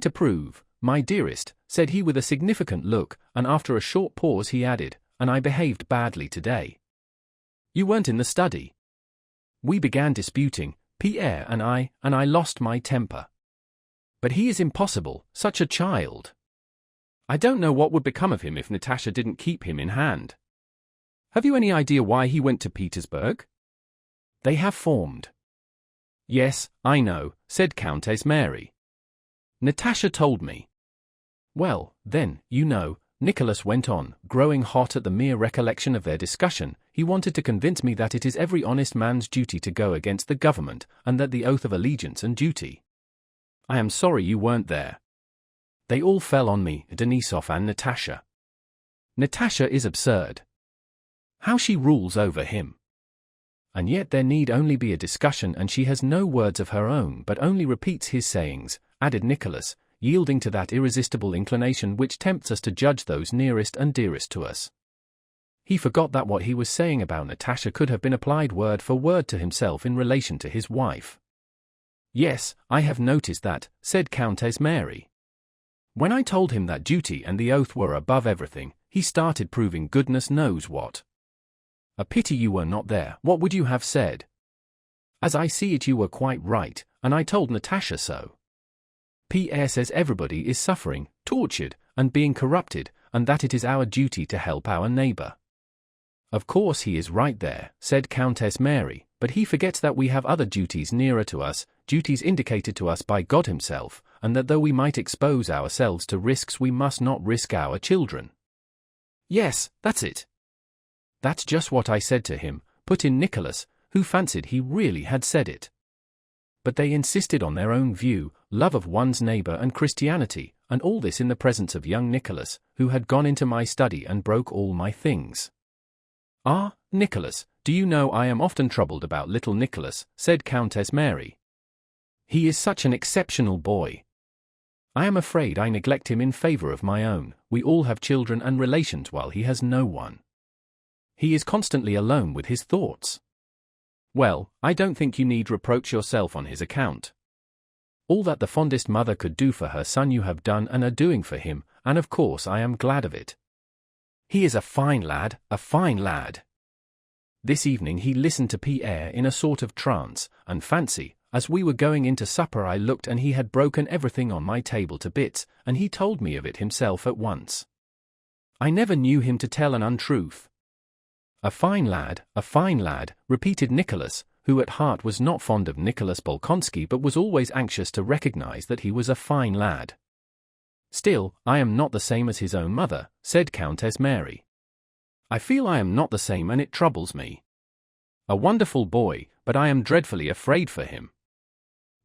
approve, my dearest," said he with a significant look, and after a short pause he added, "and I behaved badly today. You weren't in the study. We began disputing, Pierre and I lost my temper. But he is impossible, such a child. I don't know what would become of him if Natasha didn't keep him in hand. Have you any idea why he went to Petersburg? They have formed." "Yes, I know," said Countess Mary. "Natasha told me." "Well, then, you know," Nicholas went on, growing hot at the mere recollection of their discussion, "he wanted to convince me that it is every honest man's duty to go against the government, and that the oath of allegiance and duty. I am sorry you weren't there. They all fell on me, Denisov and Natasha. Natasha is absurd. How she rules over him. And yet there need only be a discussion and she has no words of her own but only repeats his sayings," added Nicholas, yielding to that irresistible inclination which tempts us to judge those nearest and dearest to us. He forgot that what he was saying about Natasha could have been applied word for word to himself in relation to his wife. "Yes, I have noticed that," said Countess Mary. "When I told him that duty and the oath were above everything, he started proving goodness knows what. A pity you were not there. What would you have said? As I see it, you were quite right, and I told Natasha so. Pierre says everybody is suffering, tortured, and being corrupted, and that it is our duty to help our neighbor." "Of course he is right there," said Countess Mary, "but he forgets that we have other duties nearer to us, duties indicated to us by God himself, and that though we might expose ourselves to risks we must not risk our children." "Yes, that's it." "That's just what I said to him," put in Nicholas, who fancied he really had said it. But they insisted on their own view, love of one's neighbor and Christianity, and all this in the presence of young Nicholas, who had gone into my study and broke all my things. "Ah, Nicholas, do you know I am often troubled about little Nicholas," said Countess Mary. "He is such an exceptional boy. I am afraid I neglect him in favor of my own. We all have children and relations while he has no one. He is constantly alone with his thoughts. Well, I don't think you need reproach yourself on his account. All that the fondest mother could do for her son you have done and are doing for him, and of course I am glad of it. He is a fine lad, a fine lad." This evening he listened to Pierre in a sort of trance, and fancy, as we were going into supper I looked and he had broken everything on my table to bits, and he told me of it himself at once. I never knew him to tell an untruth. A fine lad, repeated Nicholas, who at heart was not fond of Nicholas Bolkonsky but was always anxious to recognize that he was a fine lad. Still, I am not the same as his own mother, said Countess Mary. I feel I am not the same and it troubles me. A wonderful boy, but I am dreadfully afraid for him.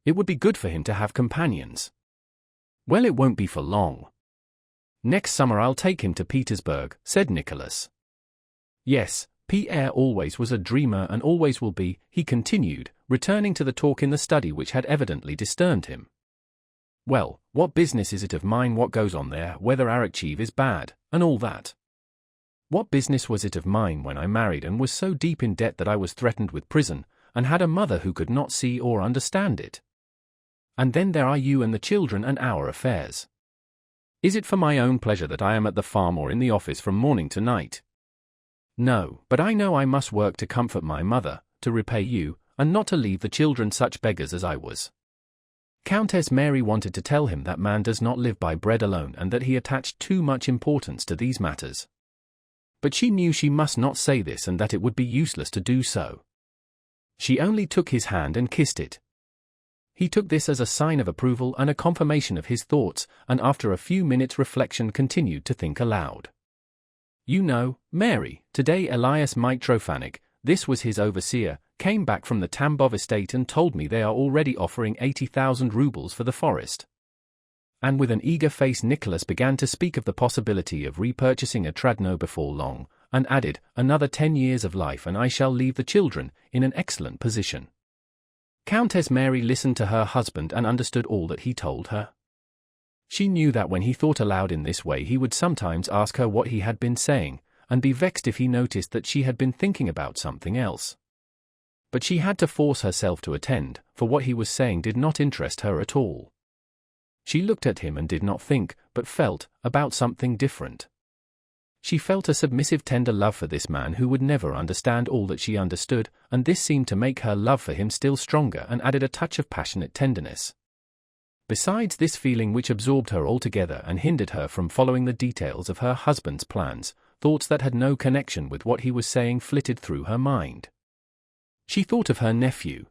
It would be good for him to have companions. Well, it won't be for long. Next summer I'll take him to Petersburg, said Nicholas. Yes, Pierre always was a dreamer and always will be, he continued, returning to the talk in the study which had evidently disturbed him. Well, what business is it of mine what goes on there, whether Arakcheev is bad, and all that? What business was it of mine when I married and was so deep in debt that I was threatened with prison, and had a mother who could not see or understand it? And then there are you and the children and our affairs. Is it for my own pleasure that I am at the farm or in the office from morning to night? No, but I know I must work to comfort my mother, to repay you, and not to leave the children such beggars as I was. Countess Mary wanted to tell him that man does not live by bread alone and that he attached too much importance to these matters. But she knew she must not say this and that it would be useless to do so. She only took his hand and kissed it. He took this as a sign of approval and a confirmation of his thoughts, and after a few minutes' reflection continued to think aloud. You know, Mary, today Elias Mitrofanik, this was his overseer, came back from the Tambov estate and told me they are already offering 80,000 rubles for the forest. And with an eager face Nicholas began to speak of the possibility of repurchasing Otradno before long, and added, another 10 years of life and I shall leave the children in an excellent position. Countess Mary listened to her husband and understood all that he told her. She knew that when he thought aloud in this way he would sometimes ask her what he had been saying, and be vexed if he noticed that she had been thinking about something else. But she had to force herself to attend, for what he was saying did not interest her at all. She looked at him and did not think, but felt, about something different. She felt a submissive tender love for this man who would never understand all that she understood, and this seemed to make her love for him still stronger and added a touch of passionate tenderness. Besides this feeling which absorbed her altogether and hindered her from following the details of her husband's plans, thoughts that had no connection with what he was saying flitted through her mind. She thought of her nephew.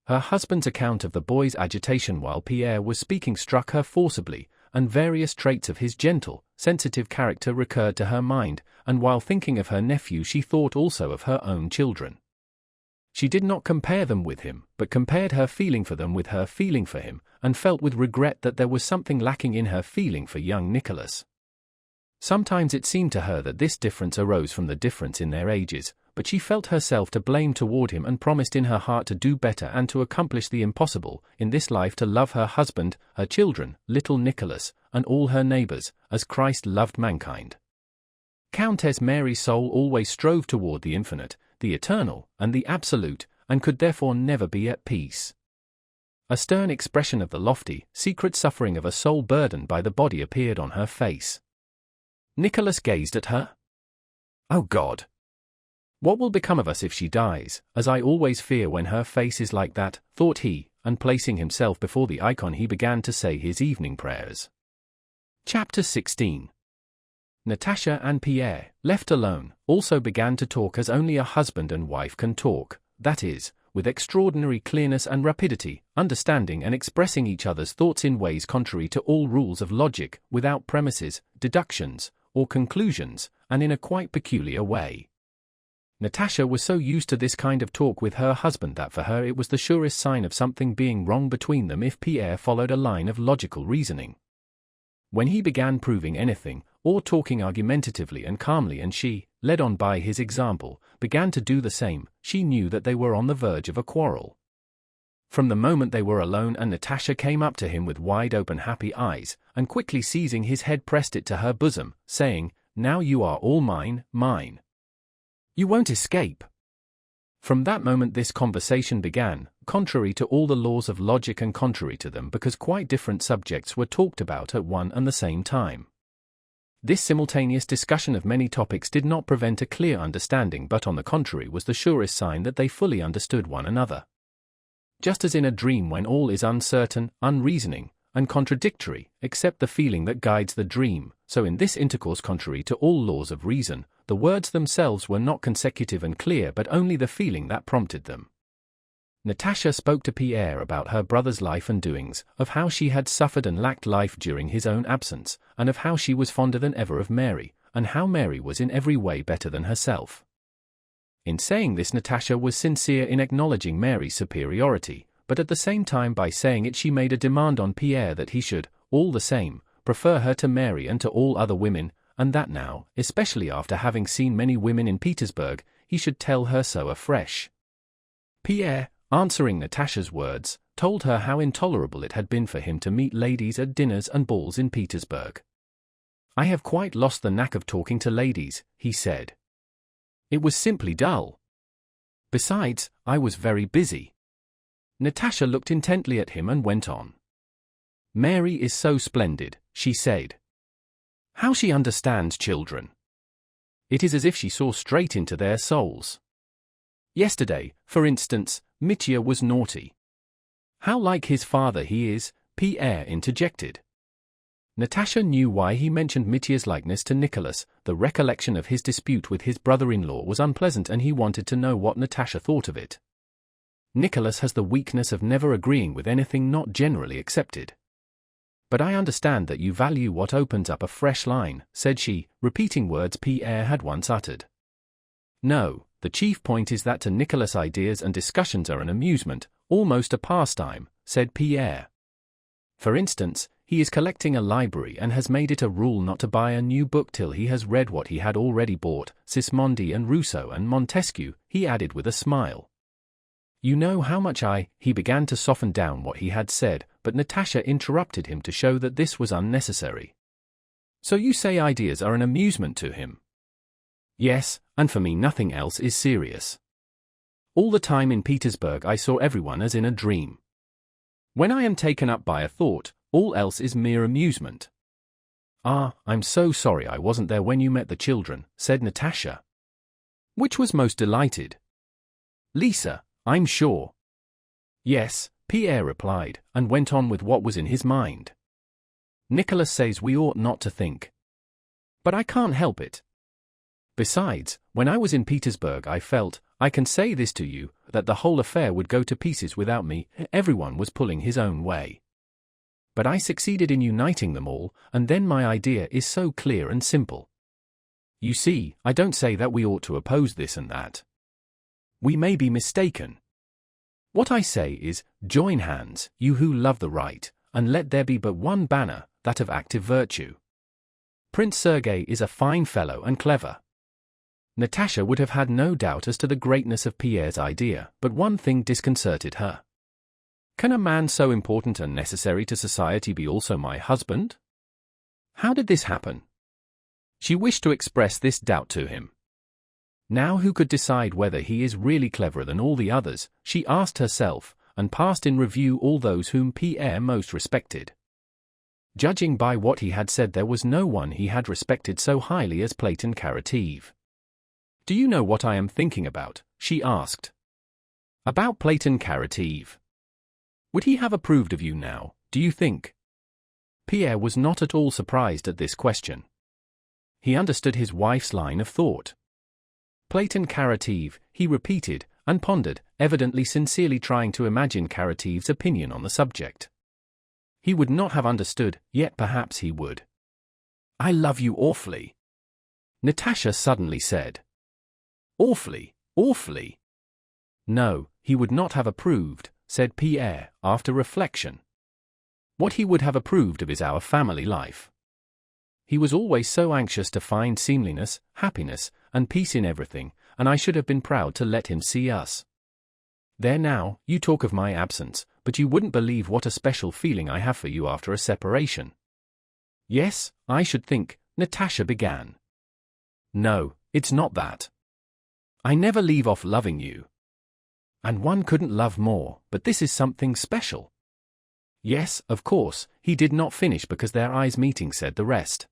Her husband's account of the boy's agitation while Pierre was speaking struck her forcibly, and various traits of his gentle, sensitive character recurred to her mind, and while thinking of her nephew she thought also of her own children. She did not compare them with him, but compared her feeling for them with her feeling for him, and felt with regret that there was something lacking in her feeling for young Nicholas. Sometimes it seemed to her that this difference arose from the difference in their ages, but she felt herself to blame toward him and promised in her heart to do better and to accomplish the impossible, in this life to love her husband, her children, little Nicholas, and all her neighbors, as Christ loved mankind. Countess Mary's soul always strove toward the infinite, the eternal, and the absolute, and could therefore never be at peace. A stern expression of the lofty, secret suffering of a soul burdened by the body appeared on her face. Nicholas gazed at her. Oh God! What will become of us if she dies, as I always fear when her face is like that, thought he, and placing himself before the icon he began to say his evening prayers. Chapter 16. Natasha and Pierre, left alone, also began to talk as only a husband and wife can talk, that is, with extraordinary clearness and rapidity, understanding and expressing each other's thoughts in ways contrary to all rules of logic, without premises, deductions, or conclusions, and in a quite peculiar way. Natasha was so used to this kind of talk with her husband that for her it was the surest sign of something being wrong between them if Pierre followed a line of logical reasoning. When he began proving anything, or talking argumentatively and calmly and she, led on by his example, began to do the same, she knew that they were on the verge of a quarrel. From the moment they were alone and Natasha came up to him with wide-open happy eyes, and quickly seizing his head pressed it to her bosom, saying, "Now you are all mine, mine. You won't escape." From that moment this conversation began, contrary to all the laws of logic and contrary to them because quite different subjects were talked about at one and the same time. This simultaneous discussion of many topics did not prevent a clear understanding, but on the contrary was the surest sign that they fully understood one another. Just as in a dream, when all is uncertain, unreasoning, and contradictory, except the feeling that guides the dream, so in this intercourse, contrary to all laws of reason, the words themselves were not consecutive and clear, but only the feeling that prompted them. Natasha spoke to Pierre about her brother's life and doings, of how she had suffered and lacked life during his own absence, and of how she was fonder than ever of Mary, and how Mary was in every way better than herself. In saying this, Natasha was sincere in acknowledging Mary's superiority, but at the same time by saying it she made a demand on Pierre that he should, all the same, prefer her to Mary and to all other women, and that now, especially after having seen many women in Petersburg, he should tell her so afresh. Pierre, answering Natasha's words, told her how intolerable it had been for him to meet ladies at dinners and balls in Petersburg. "I have quite lost the knack of talking to ladies," he said. "It was simply dull. Besides, I was very busy." Natasha looked intently at him and went on. "Mary is so splendid," she said. "How she understands children! It is as if she saw straight into their souls. Yesterday, for instance, Mitya was naughty." "How like his father he is," Pierre interjected. Natasha knew why he mentioned Mitya's likeness to Nicholas. The recollection of his dispute with his brother-in-law was unpleasant, and he wanted to know what Natasha thought of it. "Nicholas has the weakness of never agreeing with anything not generally accepted." "But I understand that you value what opens up a fresh line," said she, repeating words Pierre had once uttered. "No, the chief point is that to Nicholas ideas and discussions are an amusement, almost a pastime," said Pierre. "For instance, he is collecting a library and has made it a rule not to buy a new book till he has read what he had already bought, Sismondi and Rousseau and Montesquieu," he added with a smile. "You know how much he began to soften down what he had said, but Natasha interrupted him to show that this was unnecessary. "So you say ideas are an amusement to him?" "Yes, and for me nothing else is serious. All the time in Petersburg I saw everyone as in a dream. When I am taken up by a thought, all else is mere amusement." "Ah, I'm so sorry I wasn't there when you met the children," said Natasha. "Which was most delighted?" "Lisa, I'm sure." "Yes," Pierre replied, and went on with what was in his mind. "Nicholas says we ought not to think. But I can't help it. Besides, when I was in Petersburg I felt, I can say this to you, that the whole affair would go to pieces without me. Everyone was pulling his own way. But I succeeded in uniting them all, and then my idea is so clear and simple. You see, I don't say that we ought to oppose this and that. We may be mistaken. What I say is, join hands, you who love the right, and let there be but one banner, that of active virtue. Prince Sergei is a fine fellow and clever." Natasha would have had no doubt as to the greatness of Pierre's idea, but one thing disconcerted her. "Can a man so important and necessary to society be also my husband? How did this happen?" She wished to express this doubt to him. Now who could decide whether he is really cleverer than all the others, she asked herself, and passed in review all those whom Pierre most respected. Judging by what he had said, there was no one he had respected so highly as Platon Karateev. "Do you know what I am thinking about?" she asked. "About Platon Karateev. Would he have approved of you now, do you think?" Pierre was not at all surprised at this question. He understood his wife's line of thought. Platon Karateev, he repeated, and pondered, evidently sincerely trying to imagine Karateev's opinion on the subject. He would not have understood, yet perhaps he would. "I love you awfully," Natasha suddenly said. "Awfully, awfully." "No, he would not have approved," said Pierre, after reflection. "What he would have approved of is our family life. He was always so anxious to find seemliness, happiness, and peace in everything, and I should have been proud to let him see us. There now, you talk of my absence, but you wouldn't believe what a special feeling I have for you after a separation." "Yes, I should think," Natasha began. "No, it's not that. I never leave off loving you. And one couldn't love more, but this is something special." "Yes, of course," he did not finish because their eyes meeting said the rest.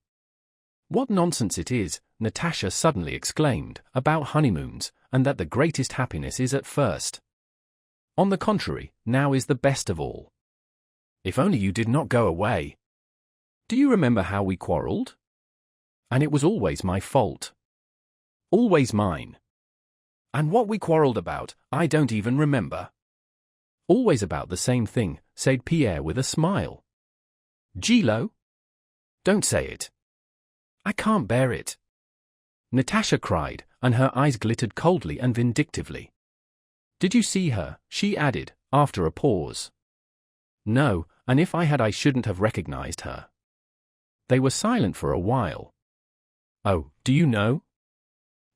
What nonsense it is, Natasha suddenly exclaimed, about honeymoons, and that the greatest happiness is at first. On the contrary, now is the best of all. If only you did not go away. Do you remember how we quarreled? And it was always my fault. Always mine. And what we quarreled about, I don't even remember. Always about the same thing, said Pierre with a smile. Gilo? Don't say it. I can't bear it. Natasha cried, and her eyes glittered coldly and vindictively. Did you see her? She added, after a pause. No, and if I had I shouldn't have recognized her. They were silent for a while. Oh, do you know?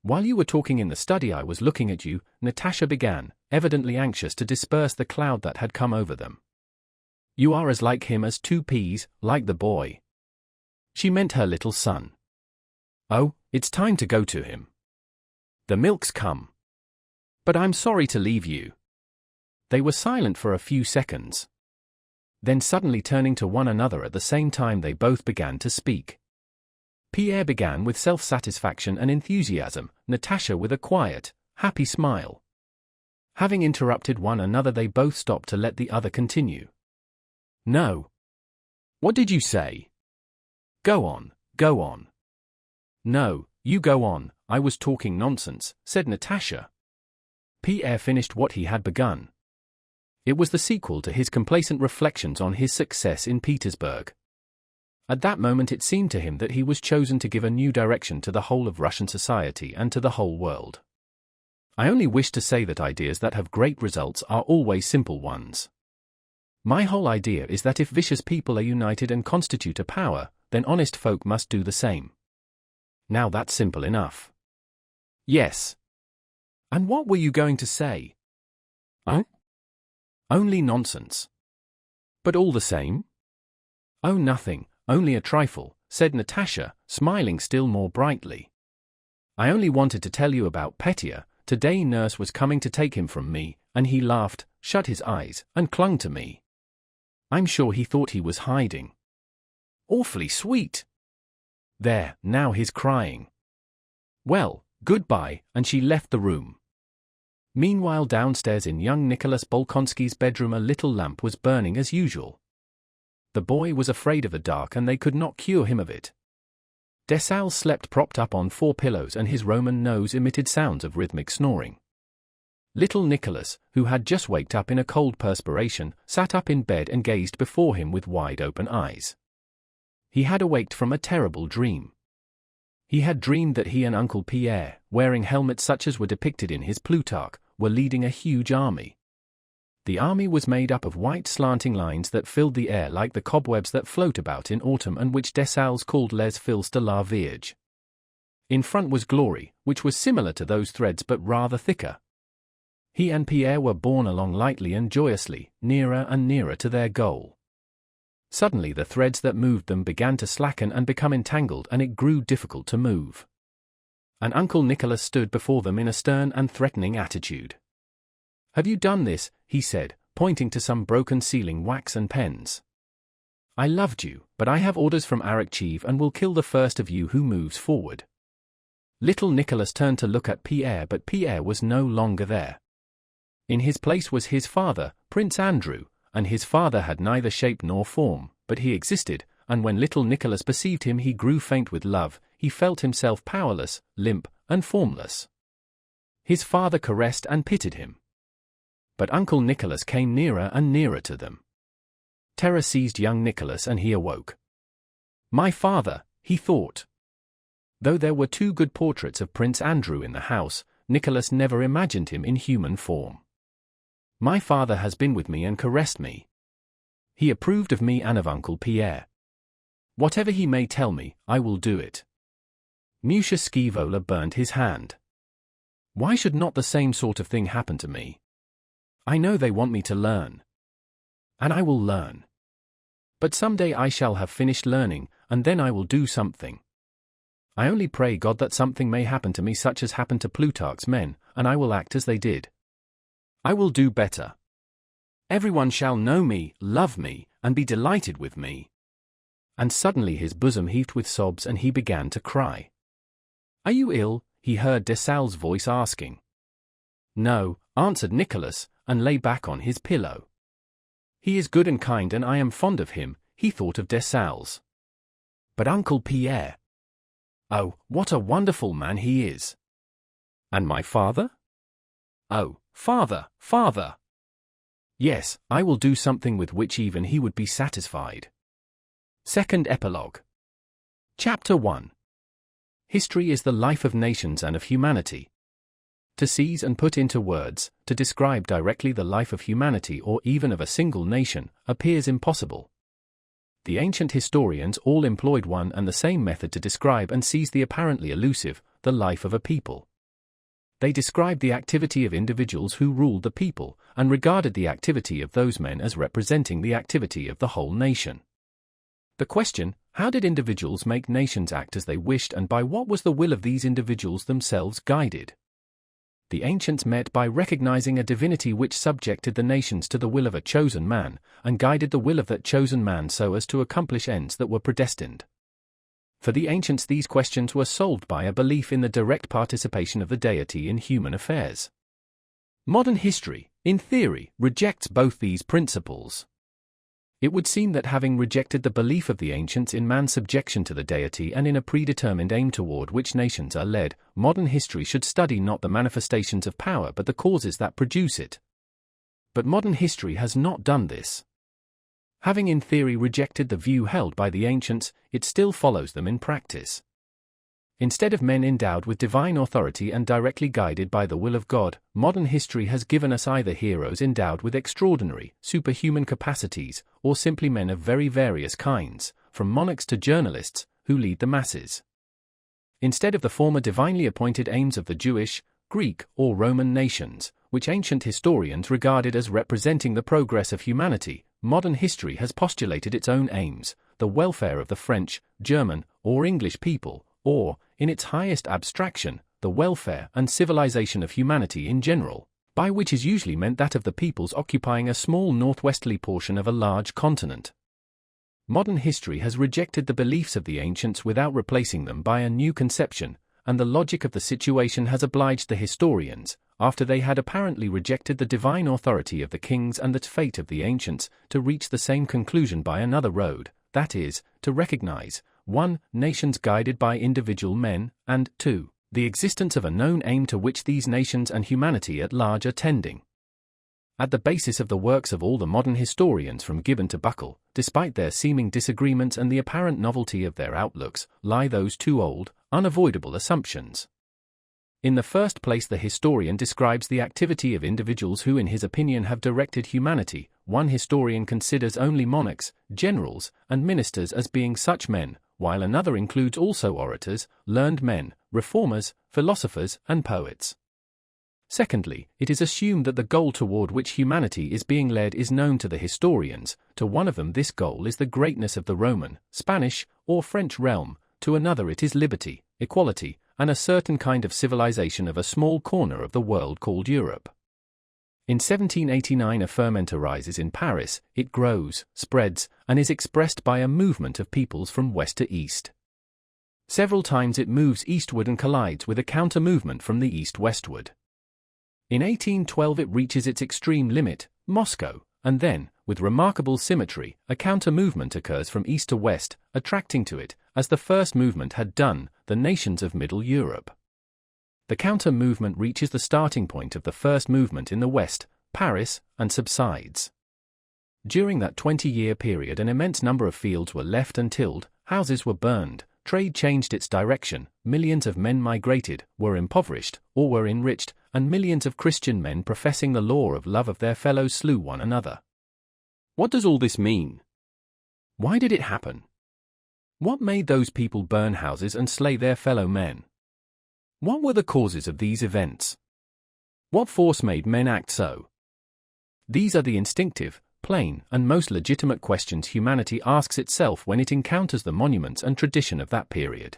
While you were talking in the study I was looking at you, Natasha began, evidently anxious to disperse the cloud that had come over them. You are as like him as 2 peas, like the boy. She meant her little son. Oh, it's time to go to him. The milk's come. But I'm sorry to leave you. They were silent for a few seconds. Then suddenly turning to one another at the same time they both began to speak. Pierre began with self-satisfaction and enthusiasm, Natasha with a quiet, happy smile. Having interrupted one another they both stopped to let the other continue. No. What did you say? Go on, go on. No, you go on, I was talking nonsense, said Natasha. Pierre finished what he had begun. It was the sequel to his complacent reflections on his success in Petersburg. At that moment it seemed to him that he was chosen to give a new direction to the whole of Russian society and to the whole world. I only wish to say that ideas that have great results are always simple ones. My whole idea is that if vicious people are united and constitute a power, then honest folk must do the same. Now that's simple enough. Yes. And what were you going to say? Huh? Only nonsense. But all the same? Oh, nothing, only a trifle, said Natasha, smiling still more brightly. I only wanted to tell you about Petya. Today nurse was coming to take him from me, and he laughed, shut his eyes, and clung to me. I'm sure he thought he was hiding. Awfully sweet. There, now he's crying. Well, goodbye, and she left the room. Meanwhile downstairs in young Nicholas Bolkonsky's bedroom a little lamp was burning as usual. The boy was afraid of the dark and they could not cure him of it. Dessalles slept propped up on 4 pillows and his Roman nose emitted sounds of rhythmic snoring. Little Nicholas, who had just waked up in a cold perspiration, sat up in bed and gazed before him with wide-open eyes. He had awaked from a terrible dream. He had dreamed that he and Uncle Pierre, wearing helmets such as were depicted in his Plutarch, were leading a huge army. The army was made up of white slanting lines that filled the air like the cobwebs that float about in autumn and which Dessalles called les fils de la Vierge. In front was glory, which was similar to those threads but rather thicker. He and Pierre were borne along lightly and joyously, nearer and nearer to their goal. Suddenly the threads that moved them began to slacken and become entangled and it grew difficult to move. And Uncle Nicholas stood before them in a stern and threatening attitude. Have you done this? He said, pointing to some broken sealing wax and pens. I loved you, but I have orders from Arakchev and will kill the first of you who moves forward. Little Nicholas turned to look at Pierre but Pierre was no longer there. In his place was his father, Prince Andrew, and his father had neither shape nor form, but he existed, and when little Nicholas perceived him he grew faint with love, he felt himself powerless, limp, and formless. His father caressed and pitied him. But Uncle Nicholas came nearer and nearer to them. Terror seized young Nicholas and he awoke. My father, he thought. Though there were 2 good portraits of Prince Andrew in the house, Nicholas never imagined him in human form. My father has been with me and caressed me. He approved of me and of Uncle Pierre. Whatever he may tell me, I will do it. Musha Schivola burned his hand. Why should not the same sort of thing happen to me? I know they want me to learn. And I will learn. But someday I shall have finished learning, and then I will do something. I only pray God that something may happen to me such as happened to Plutarch's men, and I will act as they did. I will do better. Everyone shall know me, love me, and be delighted with me. And suddenly his bosom heaved with sobs and he began to cry. "Are you ill?" he heard de Salle's voice asking. "No," answered Nicholas, and lay back on his pillow. "He is good and kind and I am fond of him," he thought of de Salles. "But Uncle Pierre. Oh, what a wonderful man he is! And my father? Oh, father, father! Yes, I will do something with which even he would be satisfied." Second Epilogue. Chapter 1. History is the life of nations and of humanity. To seize and put into words, to describe directly the life of humanity or even of a single nation, appears impossible. The ancient historians all employed one and the same method to describe and seize the apparently elusive, the life of a people. They described the activity of individuals who ruled the people, and regarded the activity of those men as representing the activity of the whole nation. The question, how did individuals make nations act as they wished and by what was the will of these individuals themselves guided? The ancients met by recognizing a divinity which subjected the nations to the will of a chosen man, and guided the will of that chosen man so as to accomplish ends that were predestined. For the ancients these questions were solved by a belief in the direct participation of the deity in human affairs. Modern history, in theory, rejects both these principles. It would seem that having rejected the belief of the ancients in man's subjection to the deity and in a predetermined aim toward which nations are led, modern history should study not the manifestations of power but the causes that produce it. But modern history has not done this. Having in theory rejected the view held by the ancients, it still follows them in practice. Instead of men endowed with divine authority and directly guided by the will of God, modern history has given us either heroes endowed with extraordinary, superhuman capacities, or simply men of very various kinds, from monarchs to journalists, who lead the masses. Instead of the former divinely appointed aims of the Jewish, Greek, or Roman nations, which ancient historians regarded as representing the progress of humanity, modern history has postulated its own aims, the welfare of the French, German, or English people, or, in its highest abstraction, the welfare and civilization of humanity in general, by which is usually meant that of the peoples occupying a small northwesterly portion of a large continent. Modern history has rejected the beliefs of the ancients without replacing them by a new conception, and the logic of the situation has obliged the historians, after they had apparently rejected the divine authority of the kings and the fate of the ancients, to reach the same conclusion by another road, that is, to recognize 1. Nations guided by individual men, and 2. The existence of a known aim to which these nations and humanity at large are tending. At the basis of the works of all the modern historians from Gibbon to Buckle, despite their seeming disagreements and the apparent novelty of their outlooks, lie those two old, unavoidable assumptions. In the first place, the historian describes the activity of individuals who in his opinion have directed humanity. One historian considers only monarchs, generals, and ministers as being such men, while another includes also orators, learned men, reformers, philosophers, and poets. Secondly, it is assumed that the goal toward which humanity is being led is known to the historians. To one of them this goal is the greatness of the Roman, Spanish, or French realm, to another it is liberty, equality, and a certain kind of civilization of a small corner of the world called Europe. In 1789 a ferment arises in Paris, it grows, spreads, and is expressed by a movement of peoples from west to east. Several times it moves eastward and collides with a counter-movement from the east westward. In 1812 it reaches its extreme limit, Moscow, and then, with remarkable symmetry, a counter-movement occurs from east to west, attracting to it, as the first movement had done, the nations of Middle Europe. The counter-movement reaches the starting point of the first movement in the west, Paris, and subsides. During that 20-year period an immense number of fields were left and tilled, houses were burned, trade changed its direction, millions of men migrated, were impoverished, or were enriched, and millions of Christian men professing the law of love of their fellows slew one another. What does all this mean? Why did it happen? What made those people burn houses and slay their fellow men? What were the causes of these events? What force made men act so? These are the instinctive, plain, and most legitimate questions humanity asks itself when it encounters the monuments and tradition of that period.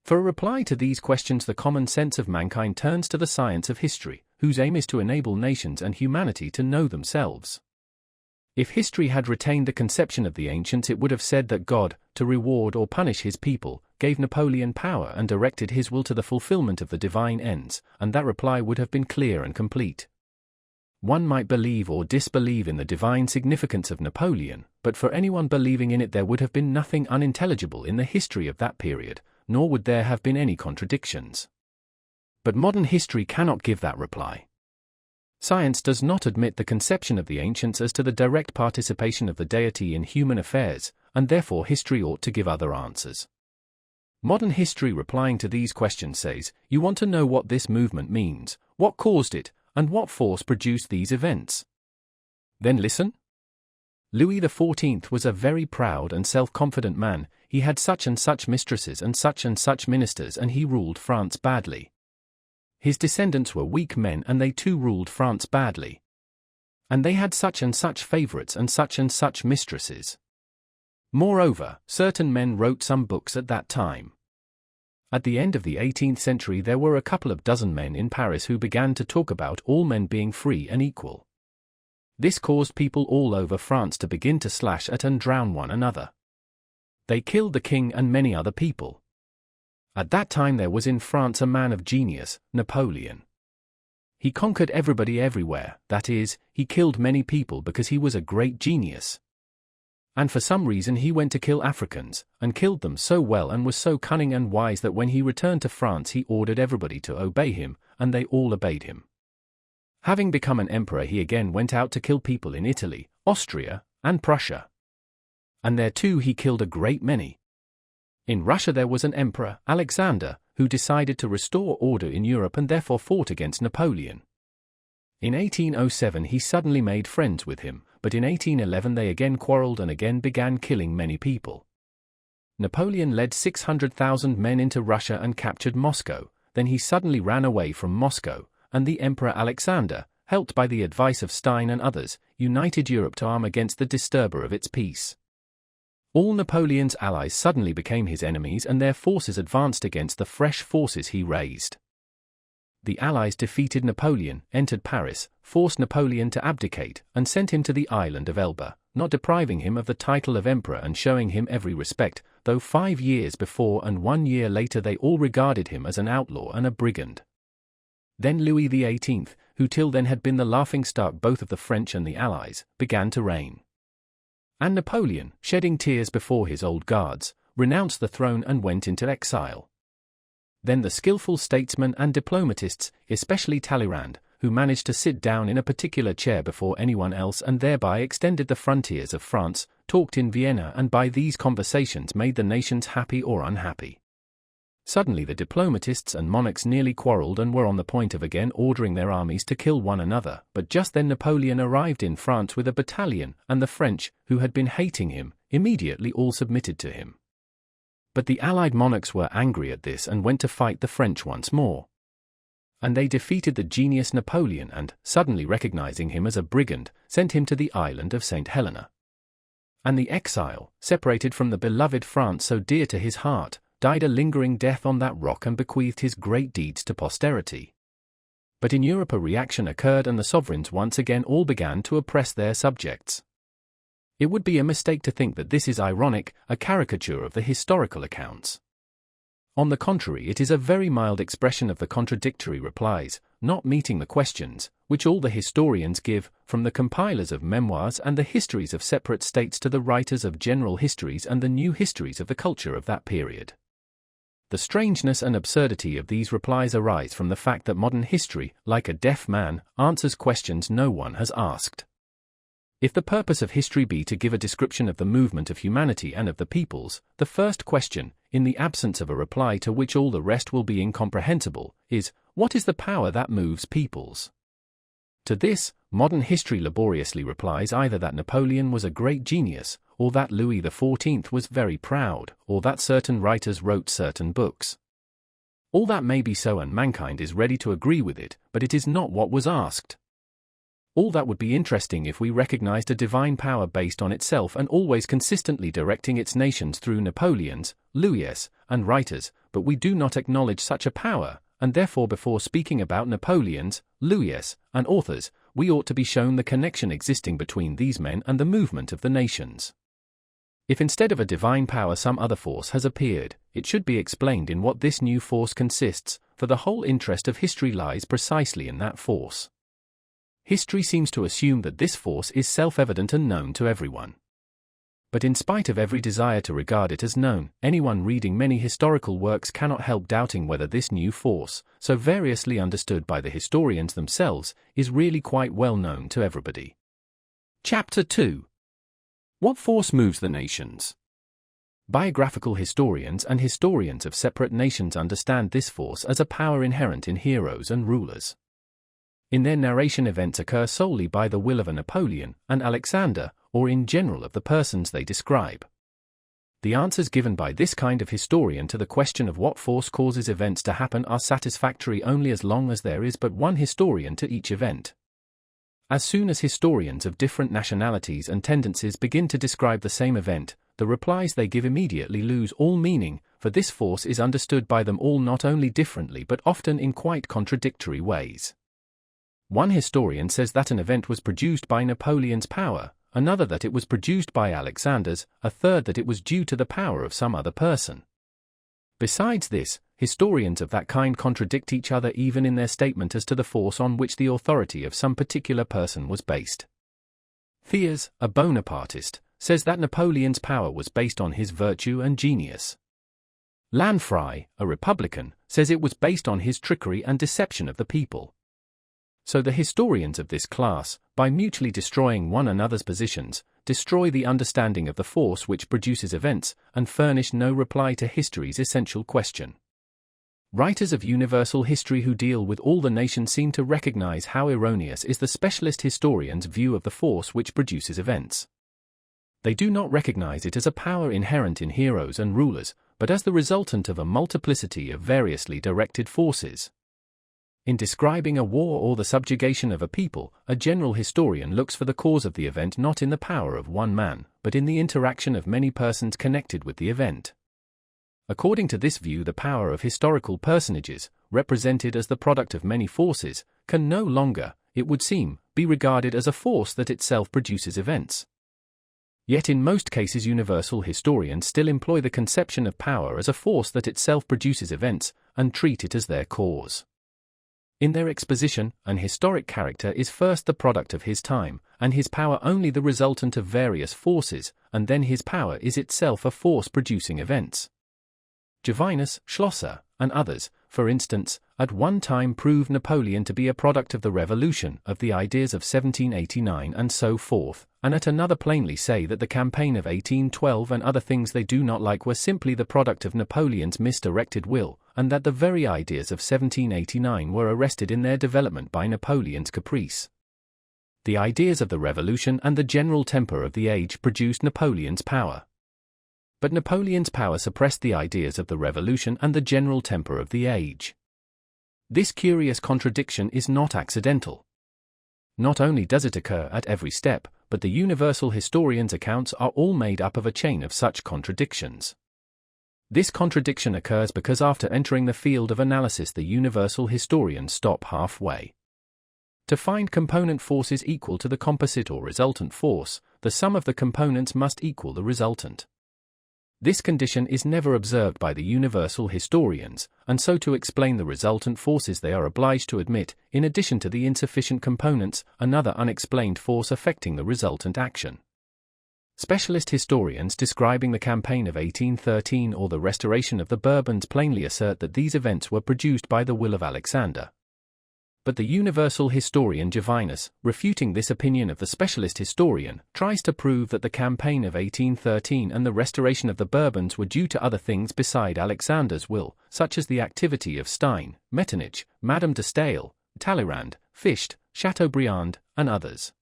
For a reply to these questions the common sense of mankind turns to the science of history, whose aim is to enable nations and humanity to know themselves. If history had retained the conception of the ancients, it would have said that God, to reward or punish his people, gave Napoleon power and directed his will to the fulfillment of the divine ends, and that reply would have been clear and complete. One might believe or disbelieve in the divine significance of Napoleon, but for anyone believing in it there would have been nothing unintelligible in the history of that period, nor would there have been any contradictions. But modern history cannot give that reply. Science does not admit the conception of the ancients as to the direct participation of the deity in human affairs, and therefore history ought to give other answers. Modern history replying to these questions says, you want to know what this movement means, what caused it, and what force produced these events. Then listen. Louis XIV was a very proud and self-confident man. He had such and such mistresses and such ministers, and he ruled France badly. His descendants were weak men, and they too ruled France badly. And they had such and such favorites and such mistresses. Moreover, certain men wrote some books at that time. At the end of the 18th century there were a couple of dozen men in Paris who began to talk about all men being free and equal. This caused people all over France to begin to slash at and drown one another. They killed the king and many other people. At that time there was in France a man of genius, Napoleon. He conquered everybody everywhere, that is, he killed many people because he was a great genius. And for some reason he went to kill Africans, and killed them so well and was so cunning and wise that when he returned to France he ordered everybody to obey him, and they all obeyed him. Having become an emperor he again went out to kill people in Italy, Austria, and Prussia. And there too he killed a great many. In Russia there was an emperor, Alexander, who decided to restore order in Europe and therefore fought against Napoleon. In 1807 he suddenly made friends with him, but in 1811 they again quarreled and again began killing many people. Napoleon led 600,000 men into Russia and captured Moscow, then he suddenly ran away from Moscow, and the Emperor Alexander, helped by the advice of Stein and others, united Europe to arm against the disturber of its peace. All Napoleon's allies suddenly became his enemies and their forces advanced against the fresh forces he raised. The Allies defeated Napoleon, entered Paris, forced Napoleon to abdicate, and sent him to the island of Elba, not depriving him of the title of emperor and showing him every respect, though 5 years before and 1 year later they all regarded him as an outlaw and a brigand. Then Louis XVIII, who till then had been the laughingstock both of the French and the Allies, began to reign. And Napoleon, shedding tears before his old guards, renounced the throne and went into exile. Then the skillful statesmen and diplomatists, especially Talleyrand, who managed to sit down in a particular chair before anyone else and thereby extended the frontiers of France, talked in Vienna and by these conversations made the nations happy or unhappy. Suddenly the diplomatists and monarchs nearly quarreled and were on the point of again ordering their armies to kill one another, but just then Napoleon arrived in France with a battalion, and the French, who had been hating him, immediately all submitted to him. But the allied monarchs were angry at this and went to fight the French once more. And they defeated the genius Napoleon and, suddenly recognizing him as a brigand, sent him to the island of St. Helena. And the exile, separated from the beloved France so dear to his heart, died a lingering death on that rock and bequeathed his great deeds to posterity. But in Europe a reaction occurred and the sovereigns once again all began to oppress their subjects. It would be a mistake to think that this is ironic, a caricature of the historical accounts. On the contrary, it is a very mild expression of the contradictory replies, not meeting the questions, which all the historians give, from the compilers of memoirs and the histories of separate states to the writers of general histories and the new histories of the culture of that period. The strangeness and absurdity of these replies arise from the fact that modern history, like a deaf man, answers questions no one has asked. If the purpose of history be to give a description of the movement of humanity and of the peoples, the first question, in the absence of a reply to which all the rest will be incomprehensible, is, what is the power that moves peoples? To this, modern history laboriously replies either that Napoleon was a great genius, or that Louis XIV was very proud, or that certain writers wrote certain books. All that may be so and mankind is ready to agree with it, but it is not what was asked. All that would be interesting if we recognized a divine power based on itself and always consistently directing its nations through Napoleons, Louis, and writers, but we do not acknowledge such a power, and therefore before speaking about Napoleons, Louis, and authors, we ought to be shown the connection existing between these men and the movement of the nations. If instead of a divine power some other force has appeared, it should be explained in what this new force consists, for the whole interest of history lies precisely in that force. History seems to assume that this force is self-evident and known to everyone. But in spite of every desire to regard it as known, anyone reading many historical works cannot help doubting whether this new force, so variously understood by the historians themselves, is really quite well known to everybody. Chapter 2. What force moves the nations? Biographical historians and historians of separate nations understand this force as a power inherent in heroes and rulers. In their narration, events occur solely by the will of a Napoleon, an Alexander, or in general of the persons they describe. The answers given by this kind of historian to the question of what force causes events to happen are satisfactory only as long as there is but one historian to each event. As soon as historians of different nationalities and tendencies begin to describe the same event, the replies they give immediately lose all meaning, for this force is understood by them all not only differently but often in quite contradictory ways. One historian says that an event was produced by Napoleon's power, another that it was produced by Alexander's, a third that it was due to the power of some other person. Besides this, historians of that kind contradict each other even in their statement as to the force on which the authority of some particular person was based. Thiers, a Bonapartist, says that Napoleon's power was based on his virtue and genius. Lanfrey, a Republican, says it was based on his trickery and deception of the people. So the historians of this class, by mutually destroying one another's positions, destroy the understanding of the force which produces events, and furnish no reply to history's essential question. Writers of universal history who deal with all the nations seem to recognize how erroneous is the specialist historian's view of the force which produces events. They do not recognize it as a power inherent in heroes and rulers, but as the resultant of a multiplicity of variously directed forces. In describing a war or the subjugation of a people, a general historian looks for the cause of the event not in the power of one man, but in the interaction of many persons connected with the event. According to this view, the power of historical personages, represented as the product of many forces, can no longer, it would seem, be regarded as a force that itself produces events. Yet in most cases universal historians still employ the conception of power as a force that itself produces events, and treat it as their cause. In their exposition, an historic character is first the product of his time, and his power only the resultant of various forces, and then his power is itself a force producing events. Jovinus, Schlosser, and others, for instance, at one time proved Napoleon to be a product of the Revolution, of the ideas of 1789 and so forth, and at another plainly say that the campaign of 1812 and other things they do not like were simply the product of Napoleon's misdirected will, and that the very ideas of 1789 were arrested in their development by Napoleon's caprice. The ideas of the Revolution and the general temper of the age produced Napoleon's power. But Napoleon's power suppressed the ideas of the Revolution and the general temper of the age. This curious contradiction is not accidental. Not only does it occur at every step, but the universal historian's accounts are all made up of a chain of such contradictions. This contradiction occurs because after entering the field of analysis the universal historians stop halfway. To find component forces equal to the composite or resultant force, the sum of the components must equal the resultant. This condition is never observed by the universal historians, and so to explain the resultant forces they are obliged to admit, in addition to the insufficient components, another unexplained force affecting the resultant action. Specialist historians describing the campaign of 1813 or the restoration of the Bourbons plainly assert that these events were produced by the will of Alexander. But the universal historian Jovinus, refuting this opinion of the specialist historian, tries to prove that the campaign of 1813 and the restoration of the Bourbons were due to other things beside Alexander's will, such as the activity of Stein, Metternich, Madame de Staël, Talleyrand, Fichte, Chateaubriand, and others.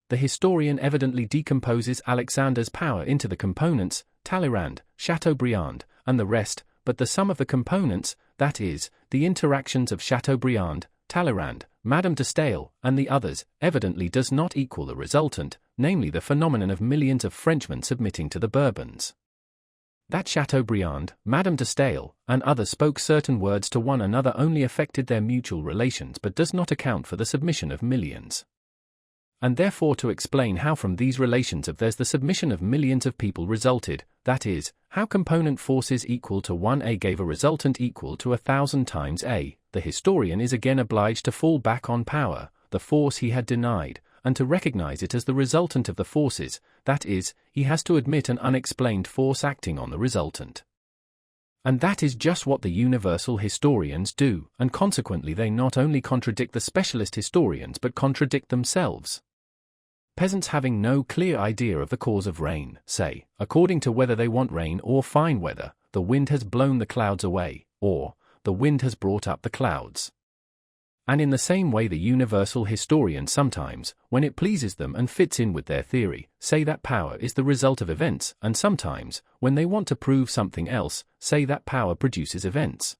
The historian evidently decomposes Alexander's power into the components, Talleyrand, Chateaubriand, and the rest, but the sum of the components, that is, the interactions of Chateaubriand, Talleyrand, Madame de Staël, and the others, evidently does not equal the resultant, namely the phenomenon of millions of Frenchmen submitting to the Bourbons. That Chateaubriand, Madame de Staël, and others spoke certain words to one another only affected their mutual relations but does not account for the submission of millions. And therefore to explain how from these relations of theirs the submission of millions of people resulted, that is, how component forces equal to 1A gave a resultant equal to 1,000 times A, the historian is again obliged to fall back on power, the force he had denied, and to recognize it as the resultant of the forces, that is, he has to admit an unexplained force acting on the resultant. And that is just what the universal historians do, and consequently they not only contradict the specialist historians but contradict themselves. Peasants having no clear idea of the cause of rain, say, according to whether they want rain or fine weather, the wind has blown the clouds away, or, the wind has brought up the clouds. And in the same way the universal historians sometimes, when it pleases them and fits in with their theory, say that power is the result of events, and sometimes, when they want to prove something else, say that power produces events.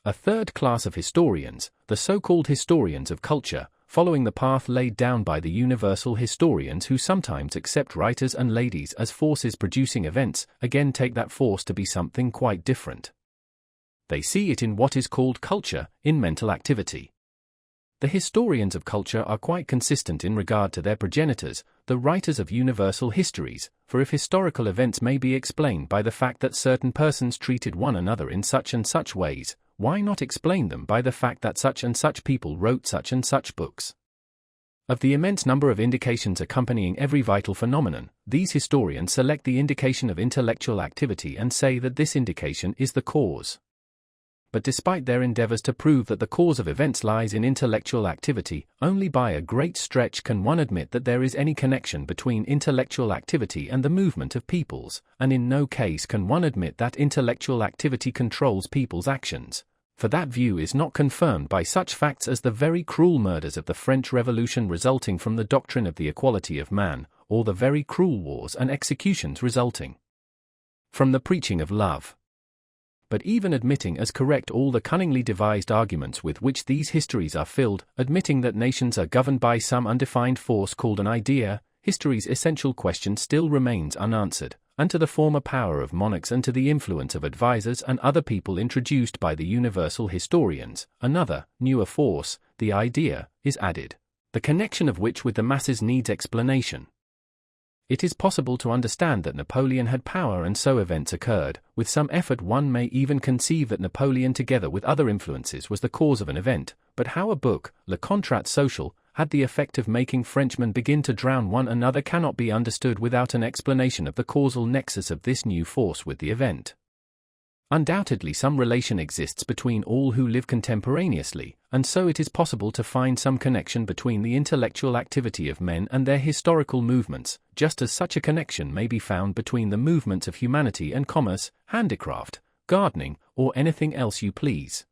A third class of historians, the so-called historians of culture, following the path laid down by the universal historians who sometimes accept writers and ladies as forces producing events, again take that force to be something quite different. They see it in what is called culture, in mental activity. The historians of culture are quite consistent in regard to their progenitors, the writers of universal histories, for if historical events may be explained by the fact that certain persons treated one another in such and such ways, why not explain them by the fact that such and such people wrote such and such books? Of the immense number of indications accompanying every vital phenomenon, these historians select the indication of intellectual activity and say that this indication is the cause. But despite their endeavors to prove that the cause of events lies in intellectual activity, only by a great stretch can one admit that there is any connection between intellectual activity and the movement of peoples, and in no case can one admit that intellectual activity controls people's actions, for that view is not confirmed by such facts as the very cruel murders of the French Revolution resulting from the doctrine of the equality of man, or the very cruel wars and executions resulting from the preaching of love. But even admitting as correct all the cunningly devised arguments with which these histories are filled, admitting that nations are governed by some undefined force called an idea, history's essential question still remains unanswered, and to the former power of monarchs and to the influence of advisers and other people introduced by the universal historians, another, newer force, the idea, is added, the connection of which with the masses needs explanation. It is possible to understand that Napoleon had power and so events occurred. With some effort one may even conceive that Napoleon together with other influences was the cause of an event, but how a book, Le Contrat Social, had the effect of making Frenchmen begin to drown one another cannot be understood without an explanation of the causal nexus of this new force with the event. Undoubtedly some relation exists between all who live contemporaneously, and so it is possible to find some connection between the intellectual activity of men and their historical movements, just as such a connection may be found between the movements of humanity and commerce, handicraft, gardening, or anything else you please.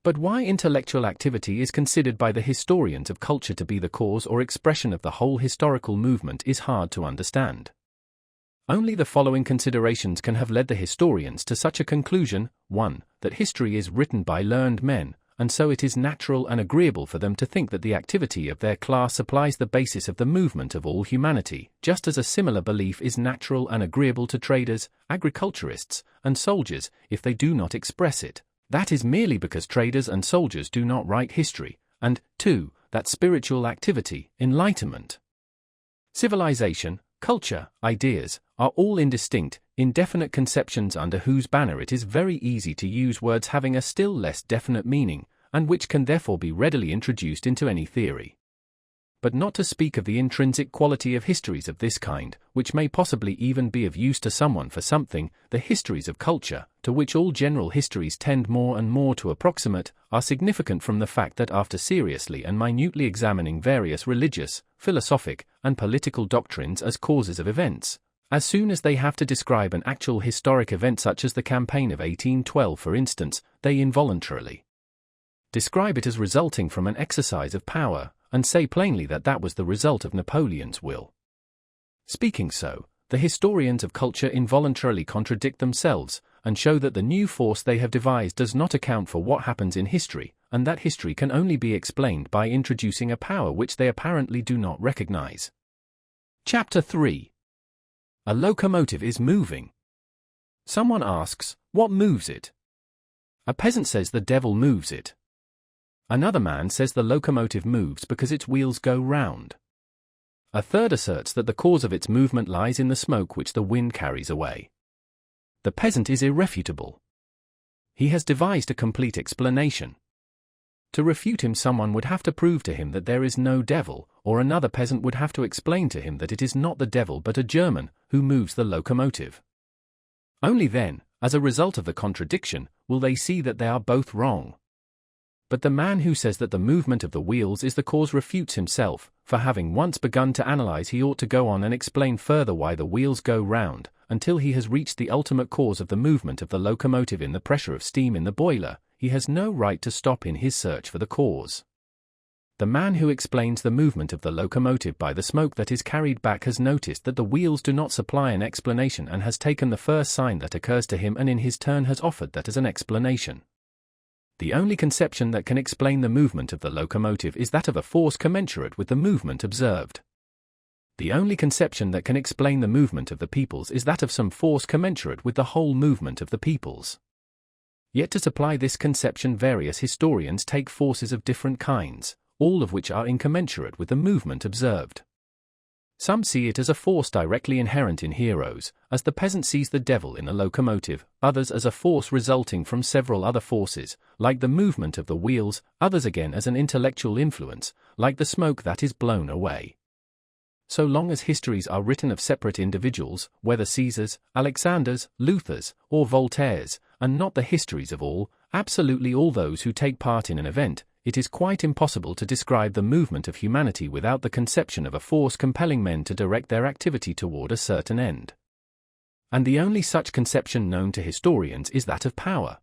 But why intellectual activity is considered by the historians of culture to be the cause or expression of the whole historical movement is hard to understand. Only the following considerations can have led the historians to such a conclusion: 1. That history is written by learned men, and so it is natural and agreeable for them to think that the activity of their class supplies the basis of the movement of all humanity, just as a similar belief is natural and agreeable to traders, agriculturists, and soldiers, if they do not express it. That is merely because traders and soldiers do not write history, and 2. That spiritual activity, enlightenment, civilization, culture, ideas, are all indistinct, indefinite conceptions under whose banner it is very easy to use words having a still less definite meaning, and which can therefore be readily introduced into any theory. But not to speak of the intrinsic quality of histories of this kind, which may possibly even be of use to someone for something, the histories of culture, to which all general histories tend more and more to approximate, are significant from the fact that after seriously and minutely examining various religious, philosophic, and political doctrines as causes of events, as soon as they have to describe an actual historic event such as the campaign of 1812 for instance, they involuntarily describe it as resulting from an exercise of power, and say plainly that that was the result of Napoleon's will. Speaking so, the historians of culture involuntarily contradict themselves, and show that the new force they have devised does not account for what happens in history, and that history can only be explained by introducing a power which they apparently do not recognize. Chapter 3. A locomotive is moving. Someone asks, what moves it? A peasant says the devil moves it. Another man says the locomotive moves because its wheels go round. A third asserts that the cause of its movement lies in the smoke which the wind carries away. The peasant is irrefutable. He has devised a complete explanation. To refute him, someone would have to prove to him that there is no devil, or another peasant would have to explain to him that it is not the devil but a German who moves the locomotive. Only then, as a result of the contradiction, will they see that they are both wrong. But the man who says that the movement of the wheels is the cause refutes himself, for having once begun to analyze he ought to go on and explain further why the wheels go round, until he has reached the ultimate cause of the movement of the locomotive in the pressure of steam in the boiler. He has no right to stop in his search for the cause. The man who explains the movement of the locomotive by the smoke that is carried back has noticed that the wheels do not supply an explanation and has taken the first sign that occurs to him and in his turn has offered that as an explanation. The only conception that can explain the movement of the locomotive is that of a force commensurate with the movement observed. The only conception that can explain the movement of the peoples is that of some force commensurate with the whole movement of the peoples. Yet to supply this conception various historians take forces of different kinds, all of which are incommensurate with the movement observed. Some see it as a force directly inherent in heroes, as the peasant sees the devil in a locomotive, others as a force resulting from several other forces, like the movement of the wheels, others again as an intellectual influence, like the smoke that is blown away. So long as histories are written of separate individuals, whether Caesars, Alexanders, Luthers, or Voltaires, and not the histories of all, absolutely all those who take part in an event, it is quite impossible to describe the movement of humanity without the conception of a force compelling men to direct their activity toward a certain end. And the only such conception known to historians is that of power.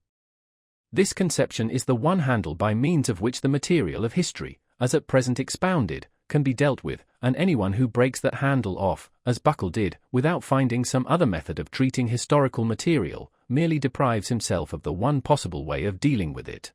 This conception is the one handle by means of which the material of history, as at present expounded, can be dealt with, and anyone who breaks that handle off, as Buckle did, without finding some other method of treating historical material, merely deprives himself of the one possible way of dealing with it.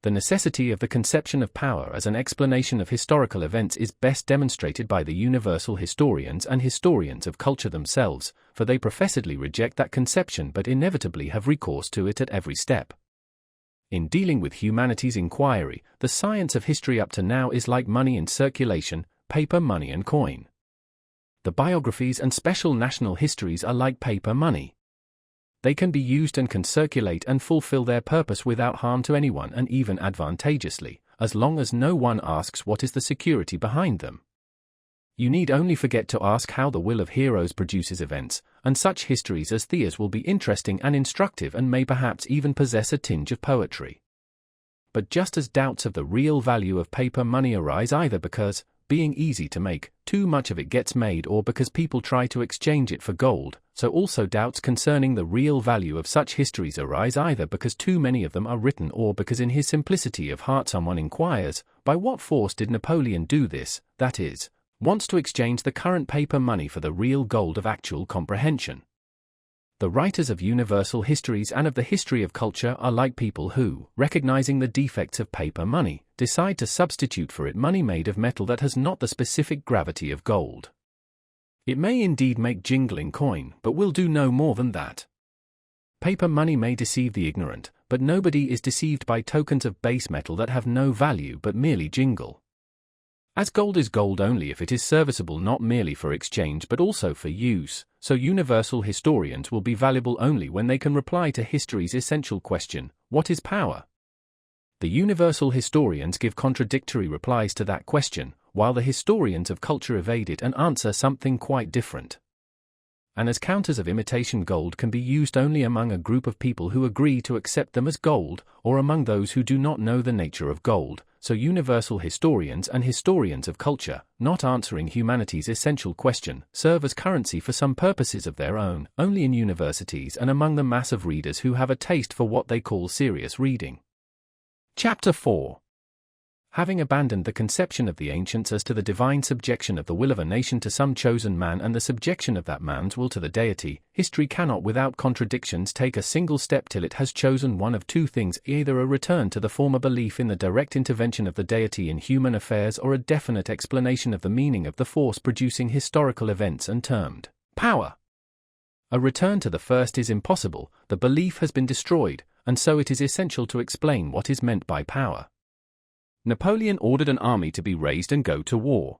The necessity of the conception of power as an explanation of historical events is best demonstrated by the universal historians and historians of culture themselves, for they professedly reject that conception but inevitably have recourse to it at every step. In dealing with humanity's inquiry, the science of history up to now is like money in circulation, paper money and coin. The biographies and special national histories are like paper money. They can be used and can circulate and fulfill their purpose without harm to anyone and even advantageously, as long as no one asks what is the security behind them. You need only forget to ask how the will of heroes produces events, and such histories as Thea's will be interesting and instructive and may perhaps even possess a tinge of poetry. But just as doubts of the real value of paper money arise either because, being easy to make, too much of it gets made or because people try to exchange it for gold, so also doubts concerning the real value of such histories arise either because too many of them are written or because in his simplicity of heart someone inquires, by what force did Napoleon do this, that is, wants to exchange the current paper money for the real gold of actual comprehension. The writers of universal histories and of the history of culture are like people who, recognizing the defects of paper money, decide to substitute for it money made of metal that has not the specific gravity of gold. It may indeed make jingling coin, but will do no more than that. Paper money may deceive the ignorant, but nobody is deceived by tokens of base metal that have no value but merely jingle. As gold is gold only if it is serviceable not merely for exchange but also for use, so universal historians will be valuable only when they can reply to history's essential question, what is power? The universal historians give contradictory replies to that question, while the historians of culture evade it and answer something quite different. And as counters of imitation gold can be used only among a group of people who agree to accept them as gold, or among those who do not know the nature of gold, so universal historians and historians of culture, not answering humanity's essential question, serve as currency for some purposes of their own, only in universities and among the mass of readers who have a taste for what they call serious reading. Chapter 4. Having abandoned the conception of the ancients as to the divine subjection of the will of a nation to some chosen man and the subjection of that man's will to the deity, history cannot without contradictions take a single step till it has chosen one of two things, either a return to the former belief in the direct intervention of the deity in human affairs or a definite explanation of the meaning of the force producing historical events and termed power. A return to the first is impossible, the belief has been destroyed, and so it is essential to explain what is meant by power. Napoleon ordered an army to be raised and go to war.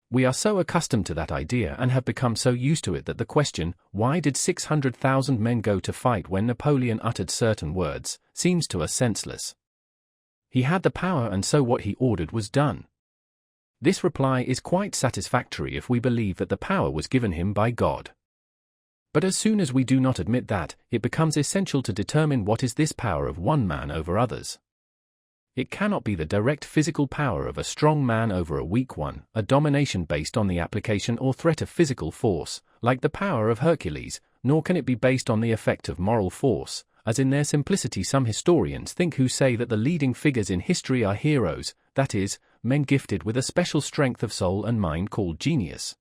We are so accustomed to that idea and have become so used to it that the question, why did 600,000 men go to fight when Napoleon uttered certain words, seems to us senseless. He had the power and so what he ordered was done. This reply is quite satisfactory if we believe that the power was given him by God. But as soon as we do not admit that, it becomes essential to determine what is this power of one man over others. It cannot be the direct physical power of a strong man over a weak one, a domination based on the application or threat of physical force, like the power of Hercules, nor can it be based on the effect of moral force, as in their simplicity some historians think who say that the leading figures in history are heroes, that is, men gifted with a special strength of soul and mind called genius.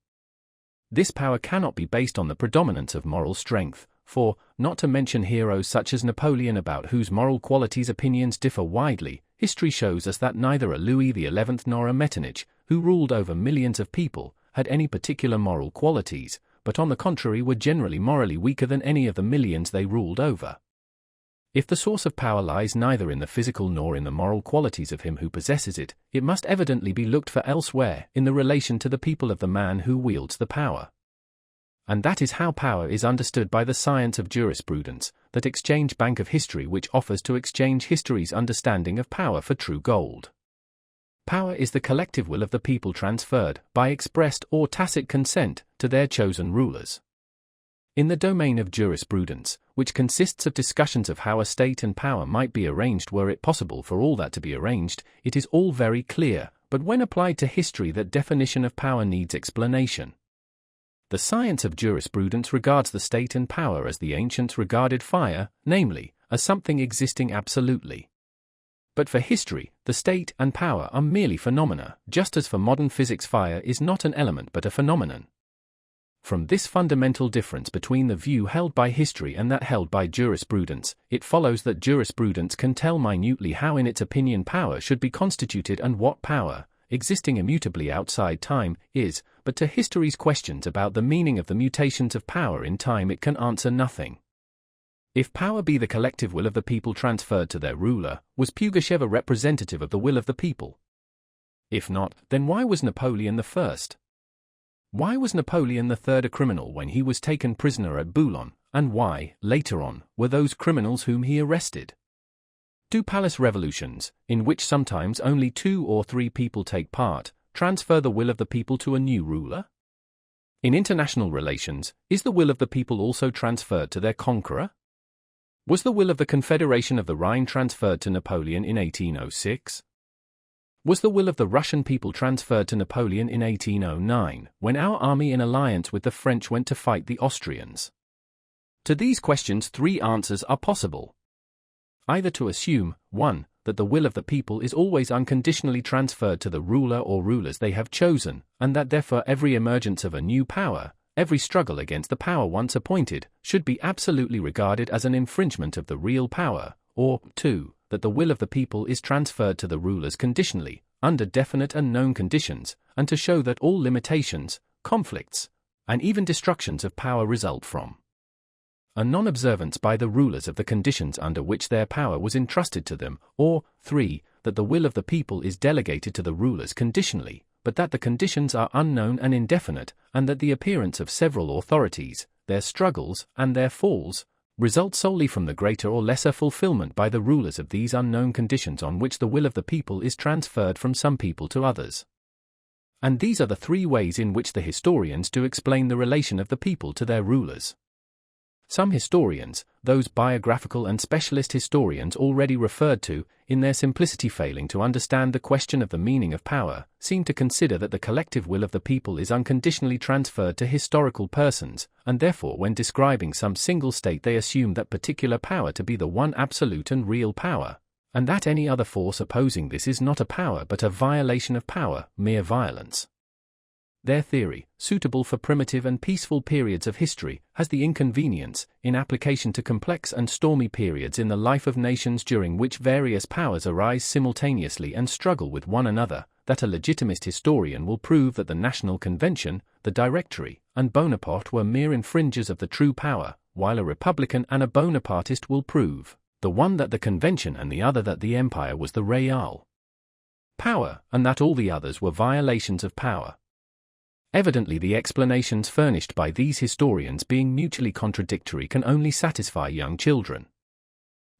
This power cannot be based on the predominance of moral strength, for, not to mention heroes such as Napoleon about whose moral qualities opinions differ widely, history shows us that neither a Louis XI nor a Metternich, who ruled over millions of people, had any particular moral qualities, but on the contrary were generally morally weaker than any of the millions they ruled over. If the source of power lies neither in the physical nor in the moral qualities of him who possesses it, it must evidently be looked for elsewhere, in the relation to the people of the man who wields the power. And that is how power is understood by the science of jurisprudence, that exchange bank of history which offers to exchange history's understanding of power for true gold. Power is the collective will of the people transferred, by expressed or tacit consent, to their chosen rulers. In the domain of jurisprudence, which consists of discussions of how a state and power might be arranged were it possible for all that to be arranged, it is all very clear, but when applied to history that definition of power needs explanation. The science of jurisprudence regards the state and power as the ancients regarded fire, namely, as something existing absolutely. But for history, the state and power are merely phenomena, just as for modern physics fire is not an element but a phenomenon. From this fundamental difference between the view held by history and that held by jurisprudence, it follows that jurisprudence can tell minutely how in its opinion power should be constituted and what power, existing immutably outside time, is, but to history's questions about the meaning of the mutations of power in time it can answer nothing. If power be the collective will of the people transferred to their ruler, was Pugachev a representative of the will of the people? If not, then why was Napoleon the first? Why was Napoleon III a criminal when he was taken prisoner at Boulogne, and why, later on, were those criminals whom he arrested? Do palace revolutions, in which sometimes only 2 or 3 people take part, transfer the will of the people to a new ruler? In international relations, is the will of the people also transferred to their conqueror? Was the will of the Confederation of the Rhine transferred to Napoleon in 1806? Was the will of the Russian people transferred to Napoleon in 1809, when our army in alliance with the French went to fight the Austrians? To these questions 3 answers are possible. Either to assume, 1, that the will of the people is always unconditionally transferred to the ruler or rulers they have chosen, and that therefore every emergence of a new power, every struggle against the power once appointed, should be absolutely regarded as an infringement of the real power, or, 2, that the will of the people is transferred to the rulers conditionally, under definite and known conditions, and to show that all limitations, conflicts, and even destructions of power result from a non-observance by the rulers of the conditions under which their power was entrusted to them, or, 3, that the will of the people is delegated to the rulers conditionally, but that the conditions are unknown and indefinite, and that the appearance of several authorities, their struggles, and their falls, result solely from the greater or lesser fulfillment by the rulers of these unknown conditions on which the will of the people is transferred from some people to others. And these are the 3 ways in which the historians do explain the relation of the people to their rulers. Some historians, those biographical and specialist historians already referred to, in their simplicity failing to understand the question of the meaning of power, seem to consider that the collective will of the people is unconditionally transferred to historical persons, and therefore when describing some single state they assume that particular power to be the one absolute and real power, and that any other force opposing this is not a power but a violation of power, mere violence. Their theory, suitable for primitive and peaceful periods of history, has the inconvenience, in application to complex and stormy periods in the life of nations during which various powers arise simultaneously and struggle with one another, that a legitimist historian will prove that the National Convention, the Directory, and Bonaparte were mere infringers of the true power, while a Republican and a Bonapartist will prove, the one that the Convention and the other that the Empire was the real power, and that all the others were violations of power. Evidently the explanations furnished by these historians, being mutually contradictory, can only satisfy young children.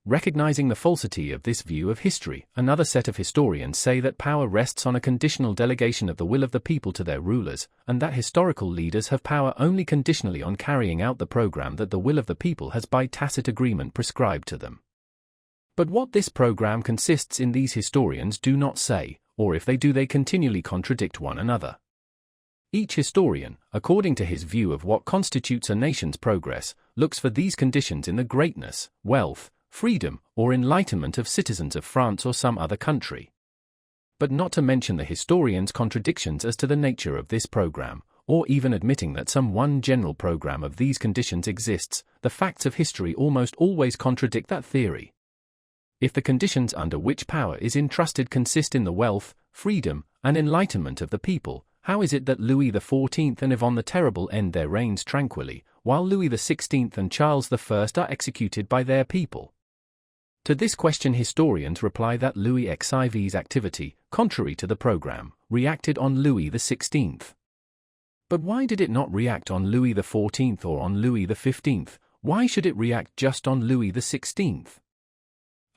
Recognizing the falsity of this view of history, another set of historians say that power rests on a conditional delegation of the will of the people to their rulers, and that historical leaders have power only conditionally on carrying out the program that the will of the people has by tacit agreement prescribed to them. But what this program consists in, these historians do not say, or if they do, they continually contradict one another. Each historian, according to his view of what constitutes a nation's progress, looks for these conditions in the greatness, wealth, freedom, or enlightenment of citizens of France or some other country. But not to mention the historian's contradictions as to the nature of this program, or even admitting that some one general program of these conditions exists, the facts of history almost always contradict that theory. If the conditions under which power is entrusted consist in the wealth, freedom, and enlightenment of the people, how is it that Louis XIV and Yvonne the Terrible end their reigns tranquilly, while Louis XVI and Charles I are executed by their people? To this question historians reply that Louis XIV's activity, contrary to the program, reacted on Louis XVI. But why did it not react on Louis XIV or on Louis XV? Why should it react just on Louis XVI?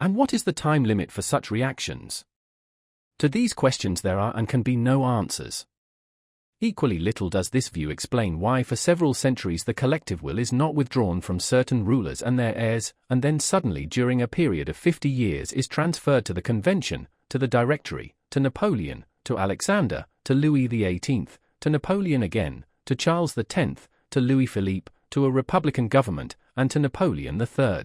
And what is the time limit for such reactions? To these questions there are and can be no answers. Equally little does this view explain why for several centuries the collective will is not withdrawn from certain rulers and their heirs, and then suddenly during a period of 50 years is transferred to the Convention, to the Directory, to Napoleon, to Alexander, to Louis XVIII, to Napoleon again, to Charles X, to Louis Philippe, to a republican government, and to Napoleon III.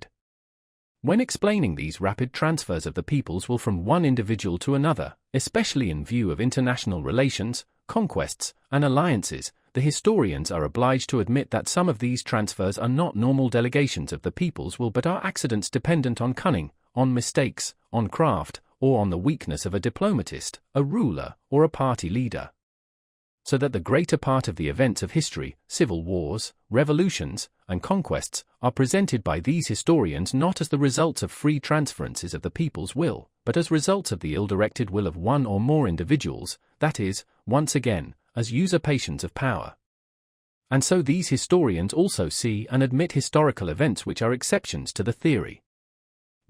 When explaining these rapid transfers of the people's will from one individual to another, especially in view of international relations, conquests, and alliances, the historians are obliged to admit that some of these transfers are not normal delegations of the people's will but are accidents dependent on cunning, on mistakes, on craft, or on the weakness of a diplomatist, a ruler, or a party leader. So that the greater part of the events of history, civil wars, revolutions, and conquests, are presented by these historians not as the results of free transferences of the people's will, but as results of the ill-directed will of one or more individuals, that is, once again, as usurpations of power. And so these historians also see and admit historical events which are exceptions to the theory.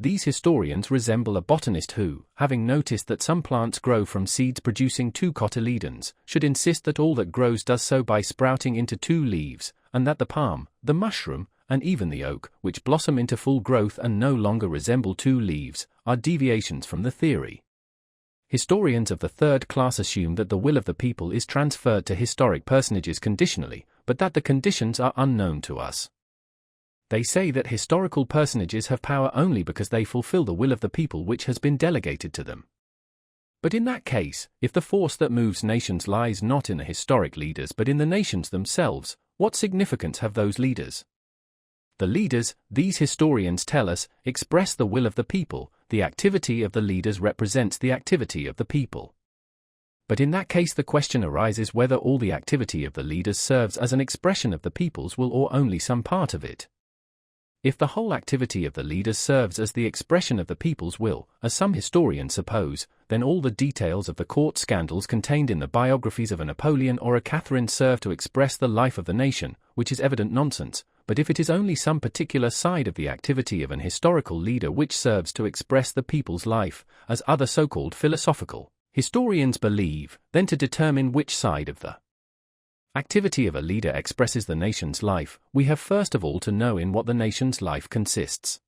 These historians resemble a botanist who, having noticed that some plants grow from seeds producing 2 cotyledons, should insist that all that grows does so by sprouting into 2 leaves, and that the palm, the mushroom, and even the oak, which blossom into full growth and no longer resemble 2 leaves, are deviations from the theory. Historians of the third class assume that the will of the people is transferred to historic personages conditionally, but that the conditions are unknown to us. They say that historical personages have power only because they fulfill the will of the people which has been delegated to them. But in that case, if the force that moves nations lies not in the historic leaders but in the nations themselves, what significance have those leaders? The leaders, these historians tell us, express the will of the people. The activity of the leaders represents the activity of the people. But in that case the question arises whether all the activity of the leaders serves as an expression of the people's will or only some part of it. If the whole activity of the leaders serves as the expression of the people's will, as some historians suppose, then all the details of the court scandals contained in the biographies of a Napoleon or a Catherine serve to express the life of the nation, which is evident nonsense. But if it is only some particular side of the activity of an historical leader which serves to express the people's life, as other so-called philosophical historians believe, then to determine which side of the activity of a leader expresses the nation's life, we have first of all to know in what the nation's life consists.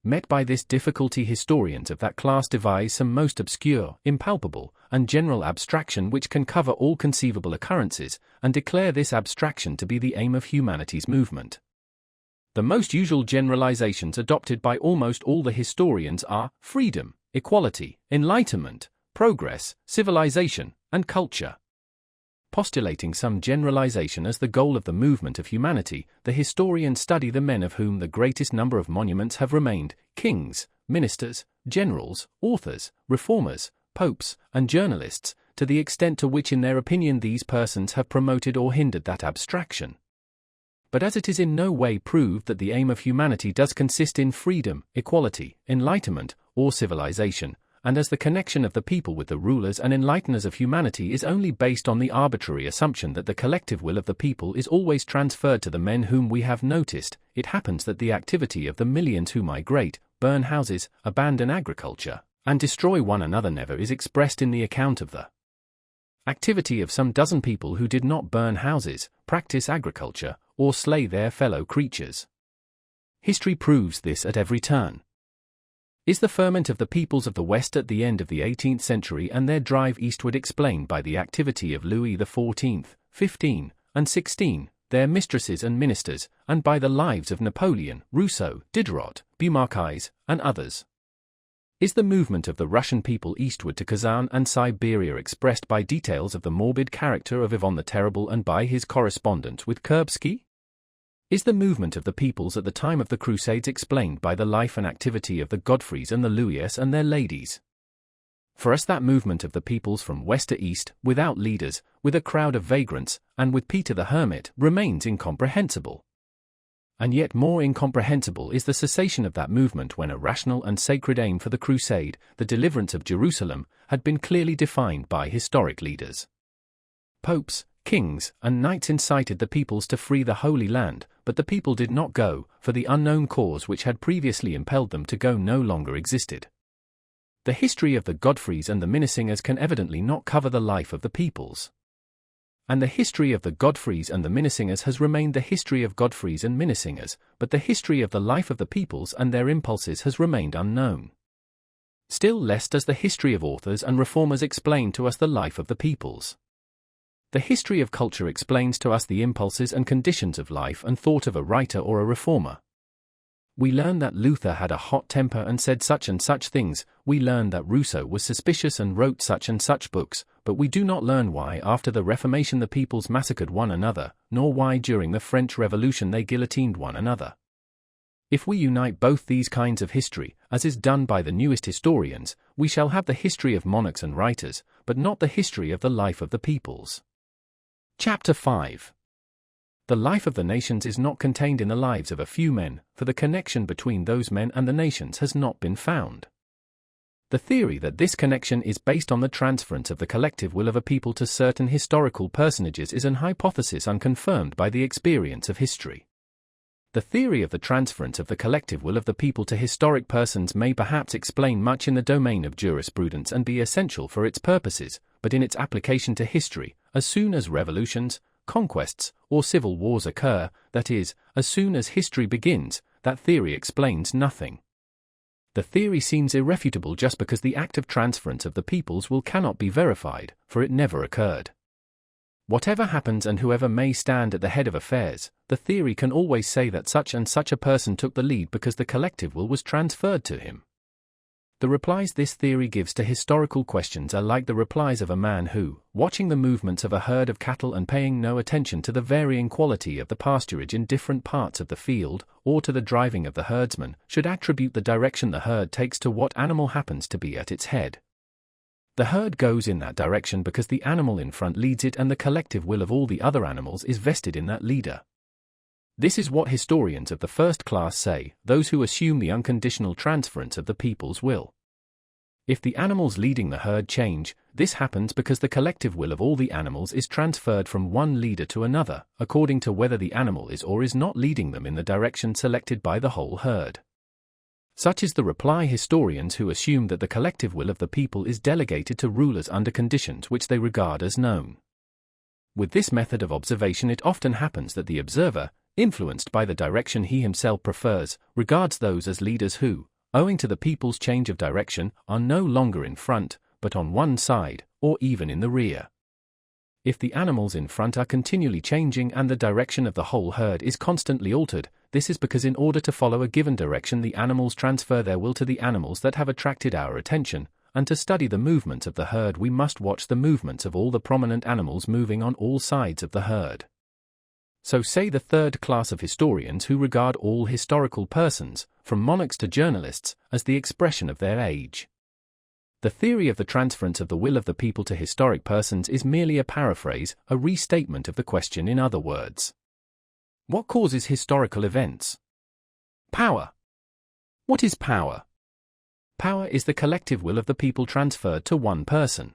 Met by this difficulty, historians of that class devise some most obscure, impalpable, and general abstraction which can cover all conceivable occurrences, and declare this abstraction to be the aim of humanity's movement. The most usual generalizations adopted by almost all the historians are freedom, equality, enlightenment, progress, civilization, and culture. Postulating some generalization as the goal of the movement of humanity, the historians study the men of whom the greatest number of monuments have remained: kings, ministers, generals, authors, reformers, popes, and journalists, to the extent to which in their opinion these persons have promoted or hindered that abstraction. But as it is in no way proved that the aim of humanity does consist in freedom, equality, enlightenment, or civilization, and as the connection of the people with the rulers and enlighteners of humanity is only based on the arbitrary assumption that the collective will of the people is always transferred to the men whom we have noticed, it happens that the activity of the millions who migrate, burn houses, abandon agriculture, and destroy one another never is expressed in the account of the activity of some dozen people who did not burn houses, practice agriculture, or slay their fellow creatures. History proves this at every turn. Is the ferment of the peoples of the West at the end of the 18th century and their drive eastward explained by the activity of Louis XIV, XV, and XVI, their mistresses and ministers, and by the lives of Napoleon, Rousseau, Diderot, Beaumarchais, and others? Is the movement of the Russian people eastward to Kazan and Siberia expressed by details of the morbid character of Ivan the Terrible and by his correspondence with Kurbsky? Is the movement of the peoples at the time of the Crusades explained by the life and activity of the Godfreys and the Louis and their ladies? For us that movement of the peoples from west to east, without leaders, with a crowd of vagrants, and with Peter the Hermit, remains incomprehensible. And yet more incomprehensible is the cessation of that movement when a rational and sacred aim for the crusade, the deliverance of Jerusalem, had been clearly defined by historic leaders. Popes, kings, and knights incited the peoples to free the Holy Land, but the people did not go, for the unknown cause which had previously impelled them to go no longer existed. The history of the Godfreys and the Minnesingers can evidently not cover the life of the peoples. And the history of the Godfreys and the Minnesingers has remained the history of Godfreys and Minnesingers, but the history of the life of the peoples and their impulses has remained unknown. Still less does the history of authors and reformers explain to us the life of the peoples. The history of culture explains to us the impulses and conditions of life and thought of a writer or a reformer. We learn that Luther had a hot temper and said such and such things, we learn that Rousseau was suspicious and wrote such and such books, but we do not learn why after the Reformation the peoples massacred one another, nor why during the French Revolution they guillotined one another. If we unite both these kinds of history, as is done by the newest historians, we shall have the history of monarchs and writers, but not the history of the life of the peoples. Chapter 5. The life of the nations is not contained in the lives of a few men, for the connection between those men and the nations has not been found. The theory that this connection is based on the transference of the collective will of a people to certain historical personages is an hypothesis unconfirmed by the experience of history. The theory of the transference of the collective will of the people to historic persons may perhaps explain much in the domain of jurisprudence and be essential for its purposes, but in its application to history, as soon as revolutions, conquests, or civil wars occur, that is, as soon as history begins, that theory explains nothing. The theory seems irrefutable just because the act of transference of the people's will cannot be verified, for it never occurred. Whatever happens and whoever may stand at the head of affairs, the theory can always say that such and such a person took the lead because the collective will was transferred to him. The replies this theory gives to historical questions are like the replies of a man who, watching the movements of a herd of cattle and paying no attention to the varying quality of the pasturage in different parts of the field, or to the driving of the herdsman, should attribute the direction the herd takes to what animal happens to be at its head. The herd goes in that direction because the animal in front leads it and the collective will of all the other animals is vested in that leader. This is what historians of the first class say, those who assume the unconditional transference of the people's will. If the animals leading the herd change, this happens because the collective will of all the animals is transferred from one leader to another, according to whether the animal is or is not leading them in the direction selected by the whole herd. Such is the reply historians who assume that the collective will of the people is delegated to rulers under conditions which they regard as known. With this method of observation it often happens that the observer, influenced by the direction he himself prefers, regards those as leaders who, owing to the people's change of direction, are no longer in front, but on one side, or even in the rear. If the animals in front are continually changing and the direction of the whole herd is constantly altered, this is because in order to follow a given direction the animals transfer their will to the animals that have attracted our attention, and to study the movements of the herd we must watch the movements of all the prominent animals moving on all sides of the herd. So say the third class of historians who regard all historical persons, from monarchs to journalists, as the expression of their age. The theory of the transference of the will of the people to historic persons is merely a paraphrase, a restatement of the question in other words. What causes historical events? Power. What is power? Power is the collective will of the people transferred to one person.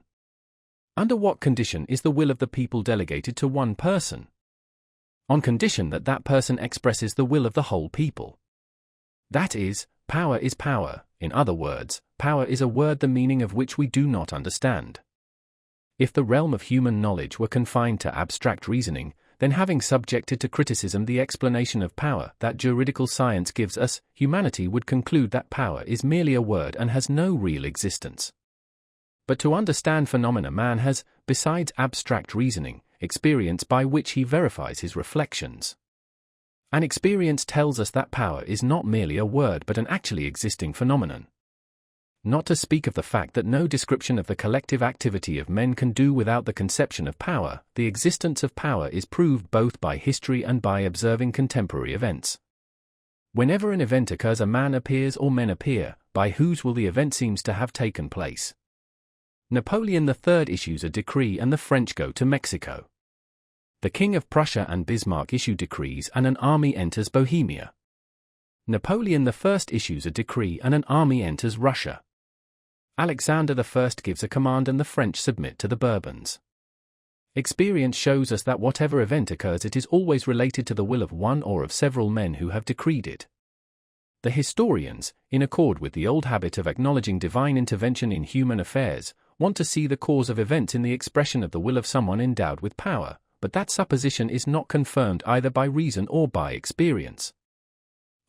Under what condition is the will of the people delegated to one person? On condition that that person expresses the will of the whole people. That is, power is power. In other words, power is a word the meaning of which we do not understand. If the realm of human knowledge were confined to abstract reasoning, then having subjected to criticism the explanation of power that juridical science gives us, humanity would conclude that power is merely a word and has no real existence. But to understand phenomena, man has, besides abstract reasoning, experience by which he verifies his reflections. And experience tells us that power is not merely a word but an actually existing phenomenon. Not to speak of the fact that no description of the collective activity of men can do without the conception of power, the existence of power is proved both by history and by observing contemporary events. Whenever an event occurs, a man appears or men appear, by whose will the event seems to have taken place. Napoleon III issues a decree and the French go to Mexico. The King of Prussia and Bismarck issue decrees and an army enters Bohemia. Napoleon I issues a decree and an army enters Russia. Alexander I gives a command and the French submit to the Bourbons. Experience shows us that whatever event occurs, it is always related to the will of one or of several men who have decreed it. The historians, in accord with the old habit of acknowledging divine intervention in human affairs, want to see the cause of events in the expression of the will of someone endowed with power, but that supposition is not confirmed either by reason or by experience.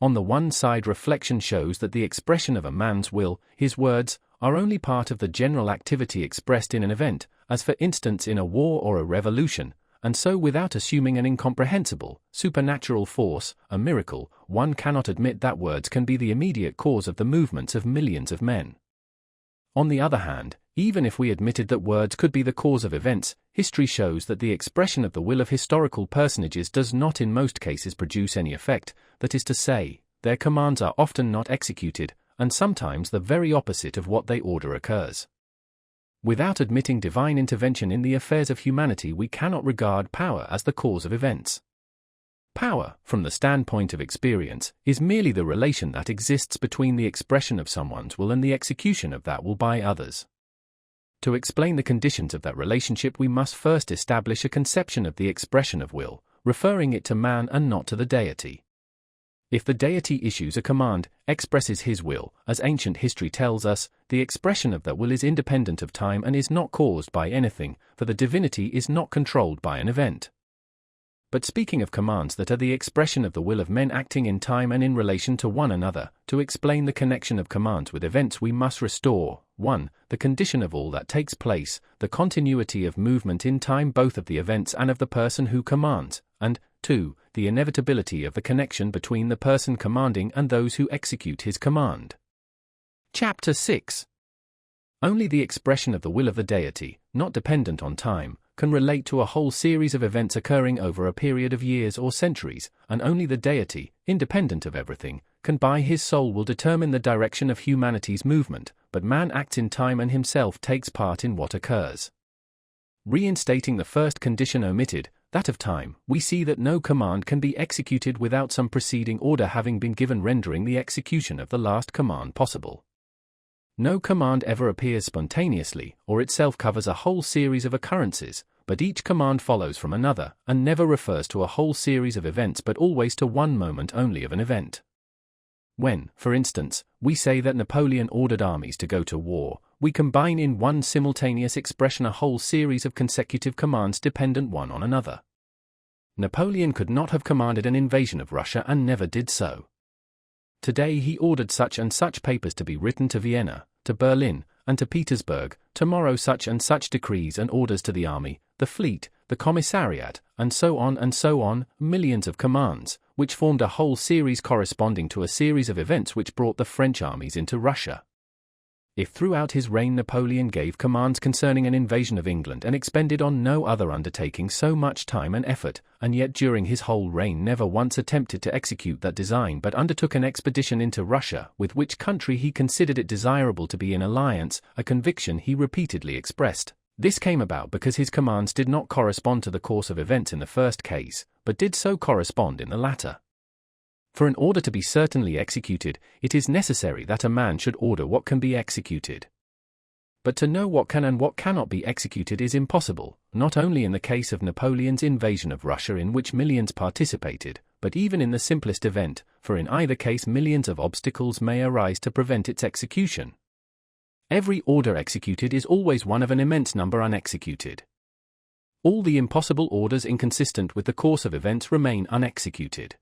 On the one side, reflection shows that the expression of a man's will, his words, are only part of the general activity expressed in an event, as for instance in a war or a revolution, and so without assuming an incomprehensible, supernatural force, a miracle, one cannot admit that words can be the immediate cause of the movements of millions of men. On the other hand, even if we admitted that words could be the cause of events, history shows that the expression of the will of historical personages does not in most cases produce any effect, that is to say, their commands are often not executed, and sometimes the very opposite of what they order occurs. Without admitting divine intervention in the affairs of humanity, we cannot regard power as the cause of events. Power, from the standpoint of experience, is merely the relation that exists between the expression of someone's will and the execution of that will by others. To explain the conditions of that relationship, we must first establish a conception of the expression of will, referring it to man and not to the deity. If the deity issues a command, expresses his will, as ancient history tells us, the expression of that will is independent of time and is not caused by anything, for the divinity is not controlled by an event. But speaking of commands that are the expression of the will of men acting in time and in relation to one another, to explain the connection of commands with events we must restore, 1. The condition of all that takes place, the continuity of movement in time both of the events and of the person who commands, and 2. The inevitability of the connection between the person commanding and those who execute his command. Chapter 6. Only the expression of the will of the deity, not dependent on time, can relate to a whole series of events occurring over a period of years or centuries, and only the deity, independent of everything, can by his soul will determine the direction of humanity's movement, but man acts in time and himself takes part in what occurs. Reinstating the first condition omitted, that of time, we see that no command can be executed without some preceding order having been given rendering the execution of the last command possible. No command ever appears spontaneously, or itself covers a whole series of occurrences, but each command follows from another, and never refers to a whole series of events but always to one moment only of an event. When, for instance, we say that Napoleon ordered armies to go to war, we combine in one simultaneous expression a whole series of consecutive commands dependent one on another. Napoleon could not have commanded an invasion of Russia and never did so. Today he ordered such and such papers to be written to Vienna, to Berlin, and to Petersburg, tomorrow such and such decrees and orders to the army, the fleet, the commissariat, and so on, millions of commands, which formed a whole series corresponding to a series of events which brought the French armies into Russia. If throughout his reign Napoleon gave commands concerning an invasion of England and expended on no other undertaking so much time and effort, and yet during his whole reign never once attempted to execute that design but undertook an expedition into Russia, with which country he considered it desirable to be in alliance, a conviction he repeatedly expressed, this came about because his commands did not correspond to the course of events in the first case, but did so correspond in the latter. For in order to be certainly executed, it is necessary that a man should order what can be executed. But to know what can and what cannot be executed is impossible, not only in the case of Napoleon's invasion of Russia in which millions participated, but even in the simplest event, for in either case millions of obstacles may arise to prevent its execution. Every order executed is always one of an immense number unexecuted. All the impossible orders inconsistent with the course of events remain unexecuted.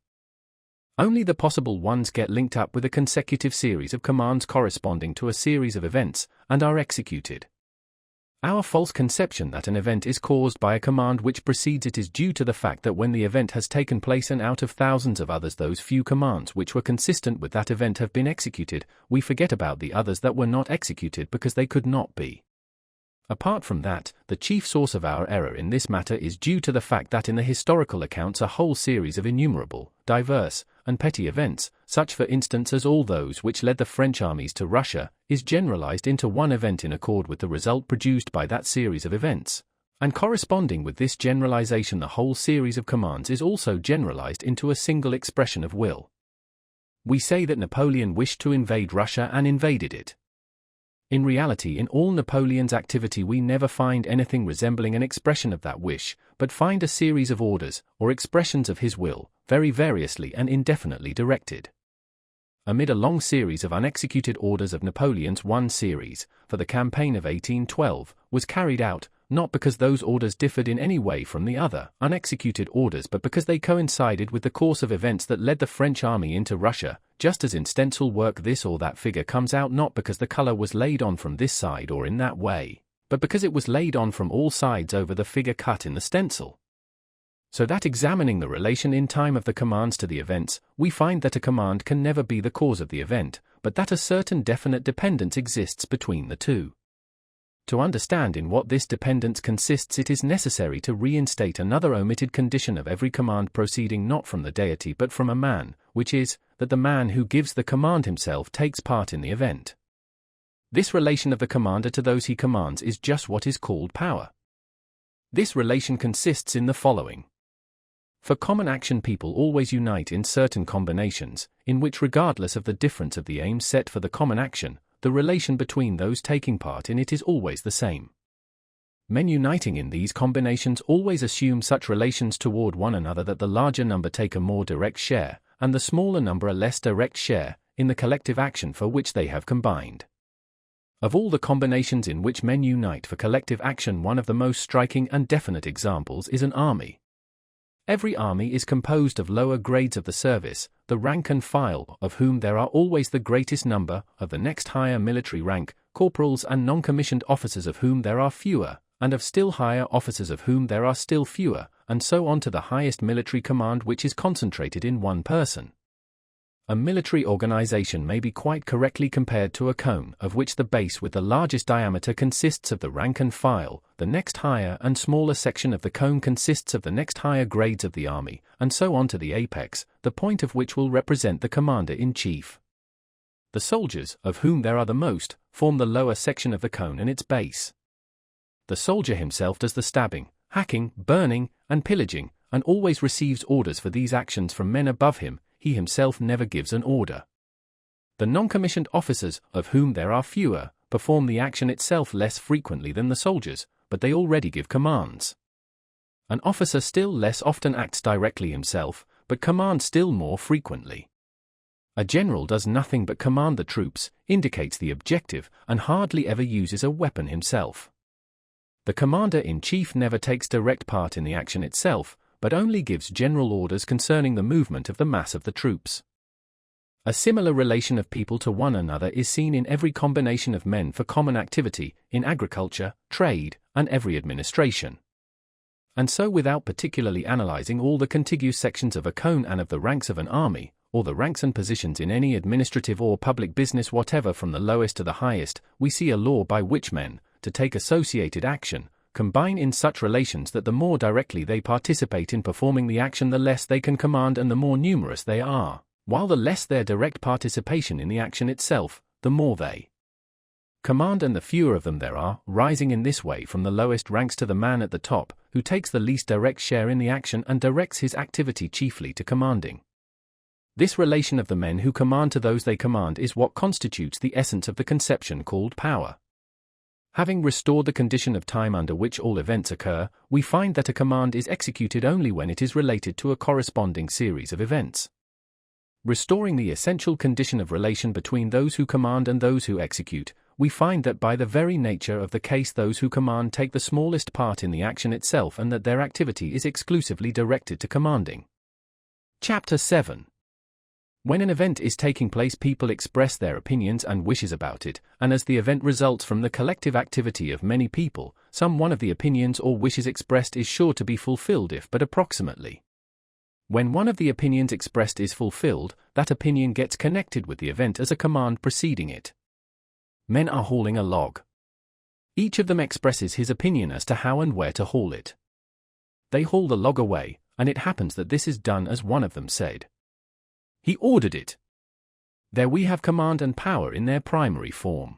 Only the possible ones get linked up with a consecutive series of commands corresponding to a series of events, and are executed. Our false conception that an event is caused by a command which precedes it is due to the fact that when the event has taken place and out of thousands of others those few commands which were consistent with that event have been executed, we forget about the others that were not executed because they could not be. Apart from that, the chief source of our error in this matter is due to the fact that in the historical accounts a whole series of innumerable, diverse, and petty events, such for instance as all those which led the French armies to Russia, is generalized into one event in accord with the result produced by that series of events. And corresponding with this generalization the whole series of commands is also generalized into a single expression of will. We say that Napoleon wished to invade Russia and invaded it. In reality, in all Napoleon's activity we never find anything resembling an expression of that wish, but find a series of orders, or expressions of his will, very variously and indefinitely directed. Amid a long series of unexecuted orders of Napoleon's one series, for the campaign of 1812, was carried out, not because those orders differed in any way from the other unexecuted orders but because they coincided with the course of events that led the French army into Russia, just as in stencil work this or that figure comes out not because the color was laid on from this side or in that way, but because it was laid on from all sides over the figure cut in the stencil. So that examining the relation in time of the commands to the events, we find that a command can never be the cause of the event, but that a certain definite dependence exists between the two. To understand in what this dependence consists it is necessary to reinstate another omitted condition of every command proceeding not from the deity but from a man, which is, that the man who gives the command himself takes part in the event. This relation of the commander to those he commands is just what is called power. This relation consists in the following. For common action people always unite in certain combinations, in which regardless of the difference of the aim set for the common action, the relation between those taking part in it is always the same. Men uniting in these combinations always assume such relations toward one another that the larger number take a more direct share, and the smaller number a less direct share, in the collective action for which they have combined. Of all the combinations in which men unite for collective action, one of the most striking and definite examples is an army. Every army is composed of lower grades of the service, the rank and file of whom there are always the greatest number, of the next higher military rank, corporals and non-commissioned officers of whom there are fewer, and of still higher officers of whom there are still fewer, and so on to the highest military command which is concentrated in one person. A military organization may be quite correctly compared to a cone of which the base with the largest diameter consists of the rank and file, the next higher and smaller section of the cone consists of the next higher grades of the army, and so on to the apex, the point of which will represent the commander-in-chief. The soldiers, of whom there are the most, form the lower section of the cone and its base. The soldier himself does the stabbing, hacking, burning, and pillaging, and always receives orders for these actions from men above him. He himself never gives an order. The non-commissioned officers, of whom there are fewer, perform the action itself less frequently than the soldiers, but they already give commands. An officer still less often acts directly himself, but commands still more frequently. A general does nothing but command the troops, indicates the objective, and hardly ever uses a weapon himself. The commander-in-chief never takes direct part in the action itself, but only gives general orders concerning the movement of the mass of the troops. A similar relation of people to one another is seen in every combination of men for common activity, in agriculture, trade, and every administration. And so without particularly analyzing all the contiguous sections of a cone and of the ranks of an army, or the ranks and positions in any administrative or public business whatever from the lowest to the highest, we see a law by which men, to take associated action, combine in such relations that the more directly they participate in performing the action the less they can command and the more numerous they are, while the less their direct participation in the action itself, the more they command and the fewer of them there are, rising in this way from the lowest ranks to the man at the top, who takes the least direct share in the action and directs his activity chiefly to commanding. This relation of the men who command to those they command is what constitutes the essence of the conception called power. Having restored the condition of time under which all events occur, we find that a command is executed only when it is related to a corresponding series of events. Restoring the essential condition of relation between those who command and those who execute, we find that by the very nature of the case those who command take the smallest part in the action itself and that their activity is exclusively directed to commanding. Chapter 7. When an event is taking place, people express their opinions and wishes about it, and as the event results from the collective activity of many people, some one of the opinions or wishes expressed is sure to be fulfilled if but approximately. When one of the opinions expressed is fulfilled, that opinion gets connected with the event as a command preceding it. Men are hauling a log. Each of them expresses his opinion as to how and where to haul it. They haul the log away, and it happens that this is done as one of them said. He ordered it. There we have command and power in their primary form.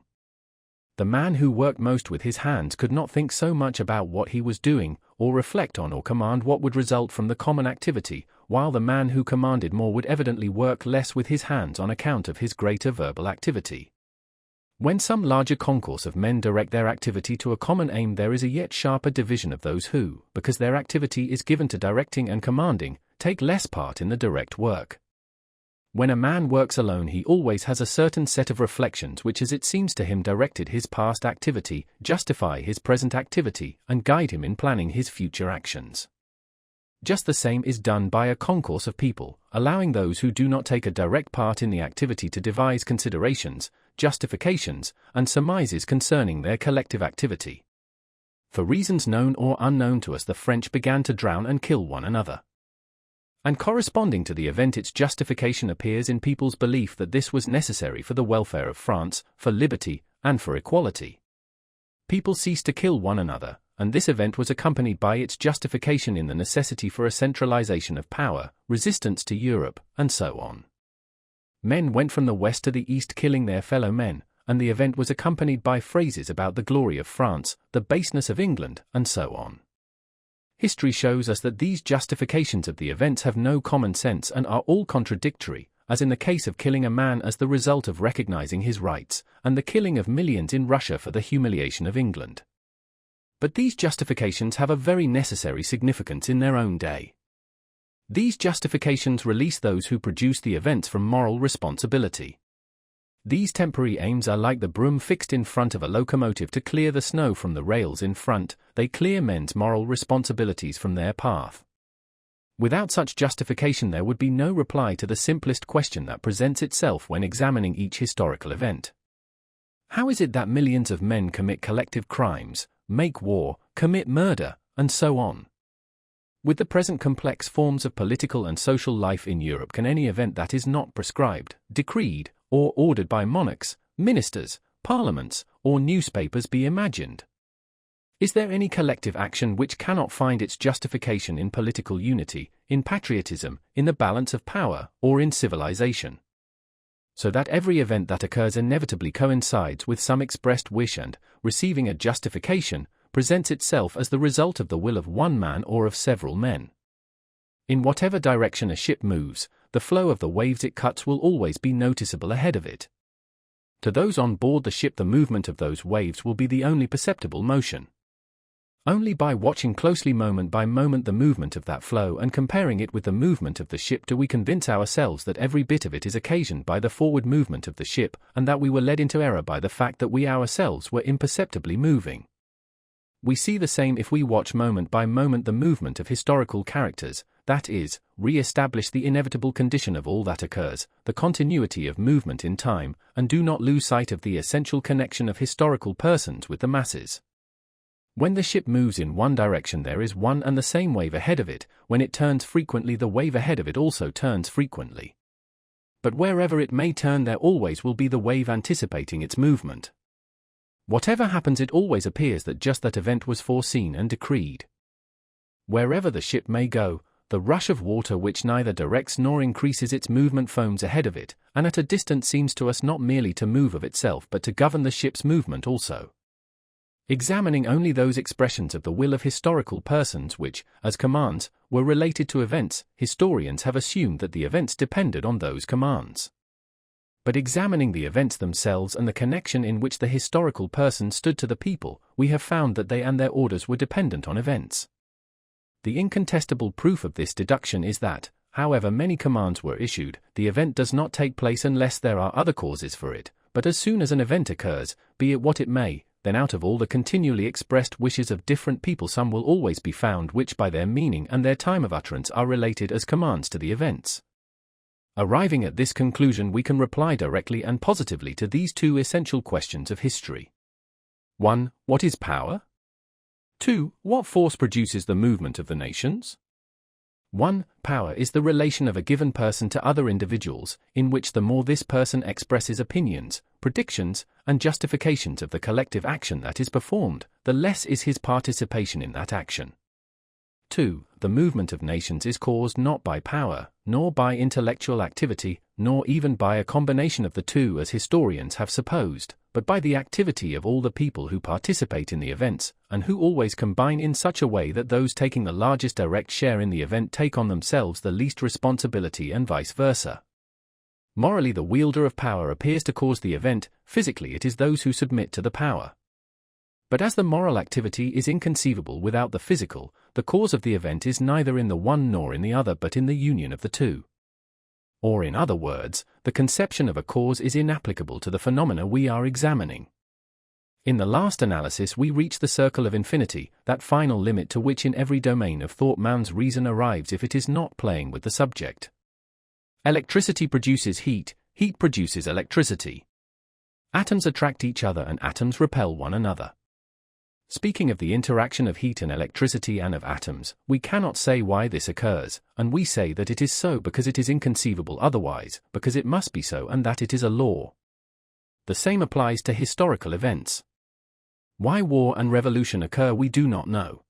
The man who worked most with his hands could not think so much about what he was doing, or reflect on or command what would result from the common activity, while the man who commanded more would evidently work less with his hands on account of his greater verbal activity. When some larger concourse of men direct their activity to a common aim, there is a yet sharper division of those who, because their activity is given to directing and commanding, take less part in the direct work. When a man works alone, he always has a certain set of reflections which, as it seems to him, directed his past activity, justify his present activity, and guide him in planning his future actions. Just the same is done by a concourse of people, allowing those who do not take a direct part in the activity to devise considerations, justifications, and surmises concerning their collective activity. For reasons known or unknown to us, the French began to drown and kill one another. And corresponding to the event, its justification appears in people's belief that this was necessary for the welfare of France, for liberty, and for equality. People ceased to kill one another, and this event was accompanied by its justification in the necessity for a centralization of power, resistance to Europe, and so on. Men went from the west to the east killing their fellow men, and the event was accompanied by phrases about the glory of France, the baseness of England, and so on. History shows us that these justifications of the events have no common sense and are all contradictory, as in the case of killing a man as the result of recognizing his rights, and the killing of millions in Russia for the humiliation of England. But these justifications have a very necessary significance in their own day. These justifications release those who produce the events from moral responsibility. These temporary aims are like the broom fixed in front of a locomotive to clear the snow from the rails in front. They clear men's moral responsibilities from their path. Without such justification, there would be no reply to the simplest question that presents itself when examining each historical event. How is it that millions of men commit collective crimes, make war, commit murder, and so on? With the present complex forms of political and social life in Europe, can any event that is not prescribed, decreed, or ordered by monarchs, ministers, parliaments, or newspapers be imagined? Is there any collective action which cannot find its justification in political unity, in patriotism, in the balance of power, or in civilization? So that every event that occurs inevitably coincides with some expressed wish and, receiving a justification, presents itself as the result of the will of one man or of several men. In whatever direction a ship moves, the flow of the waves it cuts will always be noticeable ahead of it. To those on board the ship, the movement of those waves will be the only perceptible motion. Only by watching closely moment by moment the movement of that flow and comparing it with the movement of the ship do we convince ourselves that every bit of it is occasioned by the forward movement of the ship, and that we were led into error by the fact that we ourselves were imperceptibly moving. We see the same if we watch moment by moment the movement of historical characters, that is, re-establish the inevitable condition of all that occurs, the continuity of movement in time, and do not lose sight of the essential connection of historical persons with the masses. When the ship moves in one direction, there is one and the same wave ahead of it. When it turns frequently, the wave ahead of it also turns frequently. but wherever it may turn there always will be the wave anticipating its movement. Whatever happens, it always appears that just that event was foreseen and decreed. Wherever the ship may go, the rush of water which neither directs nor increases its movement foams ahead of it, and at a distance seems to us not merely to move of itself but to govern the ship's movement also. Examining only those expressions of the will of historical persons which, as commands, were related to events, historians have assumed that the events depended on those commands. But examining the events themselves and the connection in which the historical person stood to the people, we have found that they and their orders were dependent on events. The incontestable proof of this deduction is that, however many commands were issued, the event does not take place unless there are other causes for it, but as soon as an event occurs, be it what it may, then out of all the continually expressed wishes of different people some will always be found which by their meaning and their time of utterance are related as commands to the events. Arriving at this conclusion, we can reply directly and positively to these two essential questions of history. 1. What is power? 2. What force produces the movement of the nations? 1. Power is the relation of a given person to other individuals, in which the more this person expresses opinions, predictions, and justifications of the collective action that is performed, the less is his participation in that action. 2. The movement of nations is caused not by power, nor by intellectual activity, nor even by a combination of the two as historians have supposed, but by the activity of all the people who participate in the events, and who always combine in such a way that those taking the largest direct share in the event take on themselves the least responsibility and vice versa. Morally, the wielder of power appears to cause the event, physically it is those who submit to the power. But as the moral activity is inconceivable without the physical, the cause of the event is neither in the one nor in the other but in the union of the two. Or in other words, the conception of a cause is inapplicable to the phenomena we are examining. In the last analysis we reach the circle of infinity, that final limit to which in every domain of thought man's reason arrives if it is not playing with the subject. Electricity produces heat, heat produces electricity. Atoms attract each other and atoms repel one another. Speaking of the interaction of heat and electricity and of atoms, we cannot say why this occurs, and we say that it is so because it is inconceivable otherwise, because it must be so and that it is a law. The same applies to historical events. Why war and revolution occur we do not know.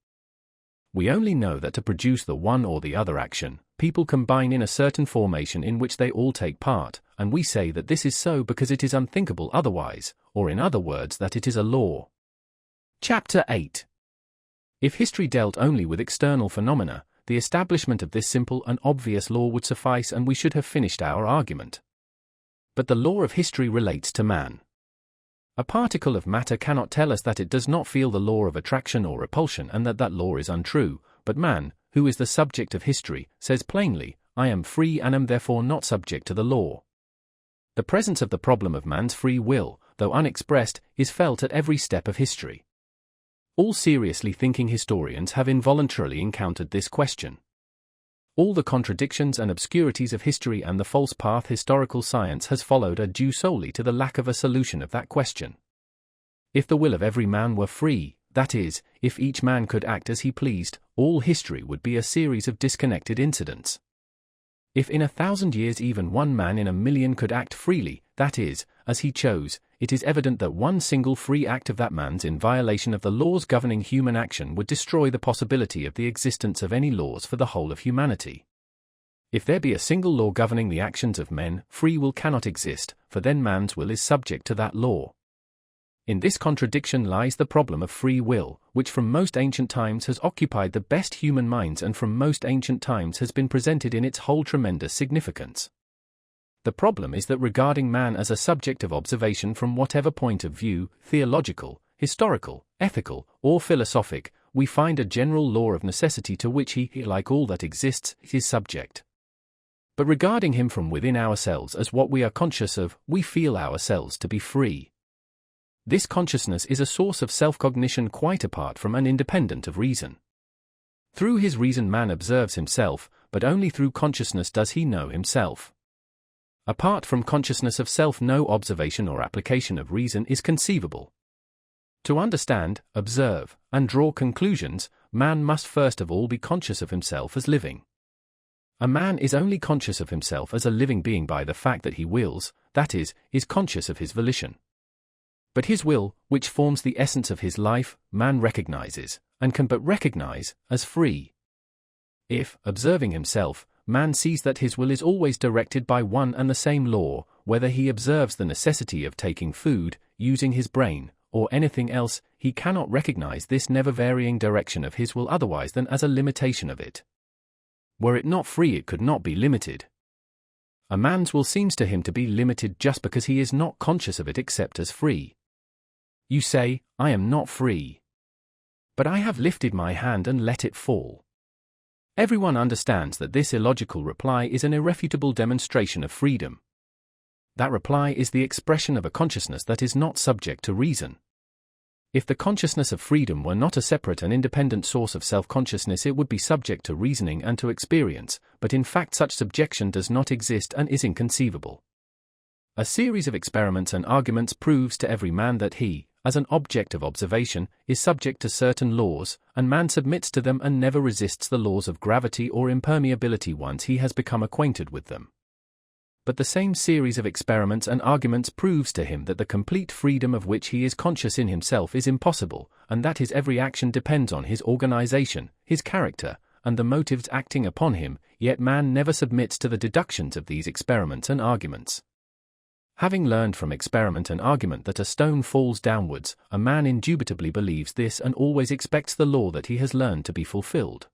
We only know that to produce the one or the other action, people combine in a certain formation in which they all take part, and we say that this is so because it is unthinkable otherwise, or in other words that it is a law. Chapter 8. If history dealt only with external phenomena, the establishment of this simple and obvious law would suffice and we should have finished our argument. But the law of history relates to man. A particle of matter cannot tell us that it does not feel the law of attraction or repulsion and that that law is untrue, but man, who is the subject of history, says plainly, I am free and am therefore not subject to the law. The presence of the problem of man's free will, though unexpressed, is felt at every step of history. All seriously thinking historians have involuntarily encountered this question. All the contradictions and obscurities of history and the false path historical science has followed are due solely to the lack of a solution of that question. If the will of every man were free, that is, if each man could act as he pleased, all history would be a series of disconnected incidents. If in 1,000 years even one man in 1,000,000 could act freely, that is, as he chose, it is evident that one single free act of that man's in violation of the laws governing human action would destroy the possibility of the existence of any laws for the whole of humanity. If there be a single law governing the actions of men, free will cannot exist, for then man's will is subject to that law. In this contradiction lies the problem of free will, which from most ancient times has occupied the best human minds and from most ancient times has been presented in its whole tremendous significance. The problem is that regarding man as a subject of observation from whatever point of view, theological, historical, ethical, or philosophic, we find a general law of necessity to which he, like all that exists, is subject. But regarding him from within ourselves as what we are conscious of, we feel ourselves to be free. This consciousness is a source of self-cognition quite apart from and independent of reason. Through his reason man observes himself, but only through consciousness does he know himself. Apart from consciousness of self, no observation or application of reason is conceivable. To understand, observe, and draw conclusions, man must first of all be conscious of himself as living. A man is only conscious of himself as a living being by the fact that he wills, that is conscious of his volition. But his will, which forms the essence of his life, man recognizes, and can but recognize, as free. If, observing himself, man sees that his will is always directed by one and the same law, whether he observes the necessity of taking food, using his brain, or anything else, he cannot recognize this never-varying direction of his will otherwise than as a limitation of it. Were it not free, it could not be limited. A man's will seems to him to be limited just because he is not conscious of it except as free. You say, I am not free. But I have lifted my hand and let it fall. Everyone understands that this illogical reply is an irrefutable demonstration of freedom. That reply is the expression of a consciousness that is not subject to reason. If the consciousness of freedom were not a separate and independent source of self-consciousness, it would be subject to reasoning and to experience, but in fact such subjection does not exist and is inconceivable. A series of experiments and arguments proves to every man that he, as an object of observation, is subject to certain laws, and man submits to them and never resists the laws of gravity or impermeability once he has become acquainted with them. But the same series of experiments and arguments proves to him that the complete freedom of which he is conscious in himself is impossible, and that his every action depends on his organization, his character, and the motives acting upon him, yet man never submits to the deductions of these experiments and arguments. Having learned from experiment and argument that a stone falls downwards, a man indubitably believes this and always expects the law that he has learned to be fulfilled.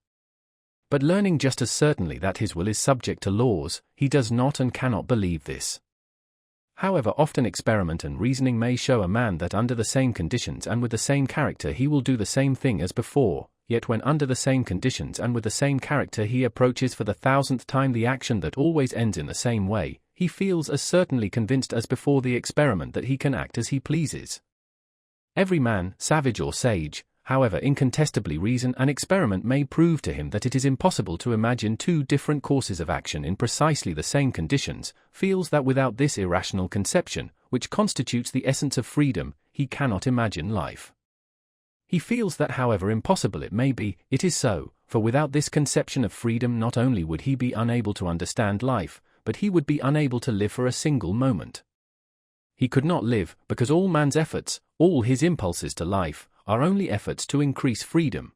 But learning just as certainly that his will is subject to laws, he does not and cannot believe this. However often experiment and reasoning may show a man that under the same conditions and with the same character he will do the same thing as before, yet when under the same conditions and with the same character he approaches for the 1000th time the action that always ends in the same way, he feels as certainly convinced as before the experiment that he can act as he pleases. Every man, savage or sage, however incontestably reason and experiment may prove to him that it is impossible to imagine two different courses of action in precisely the same conditions, feels that without this irrational conception, which constitutes the essence of freedom, he cannot imagine life. He feels that however impossible it may be, it is so, for without this conception of freedom not only would he be unable to understand life, but he would be unable to live for a single moment. He could not live, because all man's efforts, all his impulses to life, are only efforts to increase freedom.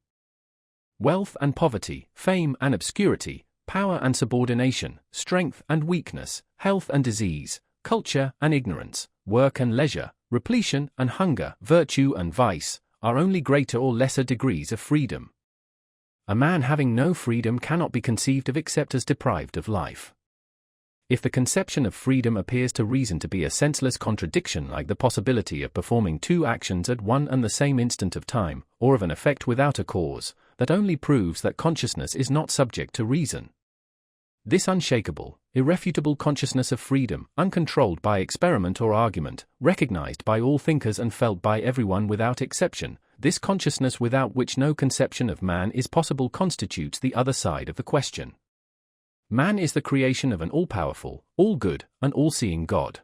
Wealth and poverty, fame and obscurity, power and subordination, strength and weakness, health and disease, culture and ignorance, work and leisure, repletion and hunger, virtue and vice, are only greater or lesser degrees of freedom. A man having no freedom cannot be conceived of except as deprived of life. If the conception of freedom appears to reason to be a senseless contradiction like the possibility of performing two actions at one and the same instant of time, or of an effect without a cause, that only proves that consciousness is not subject to reason. This unshakable, irrefutable consciousness of freedom, uncontrolled by experiment or argument, recognized by all thinkers and felt by everyone without exception, this consciousness without which no conception of man is possible constitutes the other side of the question. Man is the creation of an all-powerful, all-good, and all-seeing God.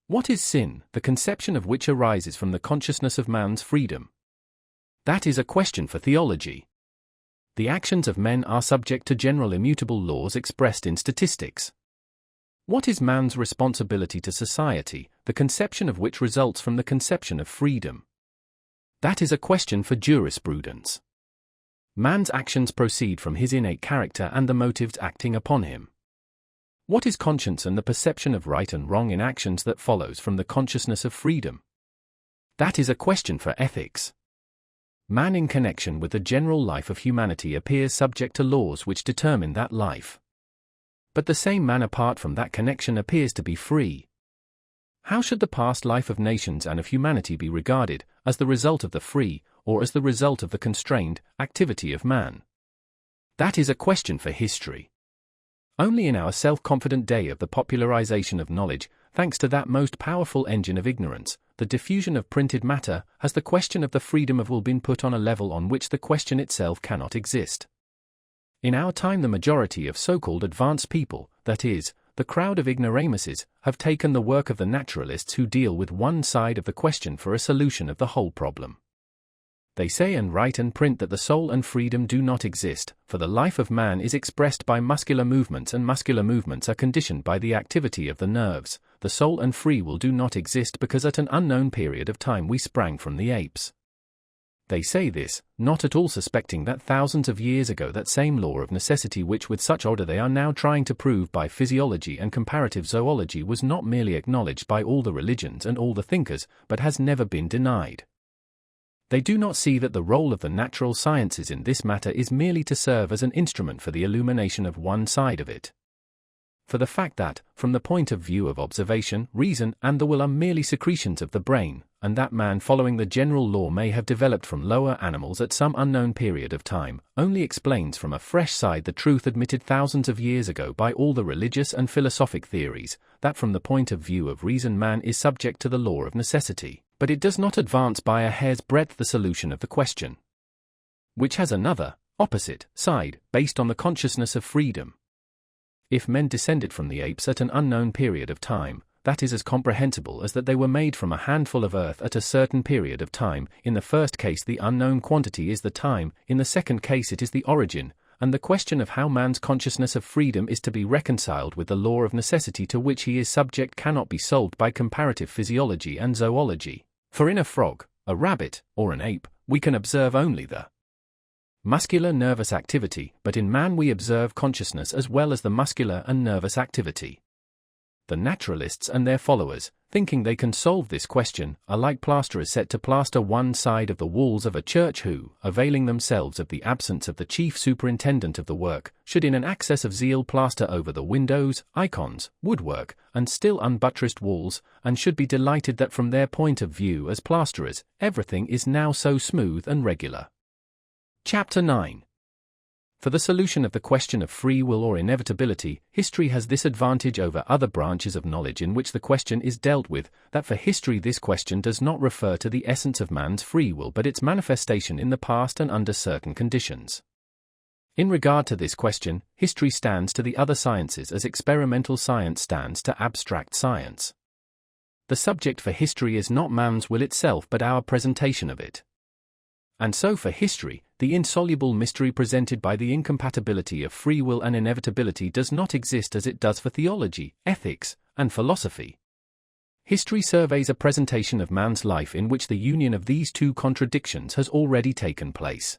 What is sin, the conception of which arises from the consciousness of man's freedom? That is a question for theology. The actions of men are subject to general immutable laws expressed in statistics. What is man's responsibility to society, the conception of which results from the conception of freedom? That is a question for jurisprudence. Man's actions proceed from his innate character and the motives acting upon him. What is conscience and the perception of right and wrong in actions that follows from the consciousness of freedom? That is a question for ethics. Man in connection with the general life of humanity appears subject to laws which determine that life. But the same man apart from that connection appears to be free. How should the past life of nations and of humanity be regarded, as the result of the free, or as the result of the constrained, activity of man? That is a question for history. Only in our self-confident day of the popularization of knowledge, thanks to that most powerful engine of ignorance, the diffusion of printed matter, has the question of the freedom of will been put on a level on which the question itself cannot exist. In our time the majority of so-called advanced people, that is, the crowd of ignoramuses, have taken the work of the naturalists who deal with one side of the question for a solution of the whole problem. They say and write and print that the soul and freedom do not exist, for the life of man is expressed by muscular movements, and muscular movements are conditioned by the activity of the nerves. The soul and free will do not exist because at an unknown period of time we sprang from the apes. They say this, not at all suspecting that thousands of years ago that same law of necessity which with such order they are now trying to prove by physiology and comparative zoology was not merely acknowledged by all the religions and all the thinkers, but has never been denied. They do not see that the role of the natural sciences in this matter is merely to serve as an instrument for the illumination of one side of it. For the fact that, from the point of view of observation, reason and the will are merely secretions of the brain, and that man following the general law may have developed from lower animals at some unknown period of time, only explains from a fresh side the truth admitted thousands of years ago by all the religious and philosophic theories, that from the point of view of reason man is subject to the law of necessity, but it does not advance by a hair's breadth the solution of the question, which has another, opposite, side, based on the consciousness of freedom. If men descended from the apes at an unknown period of time, that is as comprehensible as that they were made from a handful of earth at a certain period of time. In the first case the unknown quantity is the time, in the second case it is the origin, and the question of how man's consciousness of freedom is to be reconciled with the law of necessity to which he is subject cannot be solved by comparative physiology and zoology. For in a frog, a rabbit, or an ape, we can observe only the muscular nervous activity, but in man we observe consciousness as well as the muscular and nervous activity. The naturalists and their followers, thinking they can solve this question, are like plasterers set to plaster one side of the walls of a church who, availing themselves of the absence of the chief superintendent of the work, should in an access of zeal plaster over the windows, icons, woodwork, and still unbuttressed walls, and should be delighted that from their point of view as plasterers, everything is now so smooth and regular. Chapter 9. For the solution of the question of free will or inevitability, history has this advantage over other branches of knowledge in which the question is dealt with, that for history this question does not refer to the essence of man's free will but its manifestation in the past and under certain conditions. In regard to this question, history stands to the other sciences as experimental science stands to abstract science. The subject for history is not man's will itself but our presentation of it. And so for history, the insoluble mystery presented by the incompatibility of free will and inevitability does not exist as it does for theology, ethics, and philosophy. History surveys a presentation of man's life in which the union of these two contradictions has already taken place.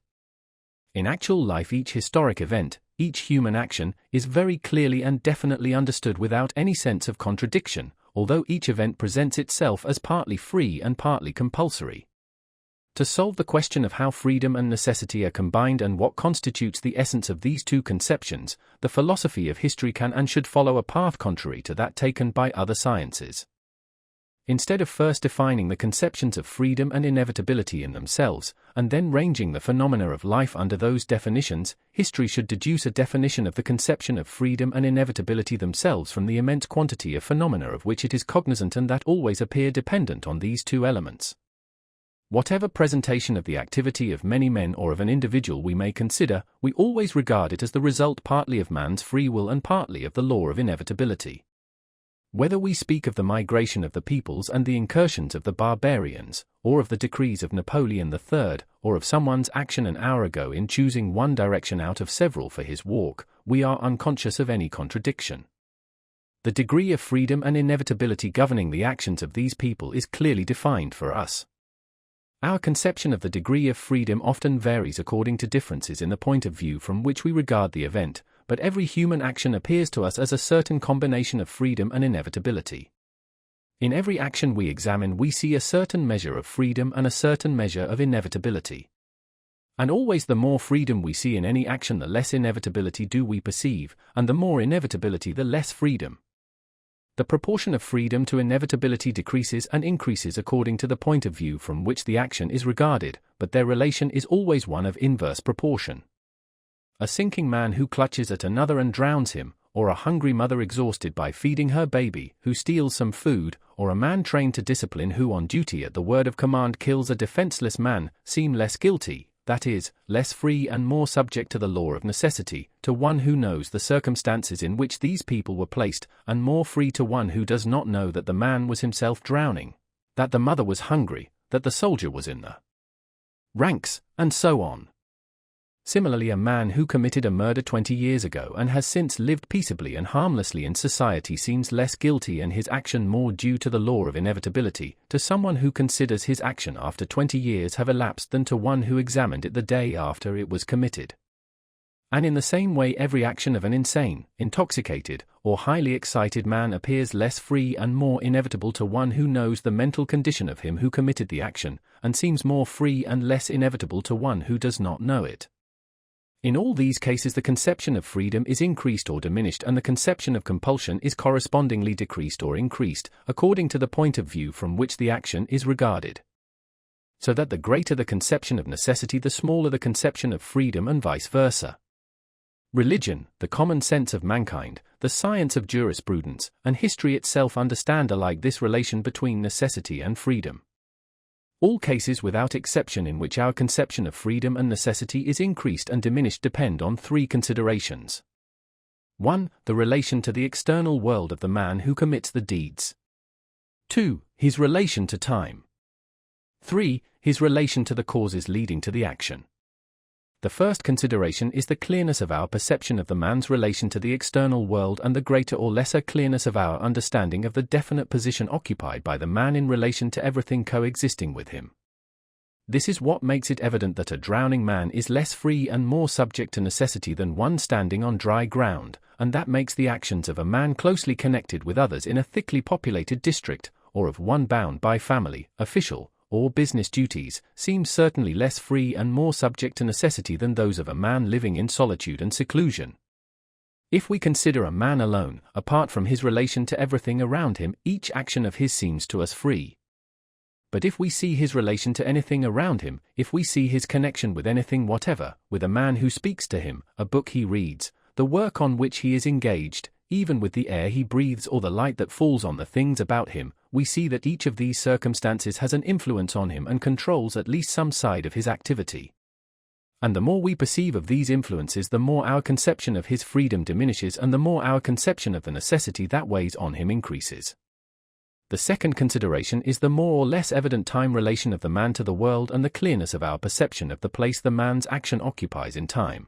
In actual life each historic event, each human action, is very clearly and definitely understood without any sense of contradiction, although each event presents itself as partly free and partly compulsory. To solve the question of how freedom and necessity are combined and what constitutes the essence of these two conceptions, the philosophy of history can and should follow a path contrary to that taken by other sciences. Instead of first defining the conceptions of freedom and inevitability in themselves, and then ranging the phenomena of life under those definitions, history should deduce a definition of the conception of freedom and inevitability themselves from the immense quantity of phenomena of which it is cognizant and that always appear dependent on these two elements. Whatever presentation of the activity of many men or of an individual we may consider, we always regard it as the result partly of man's free will and partly of the law of inevitability. Whether we speak of the migration of the peoples and the incursions of the barbarians, or of the decrees of Napoleon III, or of someone's action an hour ago in choosing one direction out of several for his walk, we are unconscious of any contradiction. The degree of freedom and inevitability governing the actions of these people is clearly defined for us. Our conception of the degree of freedom often varies according to differences in the point of view from which we regard the event, but every human action appears to us as a certain combination of freedom and inevitability. In every action we examine we see a certain measure of freedom and a certain measure of inevitability. And always the more freedom we see in any action the less inevitability do we perceive, and the more inevitability the less freedom. The proportion of freedom to inevitability decreases and increases according to the point of view from which the action is regarded, but their relation is always one of inverse proportion. A sinking man who clutches at another and drowns him, or a hungry mother exhausted by feeding her baby who steals some food, or a man trained to discipline who on duty at the word of command kills a defenseless man, seem less guilty, that is, less free and more subject to the law of necessity, to one who knows the circumstances in which these people were placed, and more free to one who does not know that the man was himself drowning, that the mother was hungry, that the soldier was in the ranks, and so on. Similarly, a man who committed a murder 20 years ago and has since lived peaceably and harmlessly in society seems less guilty and his action more due to the law of inevitability to someone who considers his action after 20 years have elapsed than to one who examined it the day after it was committed. And in the same way, every action of an insane, intoxicated, or highly excited man appears less free and more inevitable to one who knows the mental condition of him who committed the action, and seems more free and less inevitable to one who does not know it. In all these cases, the conception of freedom is increased or diminished, and the conception of compulsion is correspondingly decreased or increased, according to the point of view from which the action is regarded. So that the greater the conception of necessity, the smaller the conception of freedom, and vice versa. Religion, the common sense of mankind, the science of jurisprudence, and history itself understand alike this relation between necessity and freedom. All cases without exception in which our conception of freedom and necessity is increased and diminished depend on three considerations. 1. The relation to the external world of the man who commits the deeds. 2. His relation to time. 3. His relation to the causes leading to the action. The first consideration is the clearness of our perception of the man's relation to the external world and the greater or lesser clearness of our understanding of the definite position occupied by the man in relation to everything coexisting with him. This is what makes it evident that a drowning man is less free and more subject to necessity than one standing on dry ground, and that makes the actions of a man closely connected with others in a thickly populated district, or of one bound by family, official, or business duties, seem certainly less free and more subject to necessity than those of a man living in solitude and seclusion. If we consider a man alone, apart from his relation to everything around him, each action of his seems to us free. But if we see his relation to anything around him, if we see his connection with anything whatever, with a man who speaks to him, a book he reads, the work on which he is engaged, even with the air he breathes or the light that falls on the things about him, we see that each of these circumstances has an influence on him and controls at least some side of his activity. And the more we perceive of these influences, the more our conception of his freedom diminishes and the more our conception of the necessity that weighs on him increases. The second consideration is the more or less evident time relation of the man to the world and the clearness of our perception of the place the man's action occupies in time.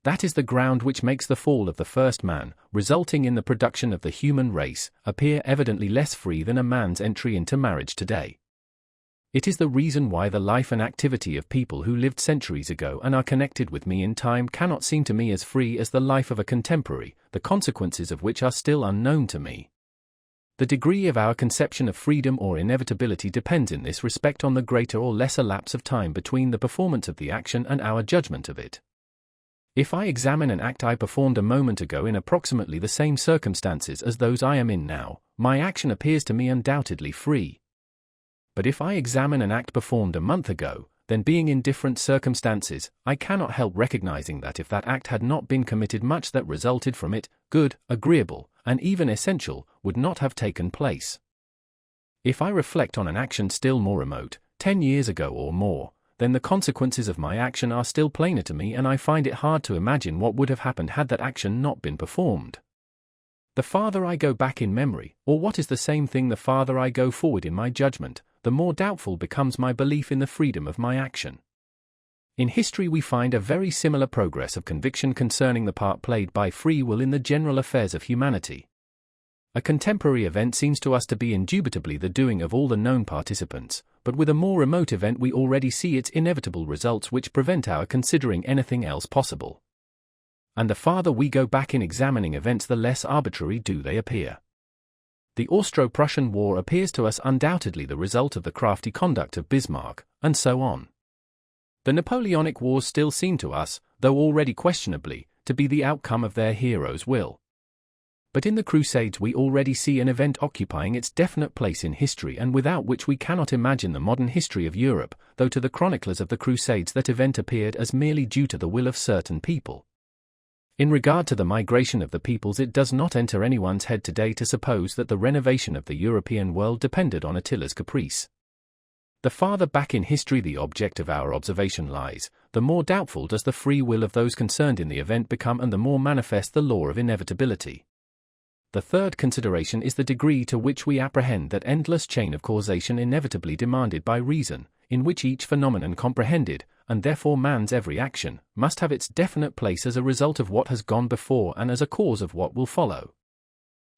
That is the ground which makes the fall of the first man, resulting in the production of the human race, appear evidently less free than a man's entry into marriage today. It is the reason why the life and activity of people who lived centuries ago and are connected with me in time cannot seem to me as free as the life of a contemporary, the consequences of which are still unknown to me. The degree of our conception of freedom or inevitability depends in this respect on the greater or lesser lapse of time between the performance of the action and our judgment of it. If I examine an act I performed a moment ago in approximately the same circumstances as those I am in now, my action appears to me undoubtedly free. But if I examine an act performed a month ago, then being in different circumstances, I cannot help recognizing that if that act had not been committed, much that resulted from it, good, agreeable, and even essential, would not have taken place. If I reflect on an action still more remote, 10 years ago or more, then the consequences of my action are still plainer to me and I find it hard to imagine what would have happened had that action not been performed. The farther I go back in memory, or what is the same thing, the farther I go forward in my judgment, the more doubtful becomes my belief in the freedom of my action. In history we find a very similar progress of conviction concerning the part played by free will in the general affairs of humanity. A contemporary event seems to us to be indubitably the doing of all the known participants, but with a more remote event we already see its inevitable results which prevent our considering anything else possible. And the farther we go back in examining events, the less arbitrary do they appear. The Austro-Prussian War appears to us undoubtedly the result of the crafty conduct of Bismarck, and so on. The Napoleonic Wars still seem to us, though already questionably, to be the outcome of their heroes' will. But in the Crusades we already see an event occupying its definite place in history and without which we cannot imagine the modern history of Europe, though to the chroniclers of the Crusades that event appeared as merely due to the will of certain people. In regard to the migration of the peoples, it does not enter anyone's head today to suppose that the renovation of the European world depended on Attila's caprice. The farther back in history the object of our observation lies, the more doubtful does the free will of those concerned in the event become and the more manifest the law of inevitability. The third consideration is the degree to which we apprehend that endless chain of causation inevitably demanded by reason, in which each phenomenon comprehended, and therefore man's every action, must have its definite place as a result of what has gone before and as a cause of what will follow.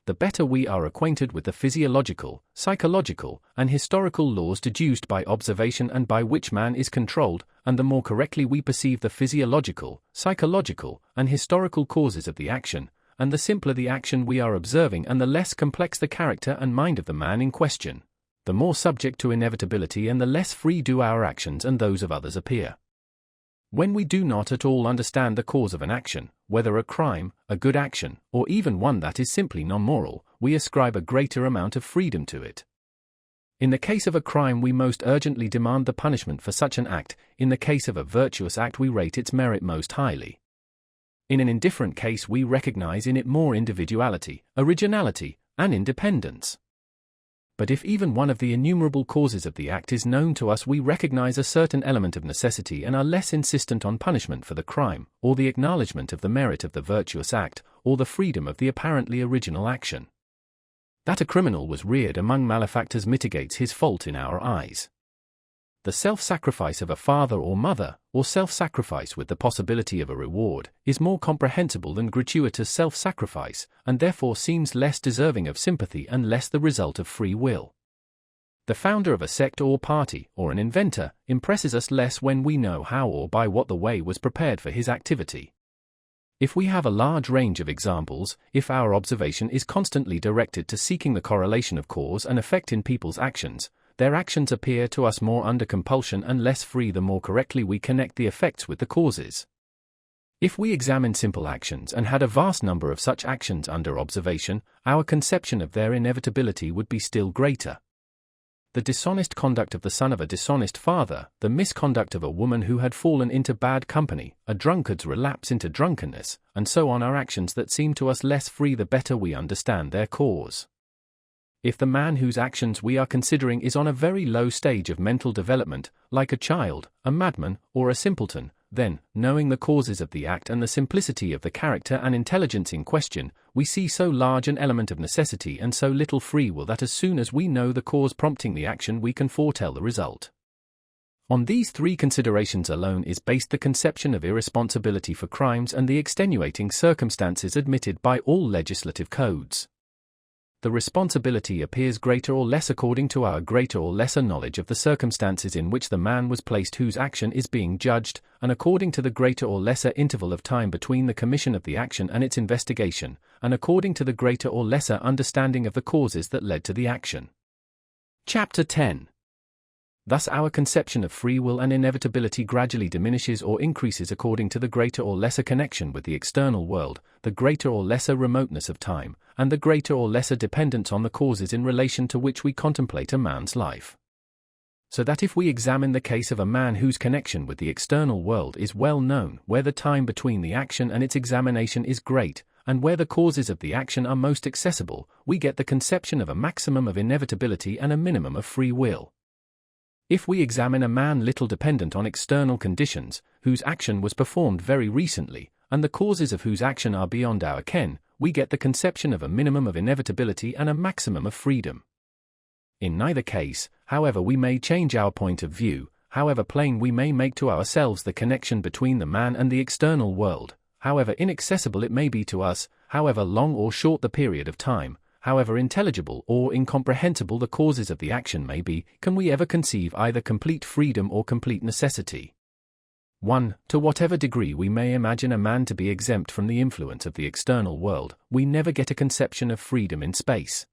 The better we are acquainted with the physiological, psychological, and historical laws deduced by observation and by which man is controlled, and the more correctly we perceive the physiological, psychological, and historical causes of the action, and the simpler the action we are observing and the less complex the character and mind of the man in question, the more subject to inevitability and the less free do our actions and those of others appear. When we do not at all understand the cause of an action, whether a crime, a good action, or even one that is simply non-moral, we ascribe a greater amount of freedom to it. In the case of a crime we most urgently demand the punishment for such an act, in the case of a virtuous act we rate its merit most highly. In an indifferent case we recognize in it more individuality, originality, and independence. But if even one of the innumerable causes of the act is known to us, we recognize a certain element of necessity and are less insistent on punishment for the crime, or the acknowledgement of the merit of the virtuous act, or the freedom of the apparently original action. That a criminal was reared among malefactors mitigates his fault in our eyes. The self-sacrifice of a father or mother, or self-sacrifice with the possibility of a reward, is more comprehensible than gratuitous self-sacrifice, and therefore seems less deserving of sympathy and less the result of free will. The founder of a sect or party, or an inventor, impresses us less when we know how or by what the way was prepared for his activity. If we have a large range of examples, if our observation is constantly directed to seeking the correlation of cause and effect in people's actions, their actions appear to us more under compulsion and less free the more correctly we connect the effects with the causes. If we examine simple actions and had a vast number of such actions under observation, our conception of their inevitability would be still greater. The dishonest conduct of the son of a dishonest father, the misconduct of a woman who had fallen into bad company, a drunkard's relapse into drunkenness, and so on are actions that seem to us less free the better we understand their cause. If the man whose actions we are considering is on a very low stage of mental development, like a child, a madman, or a simpleton, then, knowing the causes of the act and the simplicity of the character and intelligence in question, we see so large an element of necessity and so little free will that as soon as we know the cause prompting the action we can foretell the result. On these three considerations alone is based the conception of irresponsibility for crimes and the extenuating circumstances admitted by all legislative codes. The responsibility appears greater or less according to our greater or lesser knowledge of the circumstances in which the man was placed whose action is being judged, and according to the greater or lesser interval of time between the commission of the action and its investigation, and according to the greater or lesser understanding of the causes that led to the action. Chapter 10. Thus our conception of free will and inevitability gradually diminishes or increases according to the greater or lesser connection with the external world, the greater or lesser remoteness of time, and the greater or lesser dependence on the causes in relation to which we contemplate a man's life. So that if we examine the case of a man whose connection with the external world is well known, where the time between the action and its examination is great, and where the causes of the action are most accessible, we get the conception of a maximum of inevitability and a minimum of free will. If we examine a man little dependent on external conditions, whose action was performed very recently, and the causes of whose action are beyond our ken, we get the conception of a minimum of inevitability and a maximum of freedom. In neither case, however we may change our point of view, however plain we may make to ourselves the connection between the man and the external world, however inaccessible it may be to us, however long or short the period of time, however intelligible or incomprehensible the causes of the action may be, can we ever conceive either complete freedom or complete necessity. 1. To whatever degree we may imagine a man to be exempt from the influence of the external world, we never get a conception of freedom in space.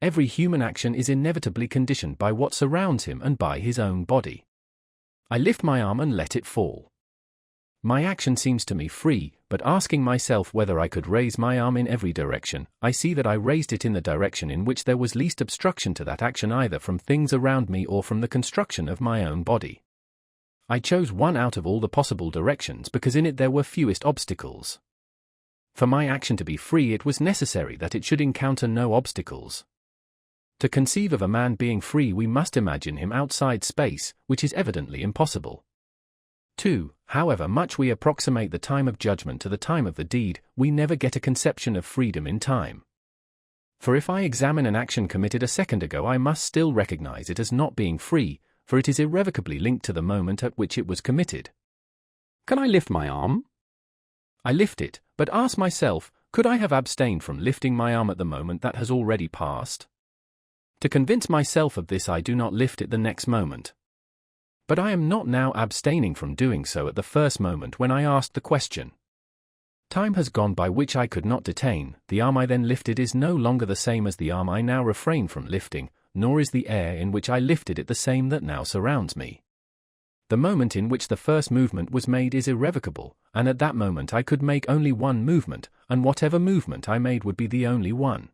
Every human action is inevitably conditioned by what surrounds him and by his own body. I lift my arm and let it fall. My action seems to me free, but asking myself whether I could raise my arm in every direction, I see that I raised it in the direction in which there was least obstruction to that action either from things around me or from the construction of my own body. I chose one out of all the possible directions because in it there were fewest obstacles. For my action to be free it was necessary that it should encounter no obstacles. To conceive of a man being free we must imagine him outside space, which is evidently impossible. 2. However much we approximate the time of judgment to the time of the deed, we never get a conception of freedom in time. For if I examine an action committed a second ago I must still recognize it as not being free, for it is irrevocably linked to the moment at which it was committed. Can I lift my arm? I lift it, but ask myself, could I have abstained from lifting my arm at the moment that has already passed? To convince myself of this, I do not lift it the next moment. But I am not now abstaining from doing so at the first moment when I asked the question. Time has gone by which I could not detain. The arm I then lifted is no longer the same as the arm I now refrain from lifting, nor is the air in which I lifted it the same that now surrounds me. The moment in which the first movement was made is irrevocable, and at that moment I could make only one movement, and whatever movement I made would be the only one.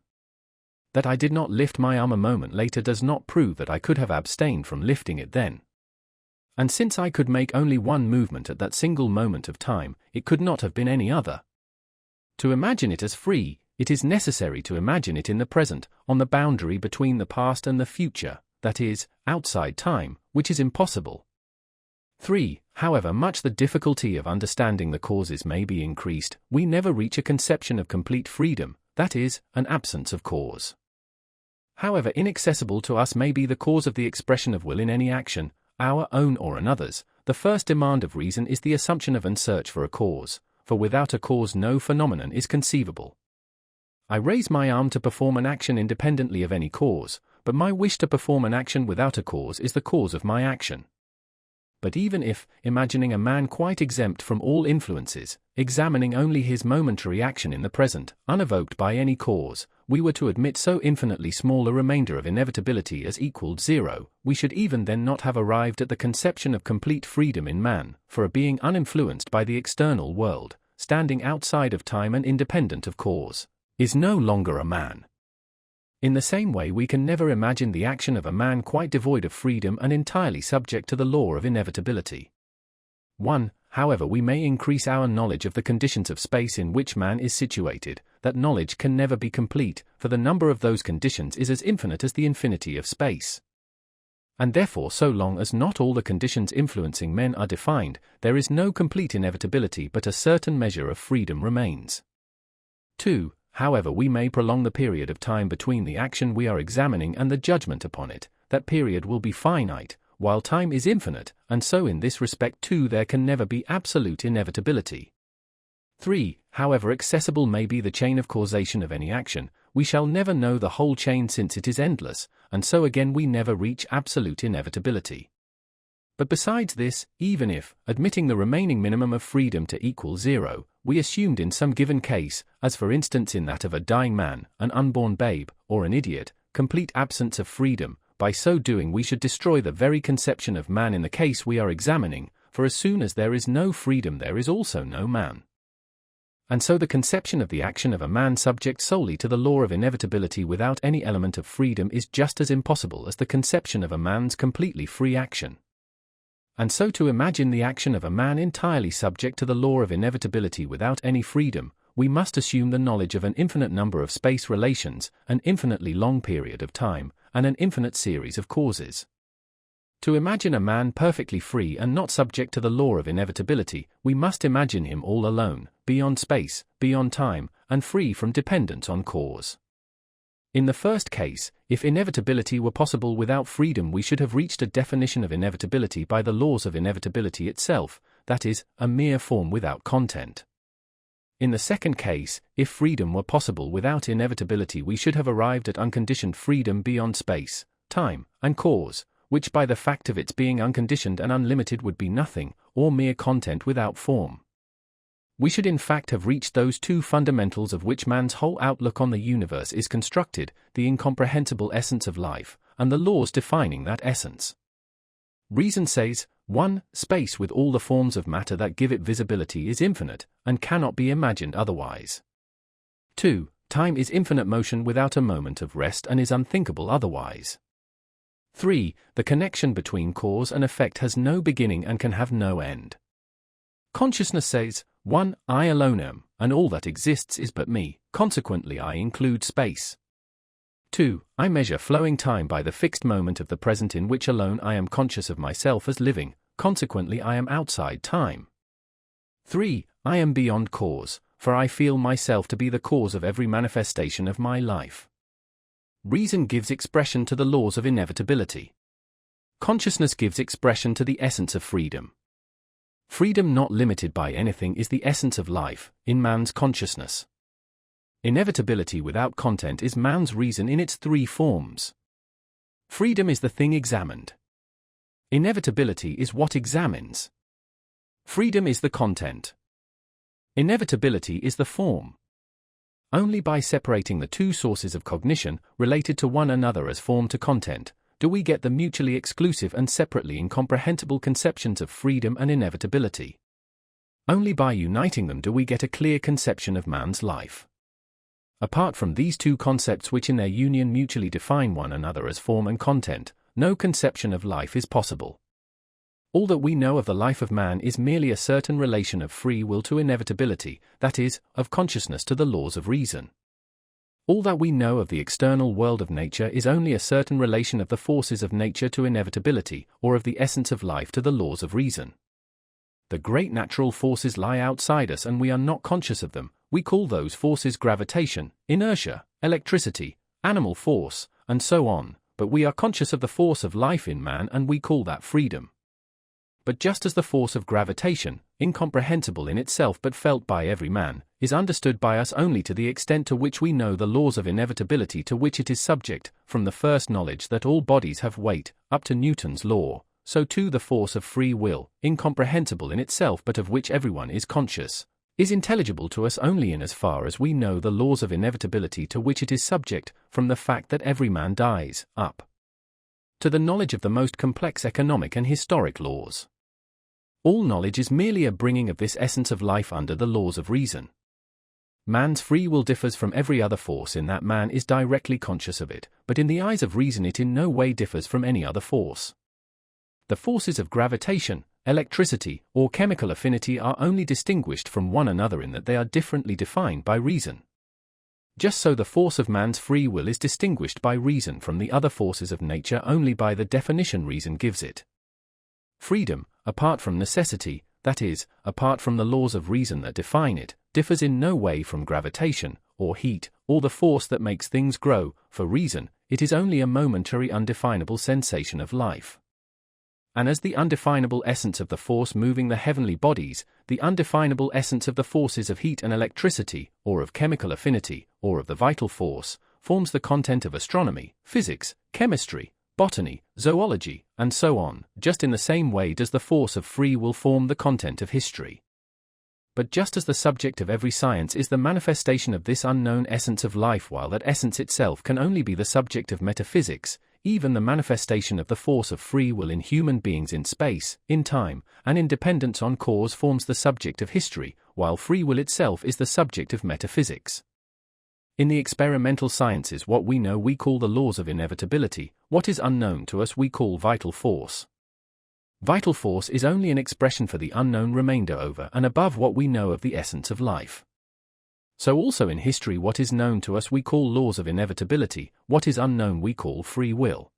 That I did not lift my arm a moment later does not prove that I could have abstained from lifting it then. And since I could make only one movement at that single moment of time, it could not have been any other. To imagine it as free, it is necessary to imagine it in the present, on the boundary between the past and the future, that is, outside time, which is impossible. 3. However much the difficulty of understanding the causes may be increased, we never reach a conception of complete freedom, that is, an absence of cause. However inaccessible to us may be the cause of the expression of will in any action, our own or another's, the first demand of reason is the assumption of and search for a cause, for without a cause no phenomenon is conceivable. I raise my arm to perform an action independently of any cause, but my wish to perform an action without a cause is the cause of my action. But even if, imagining a man quite exempt from all influences, examining only his momentary action in the present, unevoked by any cause, we were to admit so infinitely small a remainder of inevitability as equaled 0, we should even then not have arrived at the conception of complete freedom in man, for a being uninfluenced by the external world, standing outside of time and independent of cause, is no longer a man. In the same way we can never imagine the action of a man quite devoid of freedom and entirely subject to the law of inevitability. 1. However we may increase our knowledge of the conditions of space in which man is situated, that knowledge can never be complete, for the number of those conditions is as infinite as the infinity of space. And therefore so long as not all the conditions influencing men are defined, there is no complete inevitability but a certain measure of freedom remains. 2. However we may prolong the period of time between the action we are examining and the judgment upon it, that period will be finite, while time is infinite, and so in this respect too there can never be absolute inevitability. 3. However accessible may be the chain of causation of any action, we shall never know the whole chain since it is endless, and so again we never reach absolute inevitability. But besides this, even if, admitting the remaining minimum of freedom to equal 0, we assumed in some given case, as for instance in that of a dying man, an unborn babe, or an idiot, complete absence of freedom, by so doing we should destroy the very conception of man in the case we are examining, for as soon as there is no freedom there is also no man. And so the conception of the action of a man subject solely to the law of inevitability without any element of freedom is just as impossible as the conception of a man's completely free action. And so to imagine the action of a man entirely subject to the law of inevitability without any freedom, we must assume the knowledge of an infinite number of space relations, an infinitely long period of time, and an infinite series of causes. To imagine a man perfectly free and not subject to the law of inevitability, we must imagine him all alone, beyond space, beyond time, and free from dependence on cause. In the first case, if inevitability were possible without freedom we should have reached a definition of inevitability by the laws of inevitability itself, that is, a mere form without content. In the second case, if freedom were possible without inevitability we should have arrived at unconditioned freedom beyond space, time, and cause, which by the fact of its being unconditioned and unlimited would be nothing, or mere content without form. We should in fact have reached those two fundamentals of which man's whole outlook on the universe is constructed, the incomprehensible essence of life, and the laws defining that essence. Reason says, 1. Space with all the forms of matter that give it visibility is infinite, and cannot be imagined otherwise. 2. Time is infinite motion without a moment of rest and is unthinkable otherwise. 3. The connection between cause and effect has no beginning and can have no end. Consciousness says, 1. I alone am, and all that exists is but me, consequently I include space. 2. I measure flowing time by the fixed moment of the present in which alone I am conscious of myself as living, consequently I am outside time. 3. I am beyond cause, for I feel myself to be the cause of every manifestation of my life. Reason gives expression to the laws of inevitability. Consciousness gives expression to the essence of freedom. Freedom not limited by anything is the essence of life, in man's consciousness. Inevitability without content is man's reason in its three forms. Freedom is the thing examined. Inevitability is what examines. Freedom is the content. Inevitability is the form. Only by separating the two sources of cognition, related to one another as form to content, do we get the mutually exclusive and separately incomprehensible conceptions of freedom and inevitability. Only by uniting them do we get a clear conception of man's life. Apart from these two concepts which in their union mutually define one another as form and content, no conception of life is possible. All that we know of the life of man is merely a certain relation of free will to inevitability, that is, of consciousness to the laws of reason. All that we know of the external world of nature is only a certain relation of the forces of nature to inevitability, or of the essence of life to the laws of reason. The great natural forces lie outside us and we are not conscious of them. We call those forces gravitation, inertia, electricity, animal force, and so on, but we are conscious of the force of life in man and we call that freedom. But just as the force of gravitation, incomprehensible in itself but felt by every man, is understood by us only to the extent to which we know the laws of inevitability to which it is subject, from the first knowledge that all bodies have weight, up to Newton's law, so too the force of free will, incomprehensible in itself but of which everyone is conscious, is intelligible to us only in as far as we know the laws of inevitability to which it is subject, from the fact that every man dies, up to the knowledge of the most complex economic and historic laws. All knowledge is merely a bringing of this essence of life under the laws of reason. Man's free will differs from every other force in that man is directly conscious of it, but in the eyes of reason it in no way differs from any other force. The forces of gravitation, electricity, or chemical affinity are only distinguished from one another in that they are differently defined by reason. Just so the force of man's free will is distinguished by reason from the other forces of nature only by the definition reason gives it. Freedom, apart from necessity, that is, apart from the laws of reason that define it, differs in no way from gravitation, or heat, or the force that makes things grow. For reason, it is only a momentary undefinable sensation of life. And as the undefinable essence of the force moving the heavenly bodies, the undefinable essence of the forces of heat and electricity, or of chemical affinity, or of the vital force, forms the content of astronomy, physics, chemistry, botany, zoology, and so on, just in the same way does the force of free will form the content of history. But just as the subject of every science is the manifestation of this unknown essence of life, while that essence itself can only be the subject of metaphysics, even the manifestation of the force of free will in human beings in space, in time, and in dependence on cause forms the subject of history, while free will itself is the subject of metaphysics. In the experimental sciences, what we know we call the laws of inevitability, what is unknown to us we call vital force. Vital force is only an expression for the unknown remainder over and above what we know of the essence of life. So also in history, what is known to us we call laws of inevitability, what is unknown we call free will.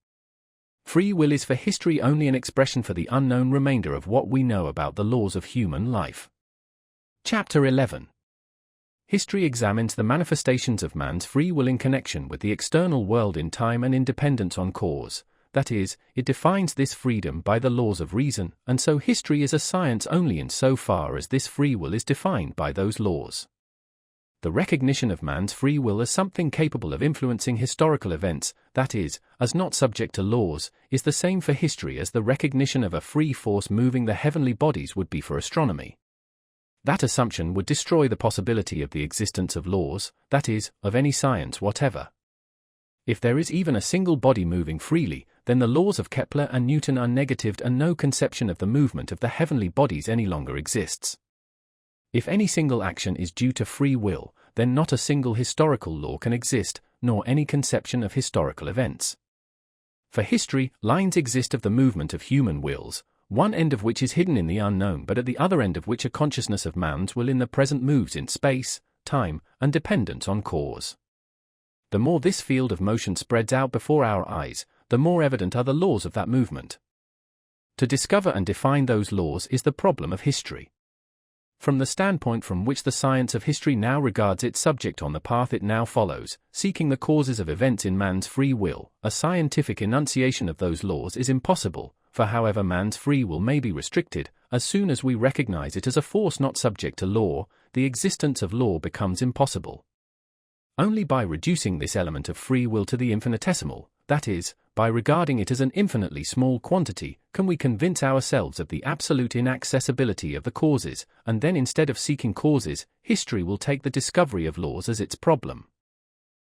Free will is for history only an expression for the unknown remainder of what we know about the laws of human life. Chapter 11. History examines the manifestations of man's free will in connection with the external world in time and in dependence on cause, that is, it defines this freedom by the laws of reason, and so history is a science only in so far as this free will is defined by those laws. The recognition of man's free will as something capable of influencing historical events, that is, as not subject to laws, is the same for history as the recognition of a free force moving the heavenly bodies would be for astronomy. That assumption would destroy the possibility of the existence of laws, that is, of any science whatever. If there is even a single body moving freely, then the laws of Kepler and Newton are negatived and no conception of the movement of the heavenly bodies any longer exists. If any single action is due to free will, then not a single historical law can exist, nor any conception of historical events. For history, lines exist of the movement of human wills, one end of which is hidden in the unknown but at the other end of which a consciousness of man's will in the present moves in space, time, and dependence on cause. The more this field of motion spreads out before our eyes, the more evident are the laws of that movement. To discover and define those laws is the problem of history. From the standpoint from which the science of history now regards its subject on the path it now follows, seeking the causes of events in man's free will, a scientific enunciation of those laws is impossible, for however man's free will may be restricted, as soon as we recognize it as a force not subject to law, the existence of law becomes impossible. Only by reducing this element of free will to the infinitesimal, that is, by regarding it as an infinitely small quantity, can we convince ourselves of the absolute inaccessibility of the causes, and then instead of seeking causes, history will take the discovery of laws as its problem.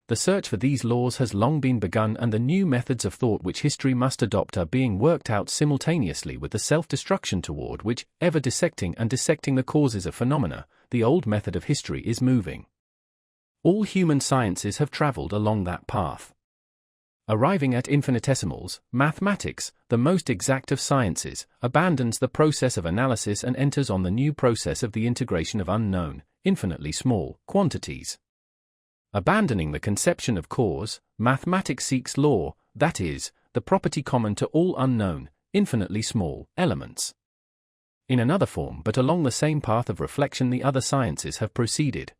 The search for these laws has long been begun, and the new methods of thought which history must adopt are being worked out simultaneously with the self-destruction toward which, ever dissecting the causes of phenomena, the old method of history is moving. All human sciences have traveled along that path. Arriving at infinitesimals, mathematics, the most exact of sciences, abandons the process of analysis and enters on the new process of the integration of unknown, infinitely small, quantities. Abandoning the conception of cause, mathematics seeks law, that is, the property common to all unknown, infinitely small, elements. In another form but along the same path of reflection the other sciences have proceeded.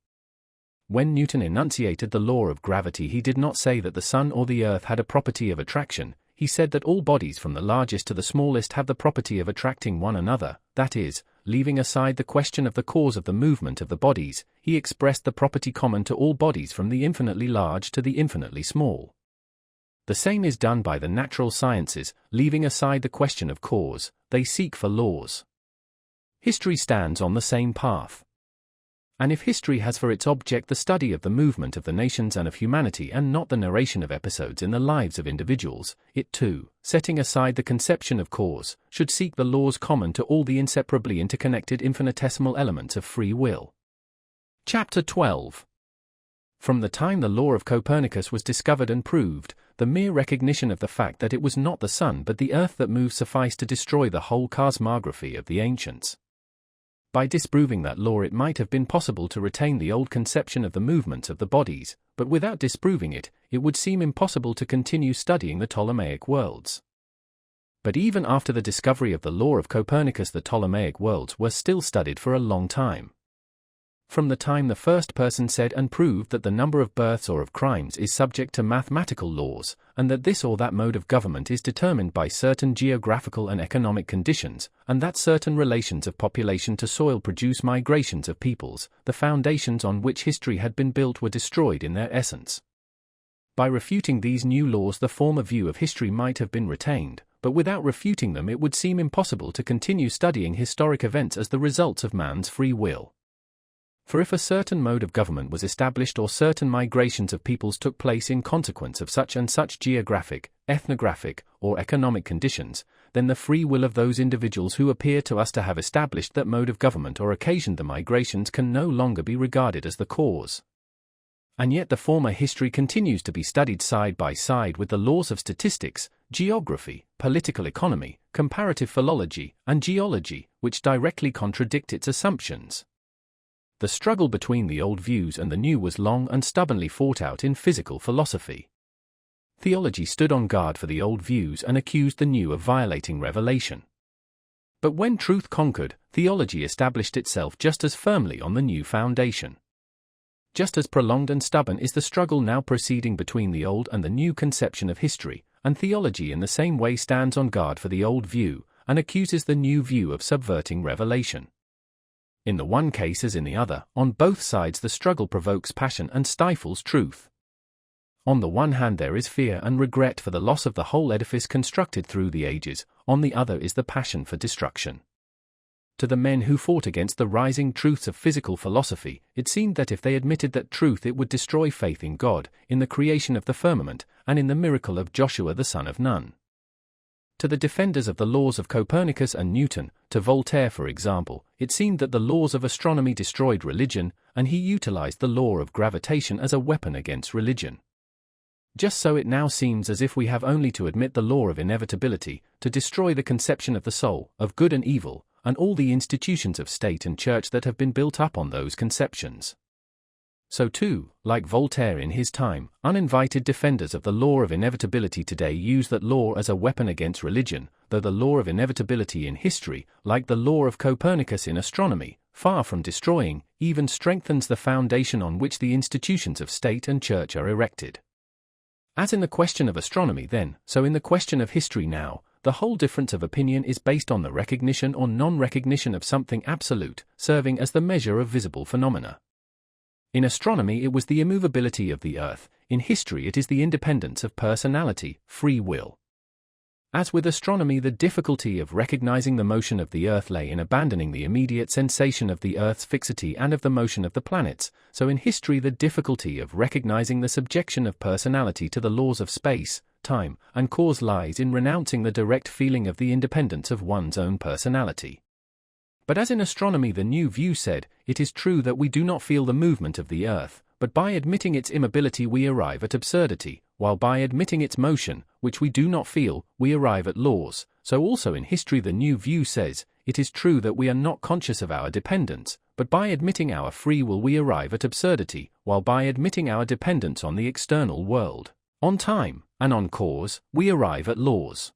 When Newton enunciated the law of gravity, he did not say that the sun or the earth had a property of attraction, he said that all bodies from the largest to the smallest have the property of attracting one another, that is, leaving aside the question of the cause of the movement of the bodies, he expressed the property common to all bodies from the infinitely large to the infinitely small. The same is done by the natural sciences, leaving aside the question of cause, they seek for laws. History stands on the same path. And if history has for its object the study of the movement of the nations and of humanity and not the narration of episodes in the lives of individuals, it too, setting aside the conception of cause, should seek the laws common to all the inseparably interconnected infinitesimal elements of free will. Chapter 12. From the time the law of Copernicus was discovered and proved, the mere recognition of the fact that it was not the sun but the earth that moved sufficed to destroy the whole cosmography of the ancients. By disproving that law it might have been possible to retain the old conception of the movements of the bodies, but without disproving it, it would seem impossible to continue studying the Ptolemaic worlds. But even after the discovery of the law of Copernicus, the Ptolemaic worlds were still studied for a long time. From the time the first person said and proved that the number of births or of crimes is subject to mathematical laws, and that this or that mode of government is determined by certain geographical and economic conditions, and that certain relations of population to soil produce migrations of peoples, the foundations on which history had been built were destroyed in their essence. By refuting these new laws the former view of history might have been retained, but without refuting them it would seem impossible to continue studying historic events as the results of man's free will. For if a certain mode of government was established or certain migrations of peoples took place in consequence of such and such geographic, ethnographic, or economic conditions, then the free will of those individuals who appear to us to have established that mode of government or occasioned the migrations can no longer be regarded as the cause. And yet the former history continues to be studied side by side with the laws of statistics, geography, political economy, comparative philology, and geology, which directly contradict its assumptions. The struggle between the old views and the new was long and stubbornly fought out in physical philosophy. Theology stood on guard for the old views and accused the new of violating revelation. But when truth conquered, theology established itself just as firmly on the new foundation. Just as prolonged and stubborn is the struggle now proceeding between the old and the new conception of history, and theology in the same way stands on guard for the old view, and accuses the new view of subverting revelation. In the one case as in the other, on both sides the struggle provokes passion and stifles truth. On the one hand there is fear and regret for the loss of the whole edifice constructed through the ages, on the other is the passion for destruction. To the men who fought against the rising truths of physical philosophy, it seemed that if they admitted that truth it would destroy faith in God, in the creation of the firmament, and in the miracle of Joshua the son of Nun. To the defenders of the laws of Copernicus and Newton, to Voltaire for example, it seemed that the laws of astronomy destroyed religion, and he utilized the law of gravitation as a weapon against religion. Just so it now seems as if we have only to admit the law of inevitability, to destroy the conception of the soul, of good and evil, and all the institutions of state and church that have been built up on those conceptions. So too, like Voltaire in his time, uninvited defenders of the law of inevitability today use that law as a weapon against religion, though the law of inevitability in history, like the law of Copernicus in astronomy, far from destroying, even strengthens the foundation on which the institutions of state and church are erected. As in the question of astronomy then, so in the question of history now, the whole difference of opinion is based on the recognition or non-recognition of something absolute, serving as the measure of visible phenomena. In astronomy it was the immovability of the Earth, in history it is the independence of personality, free will. As with astronomy, the difficulty of recognizing the motion of the Earth lay in abandoning the immediate sensation of the Earth's fixity and of the motion of the planets, so in history the difficulty of recognizing the subjection of personality to the laws of space, time, and cause lies in renouncing the direct feeling of the independence of one's own personality. But as in astronomy the new view said, it is true that we do not feel the movement of the Earth, but by admitting its immobility we arrive at absurdity, while by admitting its motion, which we do not feel, we arrive at laws. So also in history the new view says, it is true that we are not conscious of our dependence, but by admitting our free will we arrive at absurdity, while by admitting our dependence on the external world, on time, and on cause, we arrive at laws.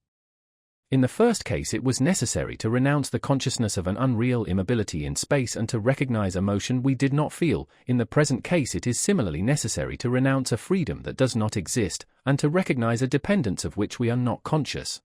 In the first case it was necessary to renounce the consciousness of an unreal immobility in space and to recognize a motion we did not feel. In the present case it is similarly necessary to renounce a freedom that does not exist, and to recognize a dependence of which we are not conscious.